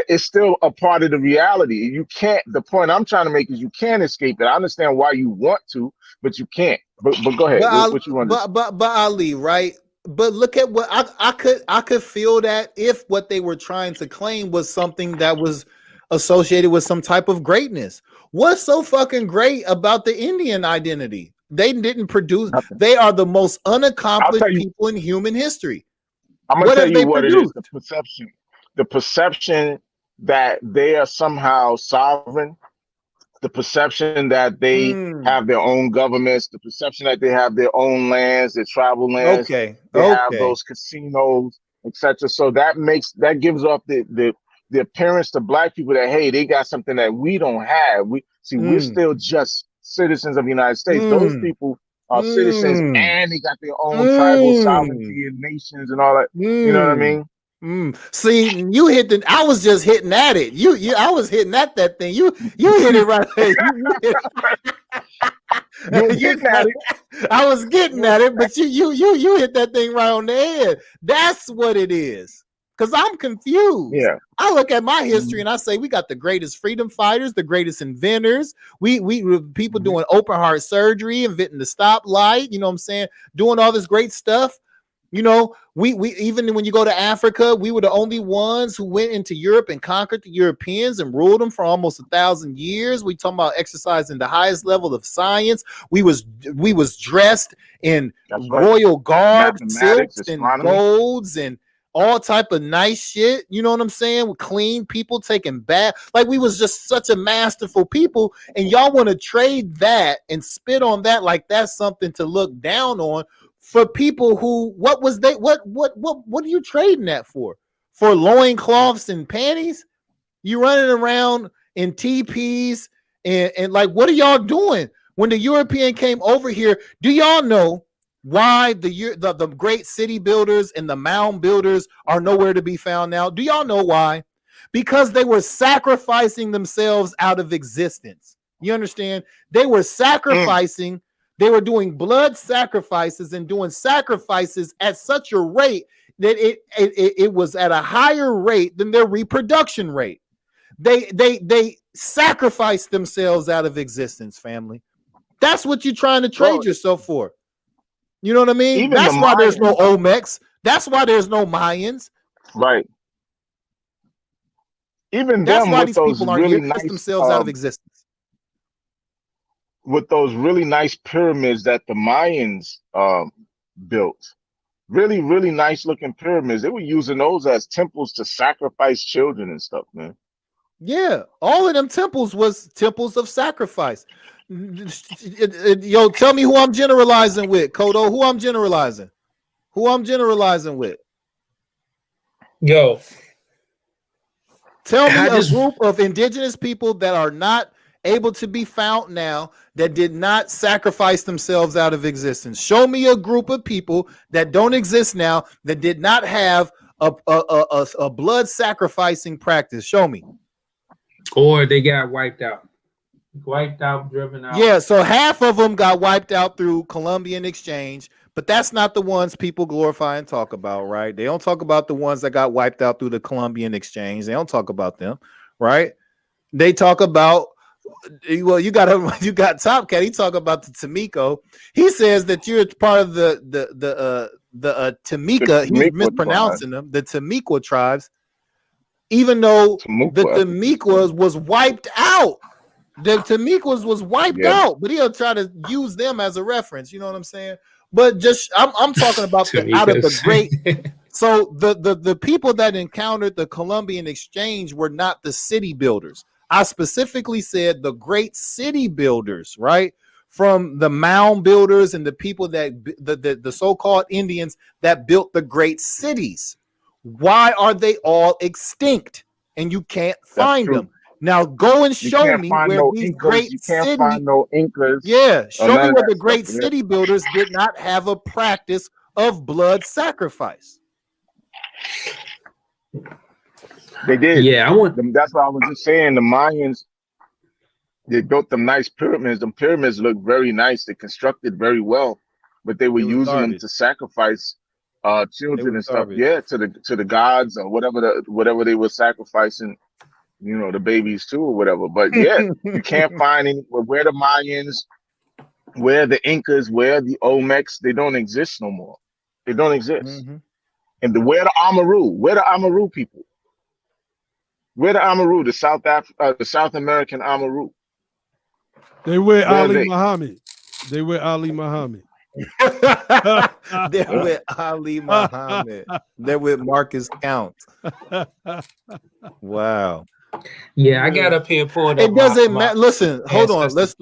it's still a part of the reality. You can't. The point I'm trying to make is you can't escape it. I understand why you want to, but you can't. But go ahead. What you want to? But Ali, right? But look at what I could feel that if what they were trying to claim was something that was associated with some type of greatness. What's so fucking great about the Indian identity? They didn't produce. They are the most unaccomplished people in human history. I'm gonna tell you what it is. The perception that they are somehow sovereign, the perception that they have their own governments, the perception that they have their own lands, their tribal lands. They have those casinos, etc. So that gives off the appearance to Black people that, hey, they got something that we don't have. We're still just citizens of the United States. Those people are citizens, and they got their own tribal sovereignty and nations and all that. You know what I mean? See, you hit I was just hitting at it. I was hitting at that thing. You hit it right there. You were getting at it. I was getting at it, but you hit that thing right on the head. That's what it is. Because I'm confused. Yeah. I look at my history and I say we got the greatest freedom fighters, the greatest inventors. We people doing open heart surgery, inventing the stoplight. You know what I'm saying? Doing all this great stuff. You know, we even when you go to Africa, we were the only ones who went into Europe and conquered the Europeans and ruled them for almost 1,000 years. We talking about exercising the highest level of science. We was dressed in royal garb, silks and golds and all type of nice shit. You know what I'm saying? With clean people taking bath. Like we was just such a masterful people. And y'all want to trade that and spit on that like that's something to look down on. For people who, what are you trading that for? For loincloths and panties? You running around in teepees and like, what are y'all doing? When the European came over here, do y'all know why the great city builders and the mound builders are nowhere to be found now? Do y'all know why? Because they were sacrificing themselves out of existence. You understand? They were sacrificing. They were doing blood sacrifices and doing sacrifices at such a rate that it was at a higher rate than their reproduction rate. They sacrificed themselves out of existence, family. That's what you're trying to trade yourself for. You know what I mean? That's why there's no Olmecs. That's why there's no Mayans. Right. Even that's them why with these those people aren't really here, nice themselves out of existence. With those really nice pyramids that the Mayans built. Really, really nice looking pyramids. They were using those as temples to sacrifice children and stuff, man. Yeah, all of them temples was temples of sacrifice. Yo, tell me who I'm generalizing with, Kodo. Who I'm generalizing? Who I'm generalizing with? Yo. Tell me a group of indigenous people that are not able to be found now that did not sacrifice themselves out of existence. Show me a group of people that don't exist now that did not have a blood sacrificing practice. Show me. Or they got wiped out. Wiped out, driven out. Yeah, so half of them got wiped out through Columbian exchange, but that's not the ones people glorify and talk about, right? They don't talk about the ones that got wiped out through the Columbian exchange. They don't talk about them, right? They talk about, well, you got Top Cat. He talk about the Temiko. He says that you're part of the Temika. He's mispronouncing them. The Temikwa tribes, even though the Temikwas was wiped out. The Temikwas was wiped out, but he'll try to use them as a reference. You know what I'm saying? But just I'm talking about out of the great. So the people that encountered the Columbian exchange were not the city builders. I specifically said the great city builders, right? From the mound builders and the people that the so-called Indians that built the great cities. Why are they all extinct? And you can't find them. Now go and show me where these great cities. Find no Incas. Yeah, show me where the great city builders did not have a practice of blood sacrifice. They did. Yeah, that's what I was just saying. The Mayans, they built them nice pyramids. The pyramids look very nice. They constructed very well, but they were using them to sacrifice children and stuff. Yeah, to the gods or whatever they were sacrificing. You know, the babies too or whatever. But yeah, you can't find any where the Mayans, where the Incas, where the Olmecs. They don't exist no more. They don't exist. And where the Amaru? Where the Amaru people? Where the Amaru, the South American Amaru? They wear Ali Muhammad. They wear Ali Muhammad. They're with Ali Muhammad. They're with Marcus Count. Wow. Yeah, I got up here pulled up. It doesn't matter. Listen, hold on. Let's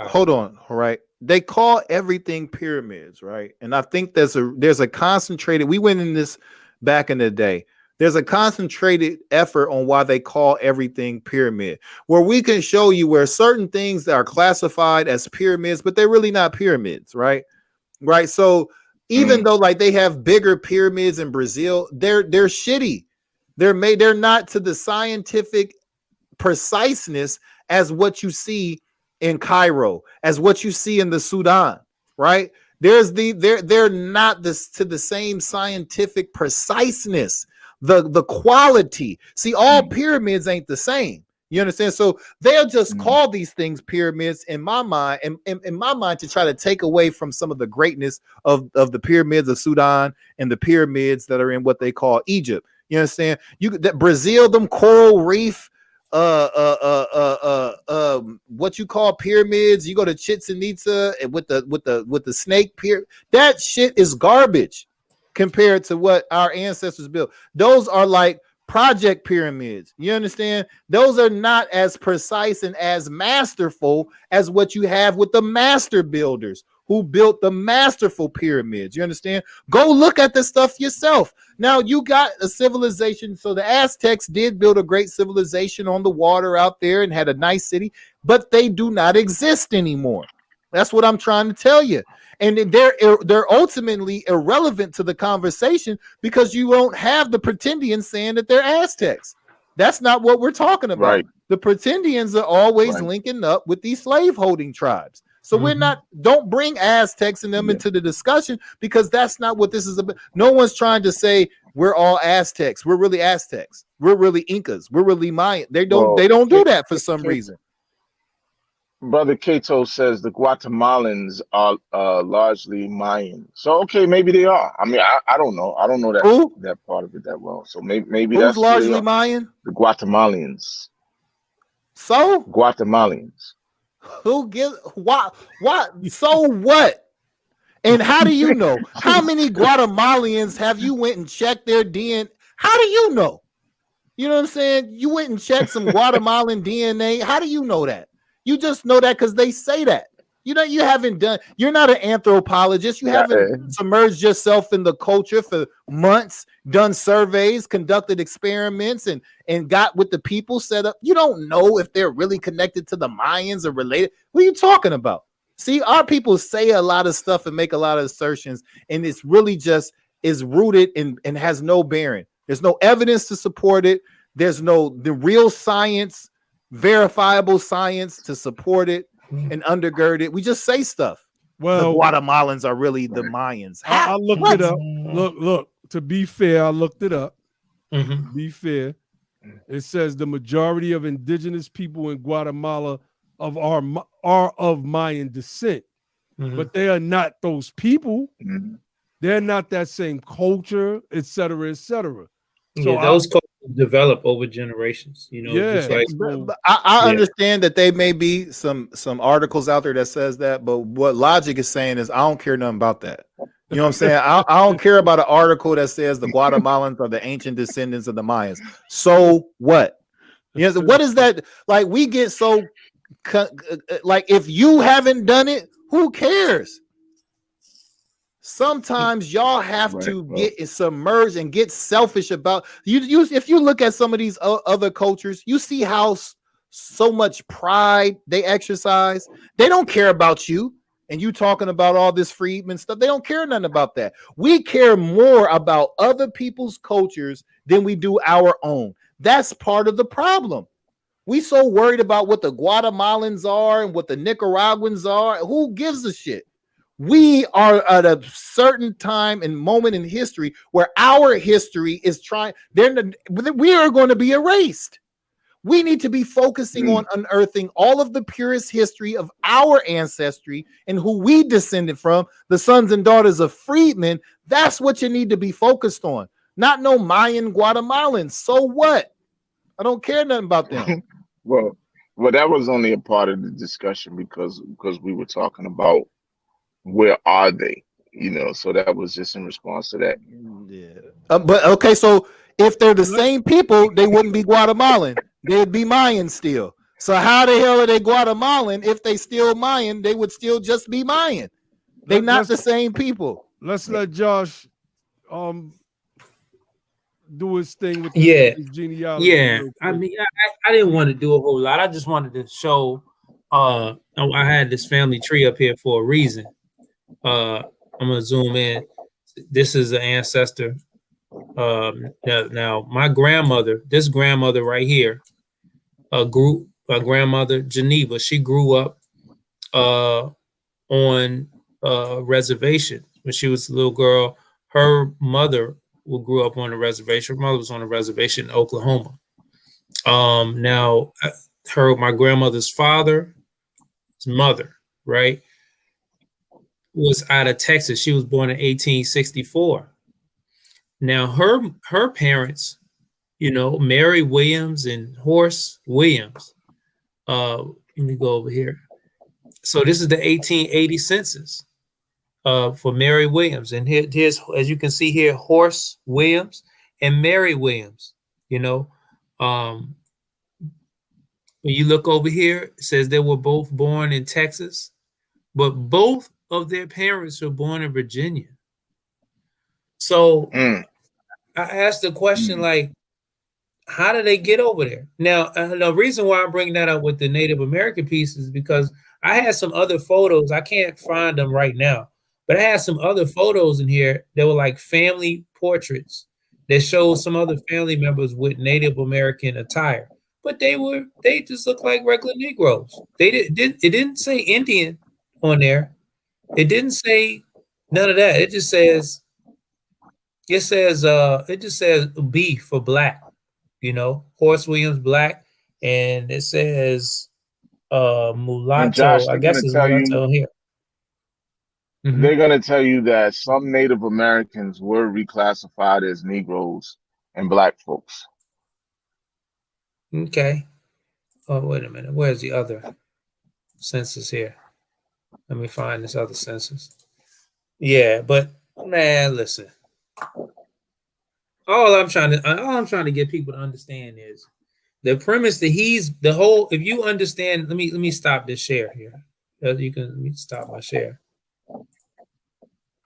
hold on. All right. They call everything pyramids, right? And I think there's a concentrated. We went in this back in the day. There's a concentrated effort on why they call everything pyramid, where we can show you where certain things that are classified as pyramids, but they're really not pyramids, right? Right. So even though like they have bigger pyramids in Brazil, they're shitty. They're not to the scientific preciseness as what you see in Cairo as what you see in the Sudan, right? They're not this to the same scientific preciseness, the quality. See, all pyramids ain't the same. You understand? So they'll just call these things pyramids in my mind, in my mind, to try to take away from some of the greatness of the pyramids of Sudan and the pyramids that are in what they call Egypt. You understand? That Brazil, them coral reef, what you call pyramids. You go to Chichen Itza with the snake pyramid. That shit is garbage compared to what our ancestors built. Those are like project pyramids. You understand? Those are not as precise and as masterful as what you have with the master builders who built the masterful pyramids. You understand? Go look at this stuff yourself. Now, you got a civilization. So the Aztecs did build a great civilization on the water out there and had a nice city, but they do not exist anymore. That's what I'm trying to tell you. And they're ultimately irrelevant to the conversation because you won't have the Pretendians saying that they're Aztecs. That's not what we're talking about. Right. The Pretendians are always linking up with these slaveholding tribes. So don't bring Aztecs and them into the discussion, because that's not what this is about. No one's trying to say we're all Aztecs. We're really Aztecs. We're really Incas. We're really Mayan. They don't do that for some reason. Brother Cato says the Guatemalans are largely Mayan. So okay, maybe they are. I mean, I don't know. I don't know that part of it that well. So maybe Who's that's largely Mayan? The Guatemalans. So Guatemalans. Who gives what? So what? And how do you know? How many Guatemalans have you went and checked their DNA? How do you know? You know what I'm saying? You went and checked some Guatemalan DNA. How do you know that? You just know that because they say that. You know, you're not an anthropologist. You haven't submerged yourself in the culture for months, done surveys, conducted experiments, and got with the people set up. You don't know if they're really connected to the Mayans or related. What are you talking about? See, our people say a lot of stuff and make a lot of assertions, and it's really just is rooted and has no bearing. There's no evidence to support it. There's the real science, verifiable science to support it and undergird it. We just say stuff. Well, the Guatemalans are really the Mayans. I looked it up. Look. To be fair, I looked it up. Be fair, it says the majority of indigenous people in Guatemala are of Mayan descent, but they are not those people. They're not that same culture, etc., etc. So those cultures develop over generations. You know, just like I understand that they may be some articles out there that says that, but what logic is saying is I don't care nothing about that. You know what I'm saying? I don't care about an article that says the Guatemalans are the ancient descendants of the Mayans. So what? You know, what is that? Like, we get so like, if you haven't done it, who cares? Sometimes y'all have to get submerged and get selfish about you. If you look at some of these other cultures, you see how so much pride they exercise. They don't care about you. And you talking about all this freedman stuff. They don't care nothing about that. We care more about other people's cultures than we do our own. That's part of the problem. We so worried about what the Guatemalans are and what the Nicaraguans are. Who gives a shit? We are at a certain time and moment in history where our history is we are going to be erased. We need to be focusing on unearthing all of the purest history of our ancestry and who we descended from, the sons and daughters of freedmen. That's what you need to be focused on. Not no Mayan Guatemalans. So what? I don't care nothing about them. Well, that was only a part of the discussion because we were talking about where are they, you know, so that was just in response to that. But okay, so if they're the same people, they wouldn't be Guatemalan. They'd be Mayan still. So how the hell are they Guatemalan? If they still Mayan, they would still just be Mayan. They're not the same people. Let's let Josh do his thing with his genealogy. Yeah, I mean, I didn't want to do a whole lot. I just wanted to show I had this family tree up here for a reason. I'm gonna zoom in. This is an ancestor. Now my grandmother, this grandmother right here, grandmother Geneva, she grew up on a reservation when she was a little girl. Her mother grew up on a reservation. Her mother was on a reservation in Oklahoma. Now, my grandmother's father's mother, right, was out of Texas. She was born in 1864. Now, her parents, you know, Mary Williams and Horace Williams. Let me go over here. So this is the 1880 census for Mary Williams. And here's, as you can see here, Horace Williams and Mary Williams. You know, when you look over here, it says they were both born in Texas, but both of their parents were born in Virginia. So I asked the question, like, how did they get over there? Now, the reason why I'm bringing that up with the Native American piece is because I had some other photos. I can't find them right now, but I had some other photos in here that were like family portraits that showed some other family members with Native American attire, but they just look like regular Negroes. It didn't say Indian on there. It didn't say none of that. It just says B for black. You know, Horace Williams black, and it says mulatto. Josh, I guess it's mulatto here. They're going to tell you that some Native Americans were reclassified as Negroes and black folks. Okay. Oh, wait a minute. Where's the other census here? Let me find this other census. Yeah, but man, listen. All I'm trying to get people to understand is the premise that if you understand, let me stop this share here. Let me stop my share.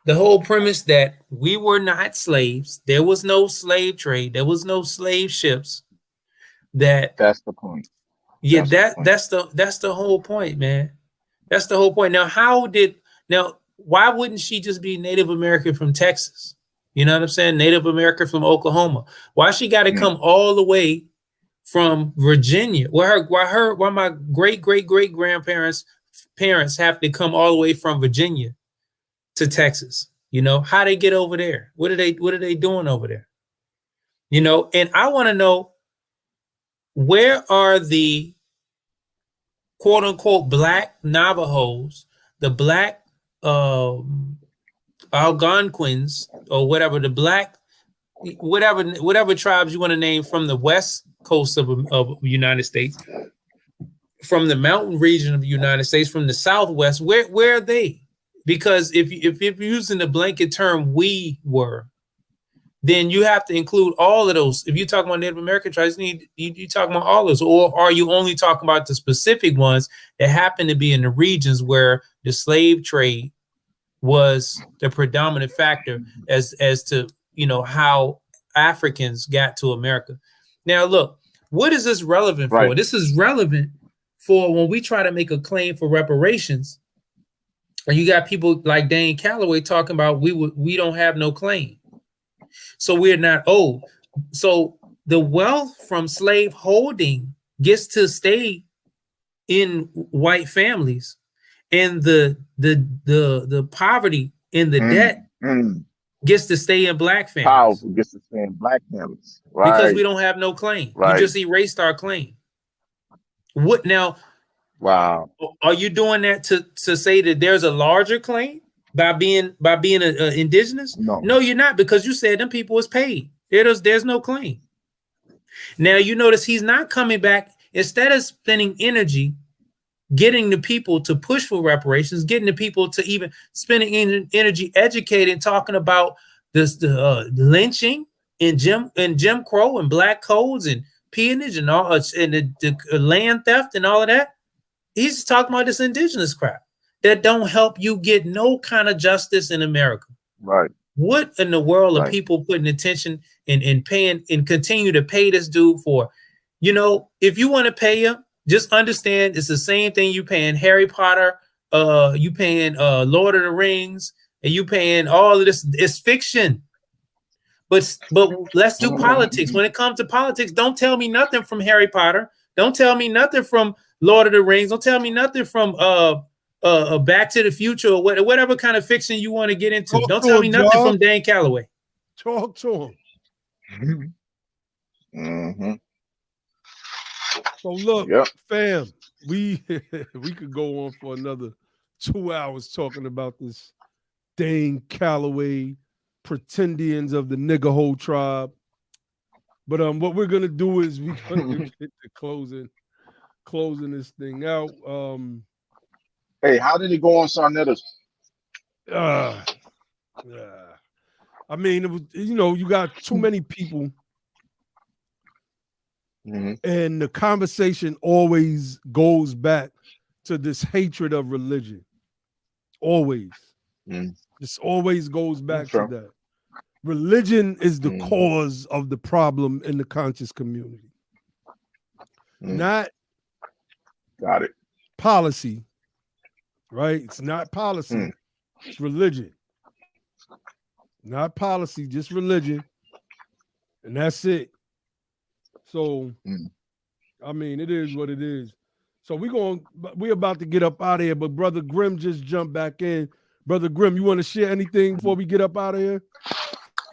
The whole premise that we were not slaves, there was no slave trade, there was no slave ships. That's the point. Yeah, that's the whole point, man. That's the whole point. Now, why wouldn't she just be Native American from Texas? You know what I'm saying? Native American from Oklahoma. Why she got to come all the way from Virginia? Why my great grandparents have to come all the way from Virginia to Texas? You know, how they get over there? What are they doing over there? You know, and I want to know, where are the quote unquote black Navajos, the black Algonquins, or whatever, the black, whatever tribes you want to name from the west coast of the United States, from the mountain region of the United States, from the Southwest, where are they? Because if you're using the blanket term "we were," then you have to include all of those. If you talk about Native American tribes, you talk about all those, or are you only talking about the specific ones that happen to be in the regions where the slave trade was the predominant factor as to, you know, how Africans got to America? Now, look, what is this relevant for? This is relevant for when we try to make a claim for reparations, and you got people like Dane Calloway talking about we don't have no claim, so we're not owed. So the wealth from slave holding gets to stay in white families, and the poverty and the debt gets to stay in black families. Powerful gets to stay in black families, right? Because we don't have no claim. You just erased our claim. What now? Wow. Are you doing that to say that there's a larger claim by being indigenous? No, you're not, because you said them people was paid. There's no claim. Now you notice he's not coming back. Instead of spending energy getting the people to push for reparations, getting the people to even spending energy educating, talking about the lynching and Jim Crow and black codes and peonage and all, and the land theft and all of that. He's just talking about this indigenous crap that don't help you get no kind of justice in America. Right. What in the world are people putting attention and paying and continue to pay this dude for? You know, if you want to pay him, just understand it's the same thing you paying Harry Potter, you paying Lord of the Rings, and you paying all of this. It's fiction. But let's do politics. When it comes to politics, don't tell me nothing from Harry Potter. Don't tell me nothing from Lord of the Rings. Don't tell me nothing from Back to the Future or whatever kind of fiction you want to get into. Talk Don't to tell him, me nothing Josh. from Dane Calloway. Talk to him. So look, fam, we could go on for another 2 hours talking about this Dane Calloway, Pretendians of the nigger hole tribe. But what we're gonna do is we're gonna get to closing this thing out. Hey, how did it go on Sarnetta's? I mean, it was, you know, you got too many people. And the conversation always goes back to this hatred of religion. Always. This always goes back to that. Religion is the cause of the problem in the conscious community. Not policy, right? It's not policy. It's religion. Not policy, just religion. And that's it. So, I mean, it is what it is. So we're about to get up out of here, but Brother Grimm just jumped back in. Brother Grimm, you want to share anything before we get up out of here?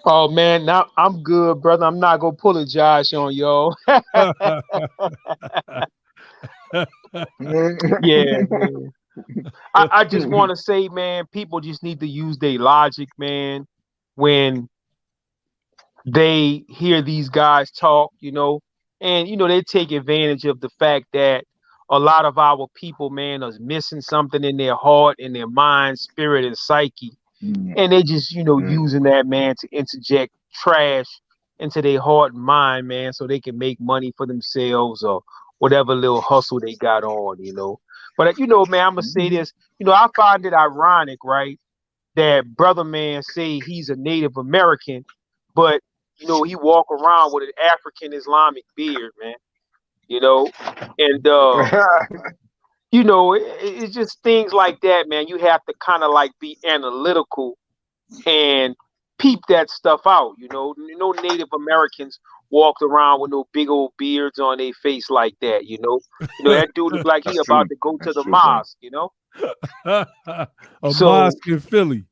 Oh man, now I'm good, brother. I'm not gonna apologize on y'all. Yeah, man. I just want to say, man, people just need to use their logic, man, when they hear these guys talk, you know, and you know they take advantage of the fact that a lot of our people, man, is missing something in their heart, in their mind, spirit, and psyche, and they just, you know, using that, man, to interject trash into their heart and mind, man, so they can make money for themselves or whatever little hustle they got on, you know. But you know, man, I'm gonna say this, you know, I find it ironic, right, that brother man say he's a Native American, but you know, he walk around with an African Islamic beard, man. You know, and you know, it's just things like that, man. You have to kind of like be analytical and peep that stuff out. You know, no Native Americans walked around with no big old beards on their face like that. You know, that dude look like he about to go to the mosque. You know, a mosque in Philly.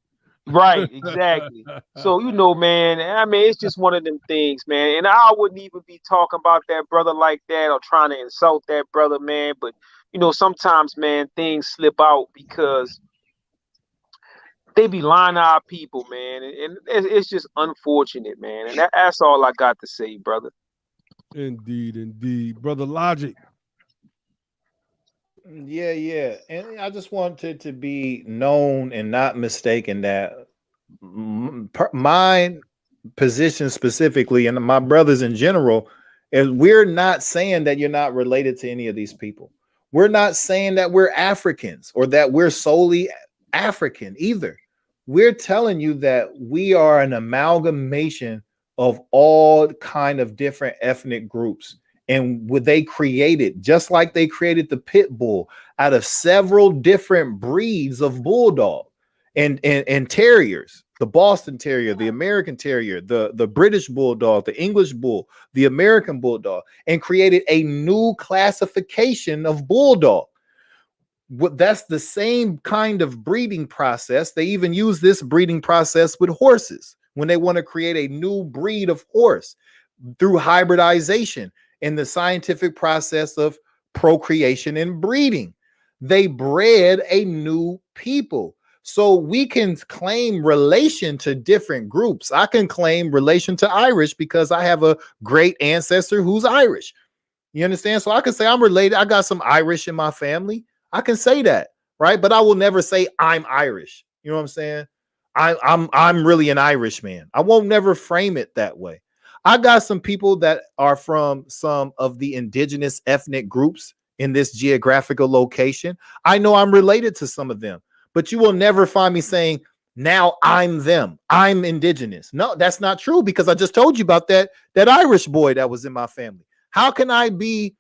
Right, exactly. So, you know, man, I mean, it's just one of them things, man. And I wouldn't even be talking about that brother like that or trying to insult that brother, man. But, you know, sometimes, man, things slip out because they be lying to our people, man. And it's just unfortunate, man. And that's all I got to say, brother. Indeed, indeed. Brother Logic. Yeah. And I just wanted to be known and not mistaken that my position specifically and my brothers in general is we're not saying that you're not related to any of these people. We're not saying that we're Africans or that we're solely African either. We're telling you that we are an amalgamation of all kind of different ethnic groups. And what they created, just like they created the pit bull out of several different breeds of bulldog and terriers, the Boston Terrier, the American Terrier, the British Bulldog, the English Bull, the American Bulldog, and created a new classification of bulldog. That's the same kind of breeding process. They even use this breeding process with horses when they want to create a new breed of horse through hybridization in the scientific process of procreation and breeding. They bred a new people. So we can claim relation to different groups. I can claim relation to Irish because I have a great ancestor who's Irish. You understand? So I can say I'm related. I got some Irish in my family. I can say that, right? But I will never say I'm Irish. You know what I'm saying? I'm really an Irishman. I won't never frame it that way. I got some people that are from some of the indigenous ethnic groups in this geographical location. I know I'm related to some of them, but you will never find me saying, now I'm them. I'm indigenous. No, that's not true because I just told you about that Irish boy that was in my family. How can I be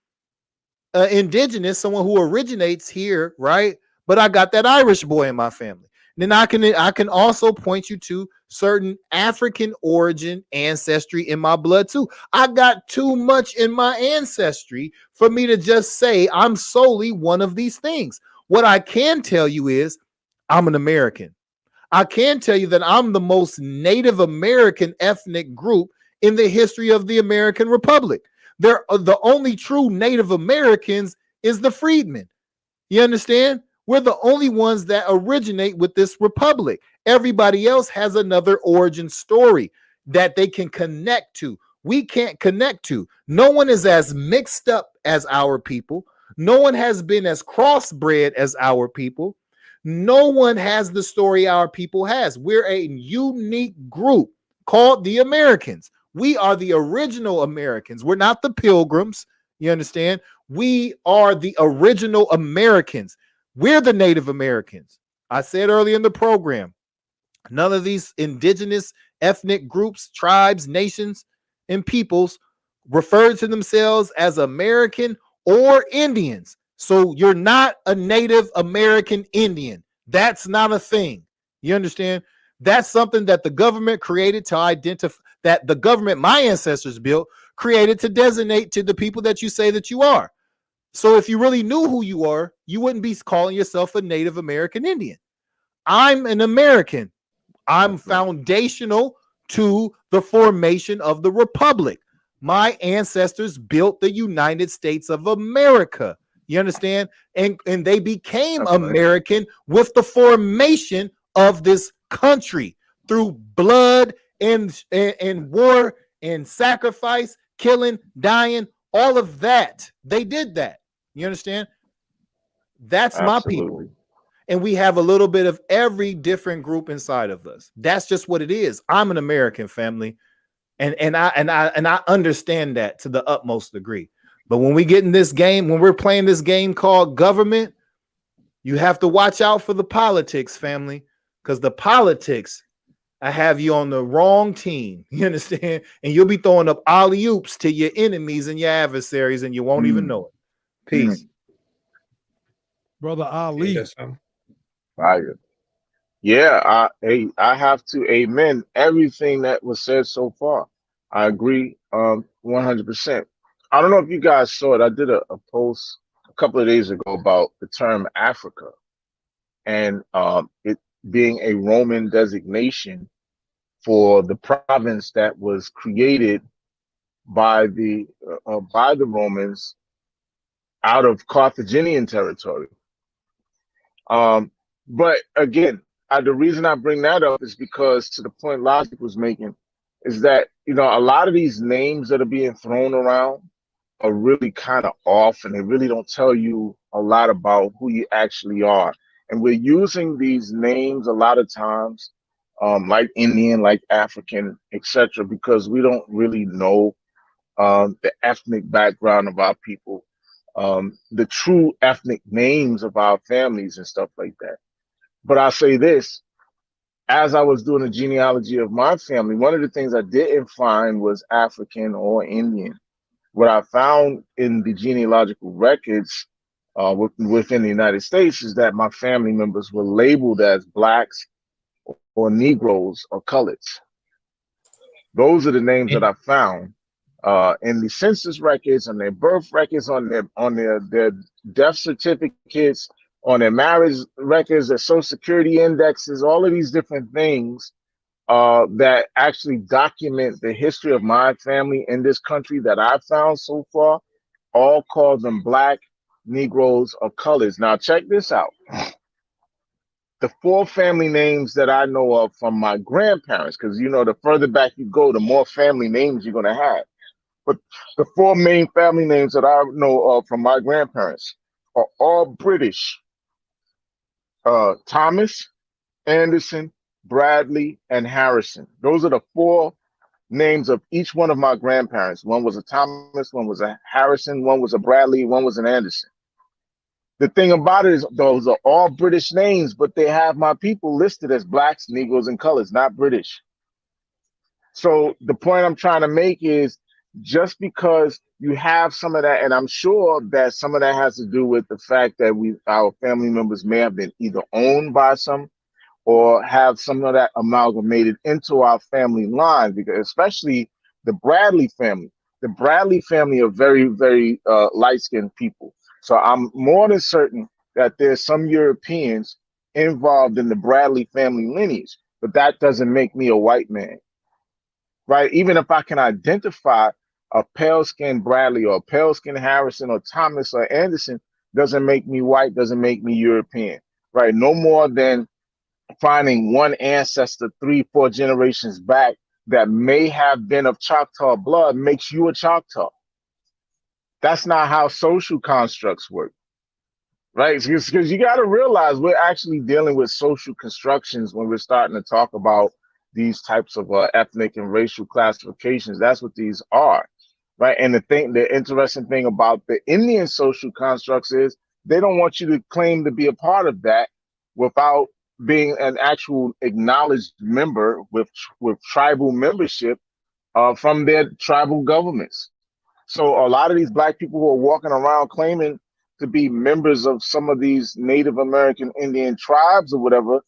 indigenous, someone who originates here, right? But I got that Irish boy in my family. Then I can also point you to certain African origin ancestry in my blood too. I got too much in my ancestry for me to just say I'm solely one of these things. What I can tell you is I'm an American. I can tell you that I'm the most Native American ethnic group in the history of the American Republic. They're the only true Native Americans is the freedmen. You understand? We're the only ones that originate with this republic. Everybody else has another origin story that they can connect to. We can't connect to. No one is as mixed up as our people. No one has been as crossbred as our people. No one has the story our people has. We're a unique group called the Americans. We are the original Americans. We're not the Pilgrims. You understand? We are the original Americans. We're the Native Americans. I said earlier in the program, none of these indigenous ethnic groups, tribes, nations, and peoples refer to themselves as American or Indians. So you're not a Native American Indian. That's not a thing. You understand? That's something that the government created to identify, that the government my ancestors built, created to designate to the people that you say that you are. So if you really knew who you are, you wouldn't be calling yourself a Native American Indian. I'm an American. I'm foundational to the formation of the Republic. My ancestors built the United States of America. You understand? And they became American with the formation of this country through blood and war and sacrifice, killing, dying, all of that. They did that. You understand? That's my people. And we have a little bit of every different group inside of us. That's just what it is. I'm an American, family. And I understand that to the utmost degree. But when we get in this game, when we're playing this game called government, you have to watch out for the politics, family, because the politics, I have you on the wrong team. You understand? And you'll be throwing up alley-oops to your enemies and your adversaries, and you won't even know it. Peace. Brother Ali. Fire. Yeah, I have to amen everything that was said so far. I agree 100%. I don't know if you guys saw it. I did a post a couple of days ago about the term Africa and it being a Roman designation for the province that was created by the Romans out of Carthaginian territory. But again, the reason I bring that up is because, to the point Logic was making, is that, you know, a lot of these names that are being thrown around are really kind of off, and they really don't tell you a lot about who you actually are. And we're using these names a lot of times, like Indian, like African, etc., because we don't really know the ethnic background of our people, the true ethnic names of our families and stuff like that. But I'll say this, as I was doing a genealogy of my family, one of the things I didn't find was African or Indian. What I found in the genealogical records within the United States is that my family members were labeled as blacks or Negroes or coloreds. Those are the names that I found in the census records, and their birth records, on their death certificates, on their marriage records, their social security indexes, all of these different things that actually document the history of my family in this country that I've found so far, all call them black, Negroes, or colors. Now check this out. The 4 family names that I know of from my grandparents, because, you know, the further back you go, the more family names you're going to have. But the 4 main family names that I know of from my grandparents are all British. Thomas, Anderson, Bradley, and Harrison. Those are the 4 names of each one of my grandparents. One was a Thomas, one was a Harrison, one was a Bradley, one was an Anderson. The thing about it is those are all British names, but they have my people listed as blacks, Negroes, and colors, not British. So the point I'm trying to make is, just because you have some of that, and I'm sure that some of that has to do with the fact that our family members may have been either owned by some or have some of that amalgamated into our family line, because especially the Bradley family. The Bradley family are very, very light-skinned people. So I'm more than certain that there's some Europeans involved in the Bradley family lineage, but that doesn't make me a white man, right? Even if I can identify a pale-skinned Bradley or a pale-skinned Harrison or Thomas or Anderson, doesn't make me white, doesn't make me European, right? No more than finding one ancestor 3-4 generations back that may have been of Choctaw blood makes you a Choctaw. That's not how social constructs work, right? Because you got to realize we're actually dealing with social constructions when we're starting to talk about these types of ethnic and racial classifications. That's what these are, right? And the interesting thing about the Indian social constructs is they don't want you to claim to be a part of that without being an actual acknowledged member with tribal membership from their tribal governments. So a lot of these Black people who are walking around claiming to be members of some of these Native American Indian tribes or whatever,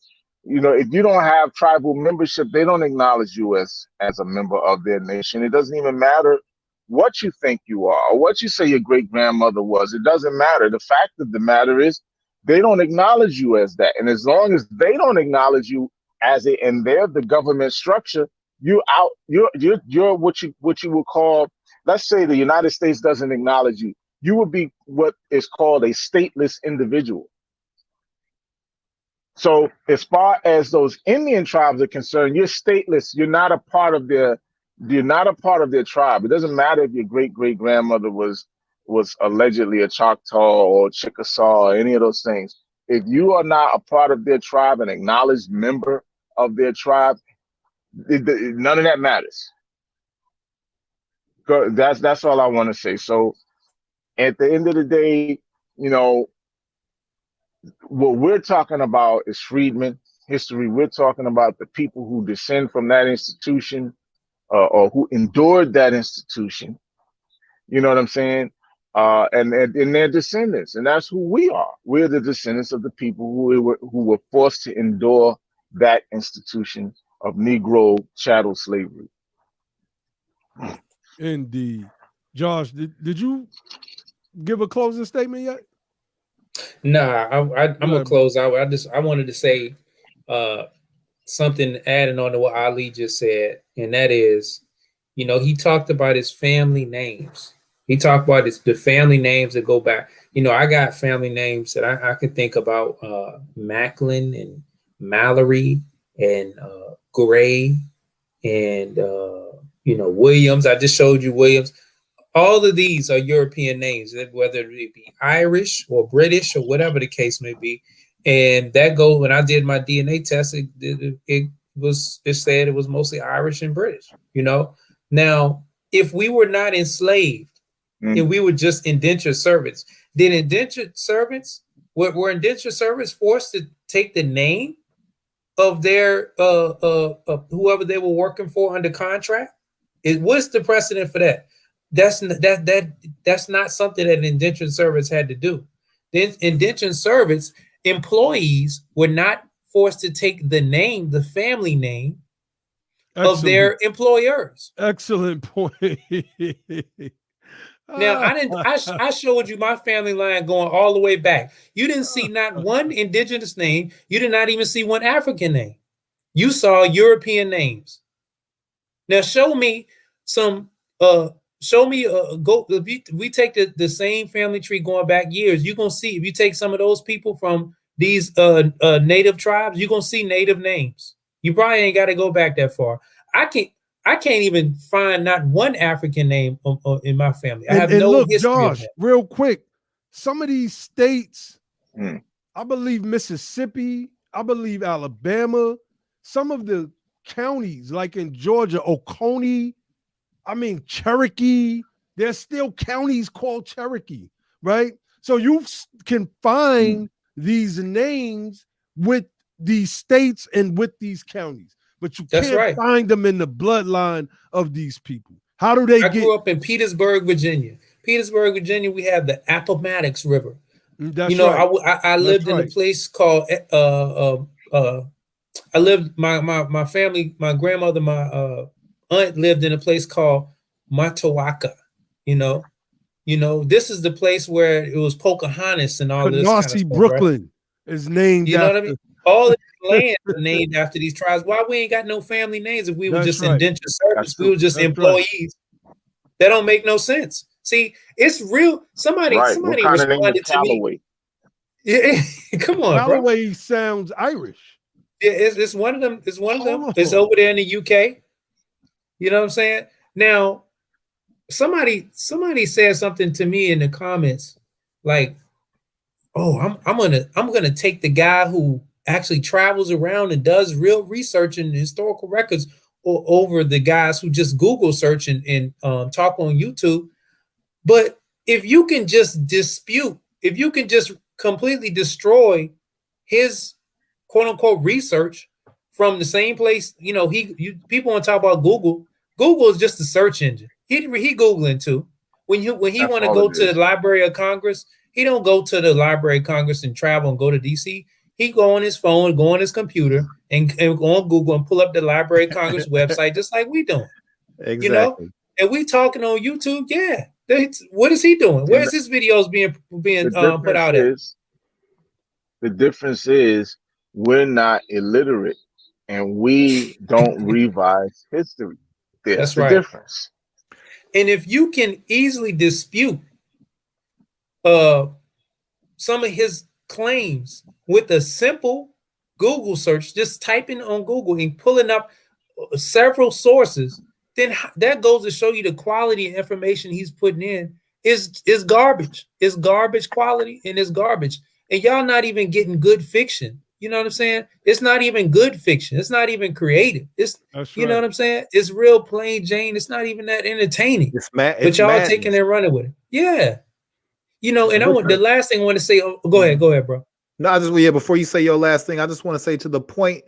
you know, if you don't have tribal membership, they don't acknowledge you as a member of their nation. It doesn't even matter what you think you are or what you say your great grandmother was. It doesn't matter. The fact of the matter is they don't acknowledge you as that. And as long as they don't acknowledge you as it, and they're the government structure, you're what you would call, let's say the United States doesn't acknowledge you, you would be what is called a stateless individual. So as far as those Indian tribes are concerned, you're stateless. You're not a part of their tribe. It doesn't matter if your great-great-grandmother was allegedly a Choctaw or Chickasaw or any of those things. If you are not a part of their tribe, an acknowledged member of their tribe, none of that matters. That's all I want to say. So at the end of the day, you know, what we're talking about is freedmen history. We're talking about the people who descend from that institution or who endured that institution. You know what I'm saying? And their descendants, and that's who we are. We're the descendants of the people who were forced to endure that institution of Negro chattel slavery. Indeed. Josh, did you give a closing statement yet? Nah, I'm gonna close out. I wanted to say something adding on to what Ali just said, and that is, you know, he talked about his family names. He talked about the family names that go back. You know, I got family names that I can think about, Macklin and Mallory and Gray and you know, Williams. I just showed you Williams. All of these are European names, whether it be Irish or British or whatever the case may be. And that goes, when I did my DNA test, it said it was mostly Irish and British, you know. Now, if we were not enslaved, and we were just indentured servants, then indentured servants, were indentured servants forced to take the name of their whoever they were working for under contract? What's the precedent for that? That's not something that indentured servants had to do. Then indentured servants, employees were not forced to take the name, the family name of their employers. Excellent point. Now, I showed you my family line going all the way back. You didn't see not one indigenous name. You did not even see one African name. You saw European names. Now show me some if we take the same family tree going back years, you're gonna see, if you take some of those people from these native tribes, you're gonna see native names. You probably ain't got to go back that far. I can't even find not one African name in my family. I have no look, history Josh, of that. real quick, some of these states, I believe Mississippi, I believe Alabama, some of the counties like in Georgia, Oconee, I mean Cherokee, there's still counties called Cherokee, right? So you can find these names with these states and with these counties, but you can't find them in the bloodline of these people. How do they I grew up in Petersburg, Virginia. Petersburg, Virginia, we have the Appomattox River. That's you know, right. I lived in a place called I lived my family, my grandmother, my aunt lived in a place called Matawaka, you know. You know, this is the place where it was Pocahontas and all this kind of Canarsie, stuff, Brooklyn is named you know after. what I mean? All the land are named after these tribes. Why we ain't got no family names if we were just indentured servants? We were just employees. That don't make no sense. See, it's real. Somebody What kind of name is responded to me. Calloway? Yeah, come on, bro. Calloway sounds Irish. Yeah, it's one of them. It's one of them. It's over there in the UK. You know what I'm saying? Now, somebody said something to me in the comments, like, "Oh, I'm gonna take the guy who actually travels around and does real research in historical records over the guys who just Google search and talk on YouTube." But if you can just dispute, if you can just completely destroy his quote unquote research from the same place, you know, people want to talk about Google. Google is just a search engine. He Googling too. When he want to go to the Library of Congress, he don't go to the Library of Congress and travel and go to DC. He go on his phone, go on his computer, and go on Google and pull up the Library of Congress website, just like we doing. Exactly. You know, and we talking on YouTube. Yeah, what is he doing? Where's his videos being put out at? The difference is we're not illiterate and we don't revise history. That's the difference. And if you can easily dispute some of his claims with a simple Google search, just typing on Google and pulling up several sources, then that goes to show you the quality of information he's putting in is garbage. It's garbage quality and it's garbage. And y'all not even getting good fiction. You know what I'm saying? It's not even good fiction. It's not even creative. It's you know what I'm saying? It's real plain Jane. It's not even that entertaining. But y'all taking and running with it. Yeah. You know, and the last thing I want to say, go ahead, bro. No, before you say your last thing, I just want to say to the point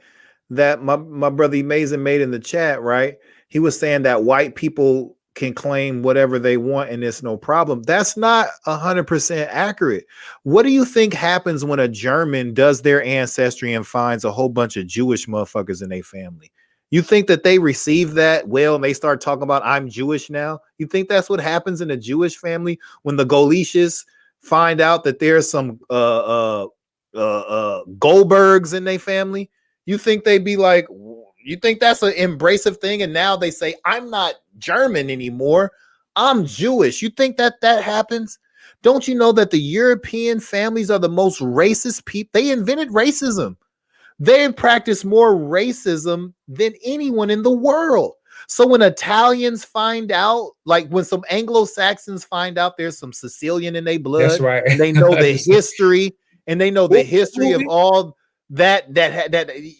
that my brother Amazing made in the chat, right? He was saying that white people can claim whatever they want and it's no problem. That's not 100% accurate. What do you think happens when a German does their ancestry and finds a whole bunch of Jewish motherfuckers in their family? You think that they receive that well and they start talking about I'm Jewish now? You think that's what happens in a Jewish family when the Golishas find out that there's some Goldbergs in their family? You think they'd be like, you think that's an embracive thing? And now they say, I'm not German anymore. I'm Jewish. You think that happens? Don't you know that the European families are the most racist people? They invented racism. They practice more racism than anyone in the world. So when Italians find out, like when some Anglo-Saxons find out there's some Sicilian in their blood, that's right. And they know the history, and they know the history of all that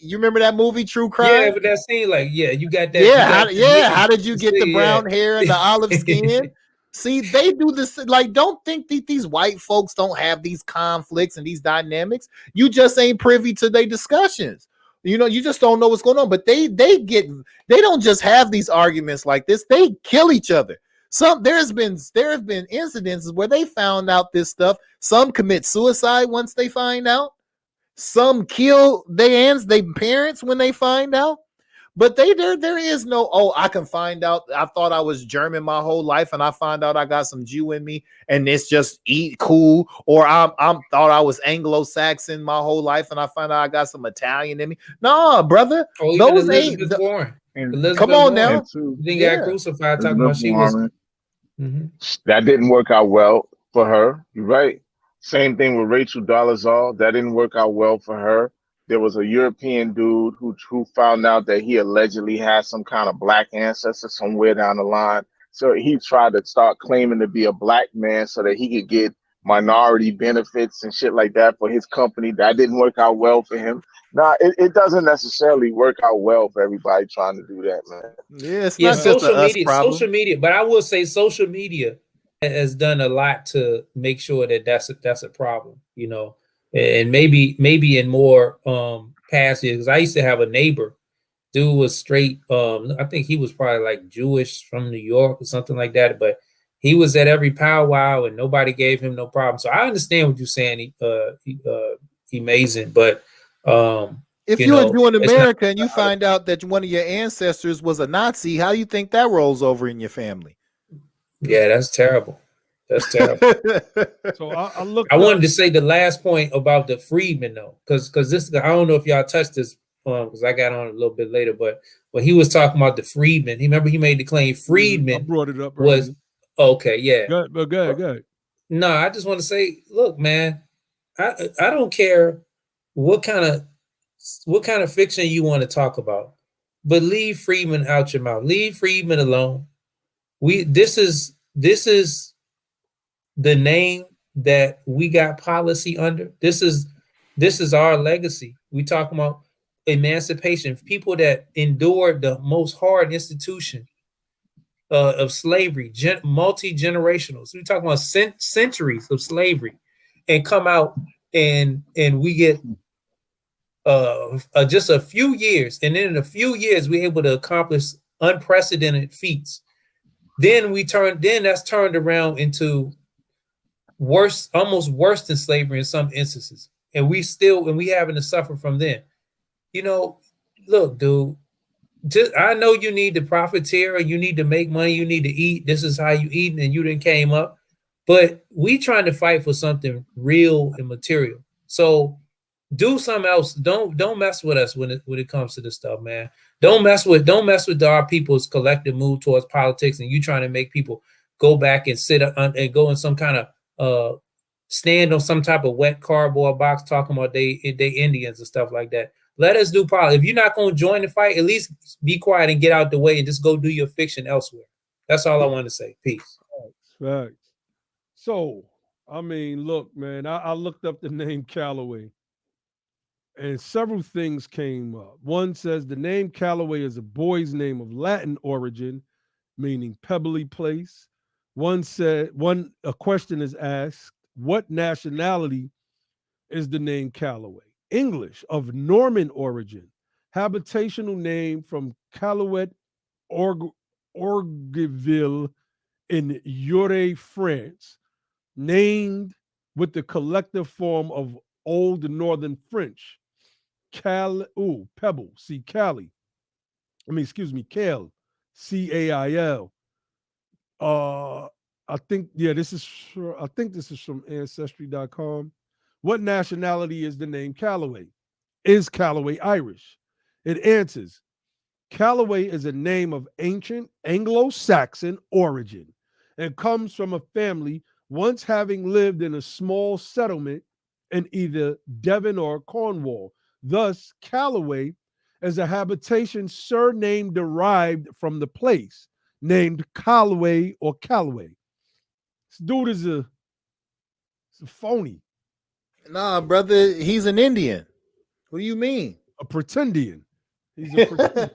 you remember that movie True Crime? Yeah, but that scene, like, you got that. How did you get the brown hair and the olive skin? See, they do this. Like, don't think that these white folks don't have these conflicts and these dynamics. You just ain't privy to their discussions. You know, you just don't know what's going on. But they don't just have these arguments like this. They kill each other. There have been incidences where they found out this stuff. Some commit suicide once they find out. Some kill their parents when they find out. But there is no, I can find out. I thought I was German my whole life, and I find out I got some Jew in me, and it's just cool. Or I thought I was Anglo-Saxon my whole life, and I find out I got some Italian in me. No, brother, those ain't. Come on now. Then got crucified talking about she was. That didn't work out well for her. You're right. Same thing with Rachel Dolezal. That didn't work out well for her. There was a European dude who found out that he allegedly had some kind of black ancestor somewhere down the line. So he tried to start claiming to be a black man so that he could get minority benefits and shit like that for his company. That didn't work out well for him. Nah, it doesn't necessarily work out well for everybody trying to do that, man. Yeah, it's not just social media, but I will say social media has done a lot to make sure that that's a problem, you know. And maybe in more past years, because I used to have a neighbor, dude was straight. I think he was probably like Jewish from New York or something like that. But he was at every powwow and nobody gave him no problem. So I understand what you're saying, amazing. But if you're a Jew in America and you find out that one of your ancestors was a Nazi, how do you think that rolls over in your family? Yeah, that's terrible. That's terrible. So I looked. I wanted to say the last point about the freedmen though, because this, I don't know if y'all touched this because I got on a little bit later, but when he was talking about the freedmen, he made the claim freedmen. I brought it up was earlier. Okay, yeah. Go ahead. No, I just want to say, look, man, I don't care what kind of fiction you want to talk about, but leave freedmen out your mouth. Leave freedmen alone. This is the name that we got policy under. This is our legacy. We talk about emancipation, people that endured the most hard institution of slavery, multi-generational. So we talk about centuries of slavery, and come out and we get just a few years, and then in a few years we're able to accomplish unprecedented feats. Then that's turned around into worse, almost worse than slavery in some instances, and we having to suffer from them. Look, dude, I know you need to profiteer, you need to make money, you need to eat. This is how you eat, and you didn't came up. But we trying to fight for something real and material. So do something else. Don't mess with us when it comes to this stuff, man. Don't mess with our people's collective move towards politics, and you trying to make people go back and sit and go in some kind of stand on some type of wet cardboard box talking about they Indians and stuff like that. Let us do politics. If you're not going to join the fight, at least be quiet and get out the way and just go do your fiction elsewhere. That's all I want to say. Peace. Facts. So, look, man, I looked up the name Calloway, and several things came up. One says the name Calloway is a boy's name of Latin origin, meaning pebbly place. A question is asked, what nationality is the name Calloway? English, of Norman origin, habitational name from Callawet, Orgueville in Eure, France, named with the collective form of Old Northern French, pebble, see Cali. Cal, C-A-I-L. I think this is from Ancestry.com. What nationality is the name Calloway? Is Calloway Irish? It answers, Calloway is a name of ancient Anglo-Saxon origin and comes from a family once having lived in a small settlement in either Devon or Cornwall. Thus, Calloway is a habitation surname derived from the place, named Calloway or Calloway. This dude is a phony. Nah, brother, he's an Indian. What do you mean? A pretendian. He's a pretendian.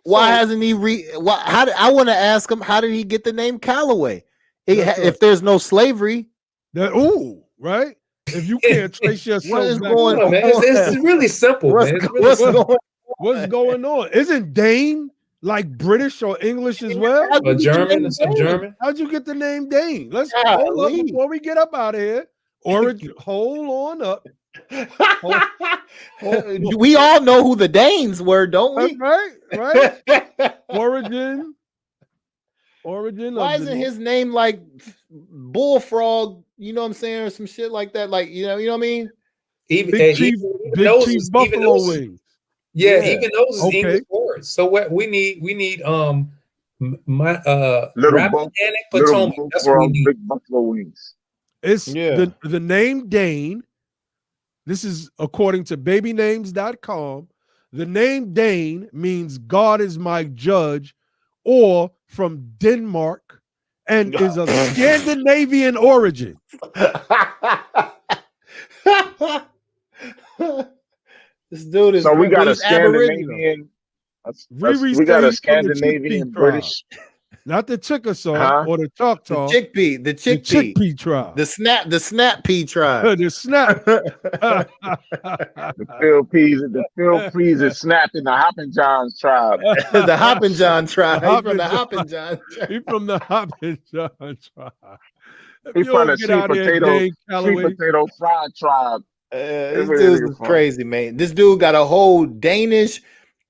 Why hasn't he I want to ask him, how did he get the name Calloway? If there's no slavery. Right? If you can't trace yourself what is back going on, man? It's really simple, man. What's going on? Isn't Dane like British or English as well? Or German or some German? How'd you get the name Dane? Let's hold up before we get up out of here. Hold on up. We all know who the Danes were, don't we? Right. Origin. Why isn't his name like Bullfrog? You know what I'm saying, or some shit like that? Like you know what I mean? Big Chief Buffalo Wings. Yeah, even those is English words. So what we need Rappahannock Potomac. That's what we need. Big Buffalo Wings. It's the name Dane. This is according to babynames.com. The name Dane means God is my judge, or from Denmark, and is of Scandinavian origin. This dude is. So we got a Scandinavian. We got a Scandinavian British. Not the Chickasaw or the Choctaw. The chickpea tribe. The snap pea tribe. The snap. The field peas is snapped in the Hoppin' John's tribe. The Hoppin' John tribe. He's from the Hoppin' John tribe. He's from the Hoppin' John tribe. He's from the sweet potato fried tribe. This dude is crazy, man. This dude got a whole Danish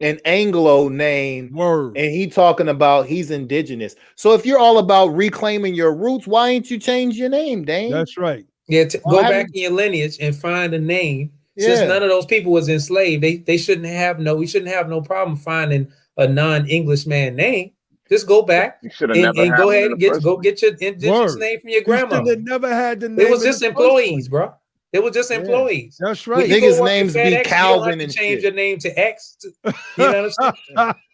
an Anglo name, Word. and he talking about he's indigenous. So if you're all about reclaiming your roots, why ain't you change your name, Dane? That's right. Yeah, go Why back in your lineage and find a name. Yeah. Since none of those people was enslaved, we shouldn't have no problem finding a non-English man name. Just go back You should have and never go had ahead it and in the first place. get your indigenous Word. name from your He should grandmother. have never had the name. It was in just the first employees, place. bro. They were just employees. That's When right. you go Niggas' work at names be FedEx, you don't Calvin have to and change shit. your name to X. You know what I'm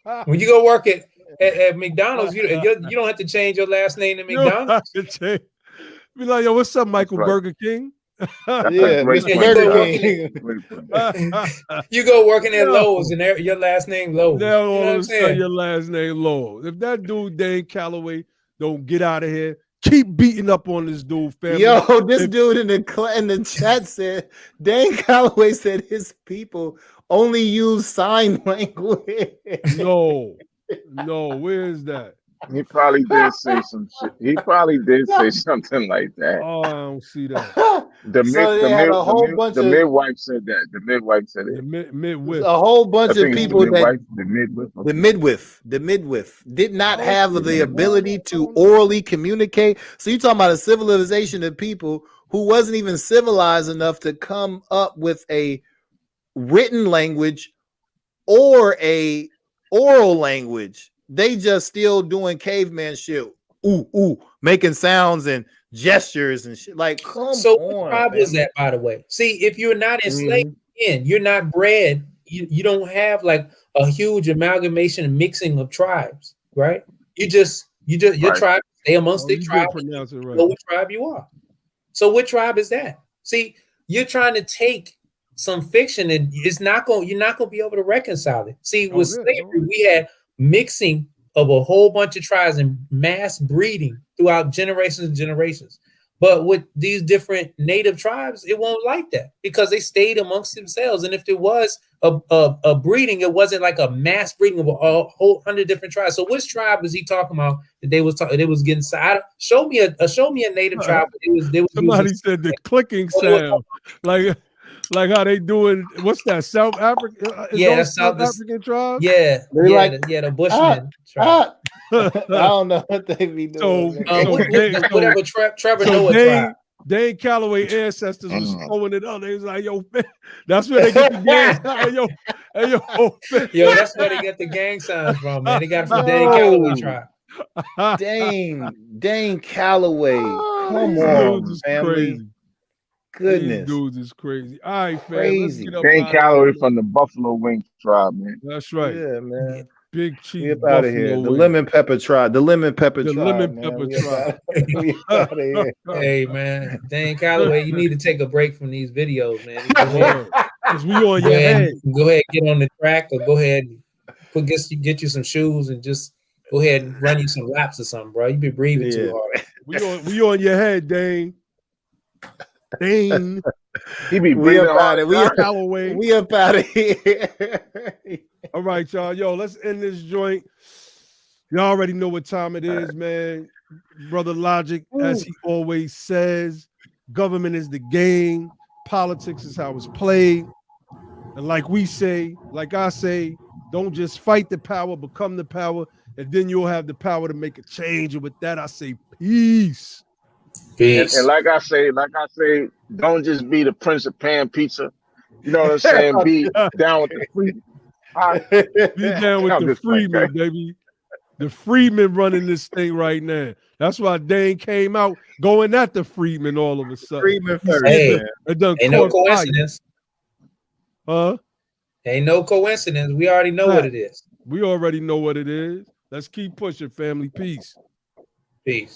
saying? When you go work at McDonald's, you don't have to change your last name to You don't have McDonald's. to change. Be like, yo, what's up, Michael right. Burger King? That's Yeah, a great Mr. point, Burger Doc. King. Great point. You go working at Yo. Lowe's and your last name Lowe's. Now You know all what of I'm a sudden saying? your last name Lowell. If that dude Dane Calloway don't get out of here, keep beating up on this dude, family. Yo, this dude in the chat said Dane Calloway said his people only use sign language. No, where is that? He probably did say some shit. He probably did say something like that. Oh, I don't see that. So they had a whole bunch the of midwife said that. The midwife said it. The midwife. a whole bunch I of think it's people the midwife. that the midwife did not have the midwife. ability to orally communicate. So you talking about a civilization of people who wasn't even civilized enough to come up with a written language or a oral language. They just still doing caveman shit. Ooh, making sounds and gestures and shit. Like, come So on. what tribe was that, by the way? See, if you're not enslaved, you're not bred. You don't have like a huge amalgamation and mixing of tribes, right? Your Right. tribe stay amongst Oh, the you tribe. did pronounce it right. Know what tribe you are. So what tribe is that? See, you're trying to take some fiction and you're not going to be able to reconcile it. See, with slavery, we had mixing of a whole bunch of tribes and mass breeding throughout generations and generations. But with these different native tribes, it won't like that because they stayed amongst themselves. And if there was a breeding, it wasn't like a mass breeding of a whole 100 different tribes. So which tribe is he talking about that they was getting? Show me a native tribe. They was Somebody said the clicking sound, like how they doing. What's that? South Africa? Yeah, that's South African tribe. Yeah, the Bushman tribe. I don't know what they be doing. Whatever Trevor Noah tribe. Dane Calloway ancestors was throwing it up. They was like, yo, man, that's where they get the gang sign. Yo, that's where they get the gang signs from, man. They got it from Dane Calloway tribe. Dane Calloway. Come on, family. Crazy. Goodness. These dudes is crazy. All right, fam. Crazy. Dane Calloway from the Buffalo Wing tribe, man. That's right. Yeah, man. Big Chief. We up out of here. The lemon pepper tribe. The lemon pepper tribe. Lemon man. pepper We tribe. We out of here. Hey, man. Dane Calloway, you need to take a break from these videos, man. Because we on your head. Go ahead, get on the track, or go ahead and get you some shoes and just go ahead and run you some laps or something, bro. You be breathing too hard. We on your head, Dane. Dane. He be We breathing up out hard. of here. Calloway. We up out of here. All right, y'all. Yo, let's end this joint. Y'all already know what time it is, man. Brother Logic, as he always says, government is the game. Politics is how it's played. And like we say, like I say, don't just fight the power, become the power, and then you'll have the power to make a change. And with that, I say peace. Peace. And like I say, don't just be the Prince of Pan Pizza. You know what I'm saying? Be down with the free. Be down with the freemen, baby. The freemen running this thing right now. That's why Dane came out going at the freemen all of a sudden. Freeman first. Hey, ain't no coincidence. Huh? Ain't no coincidence. We already know what it is. We already know what it is. Let's keep pushing, family. Peace. Peace.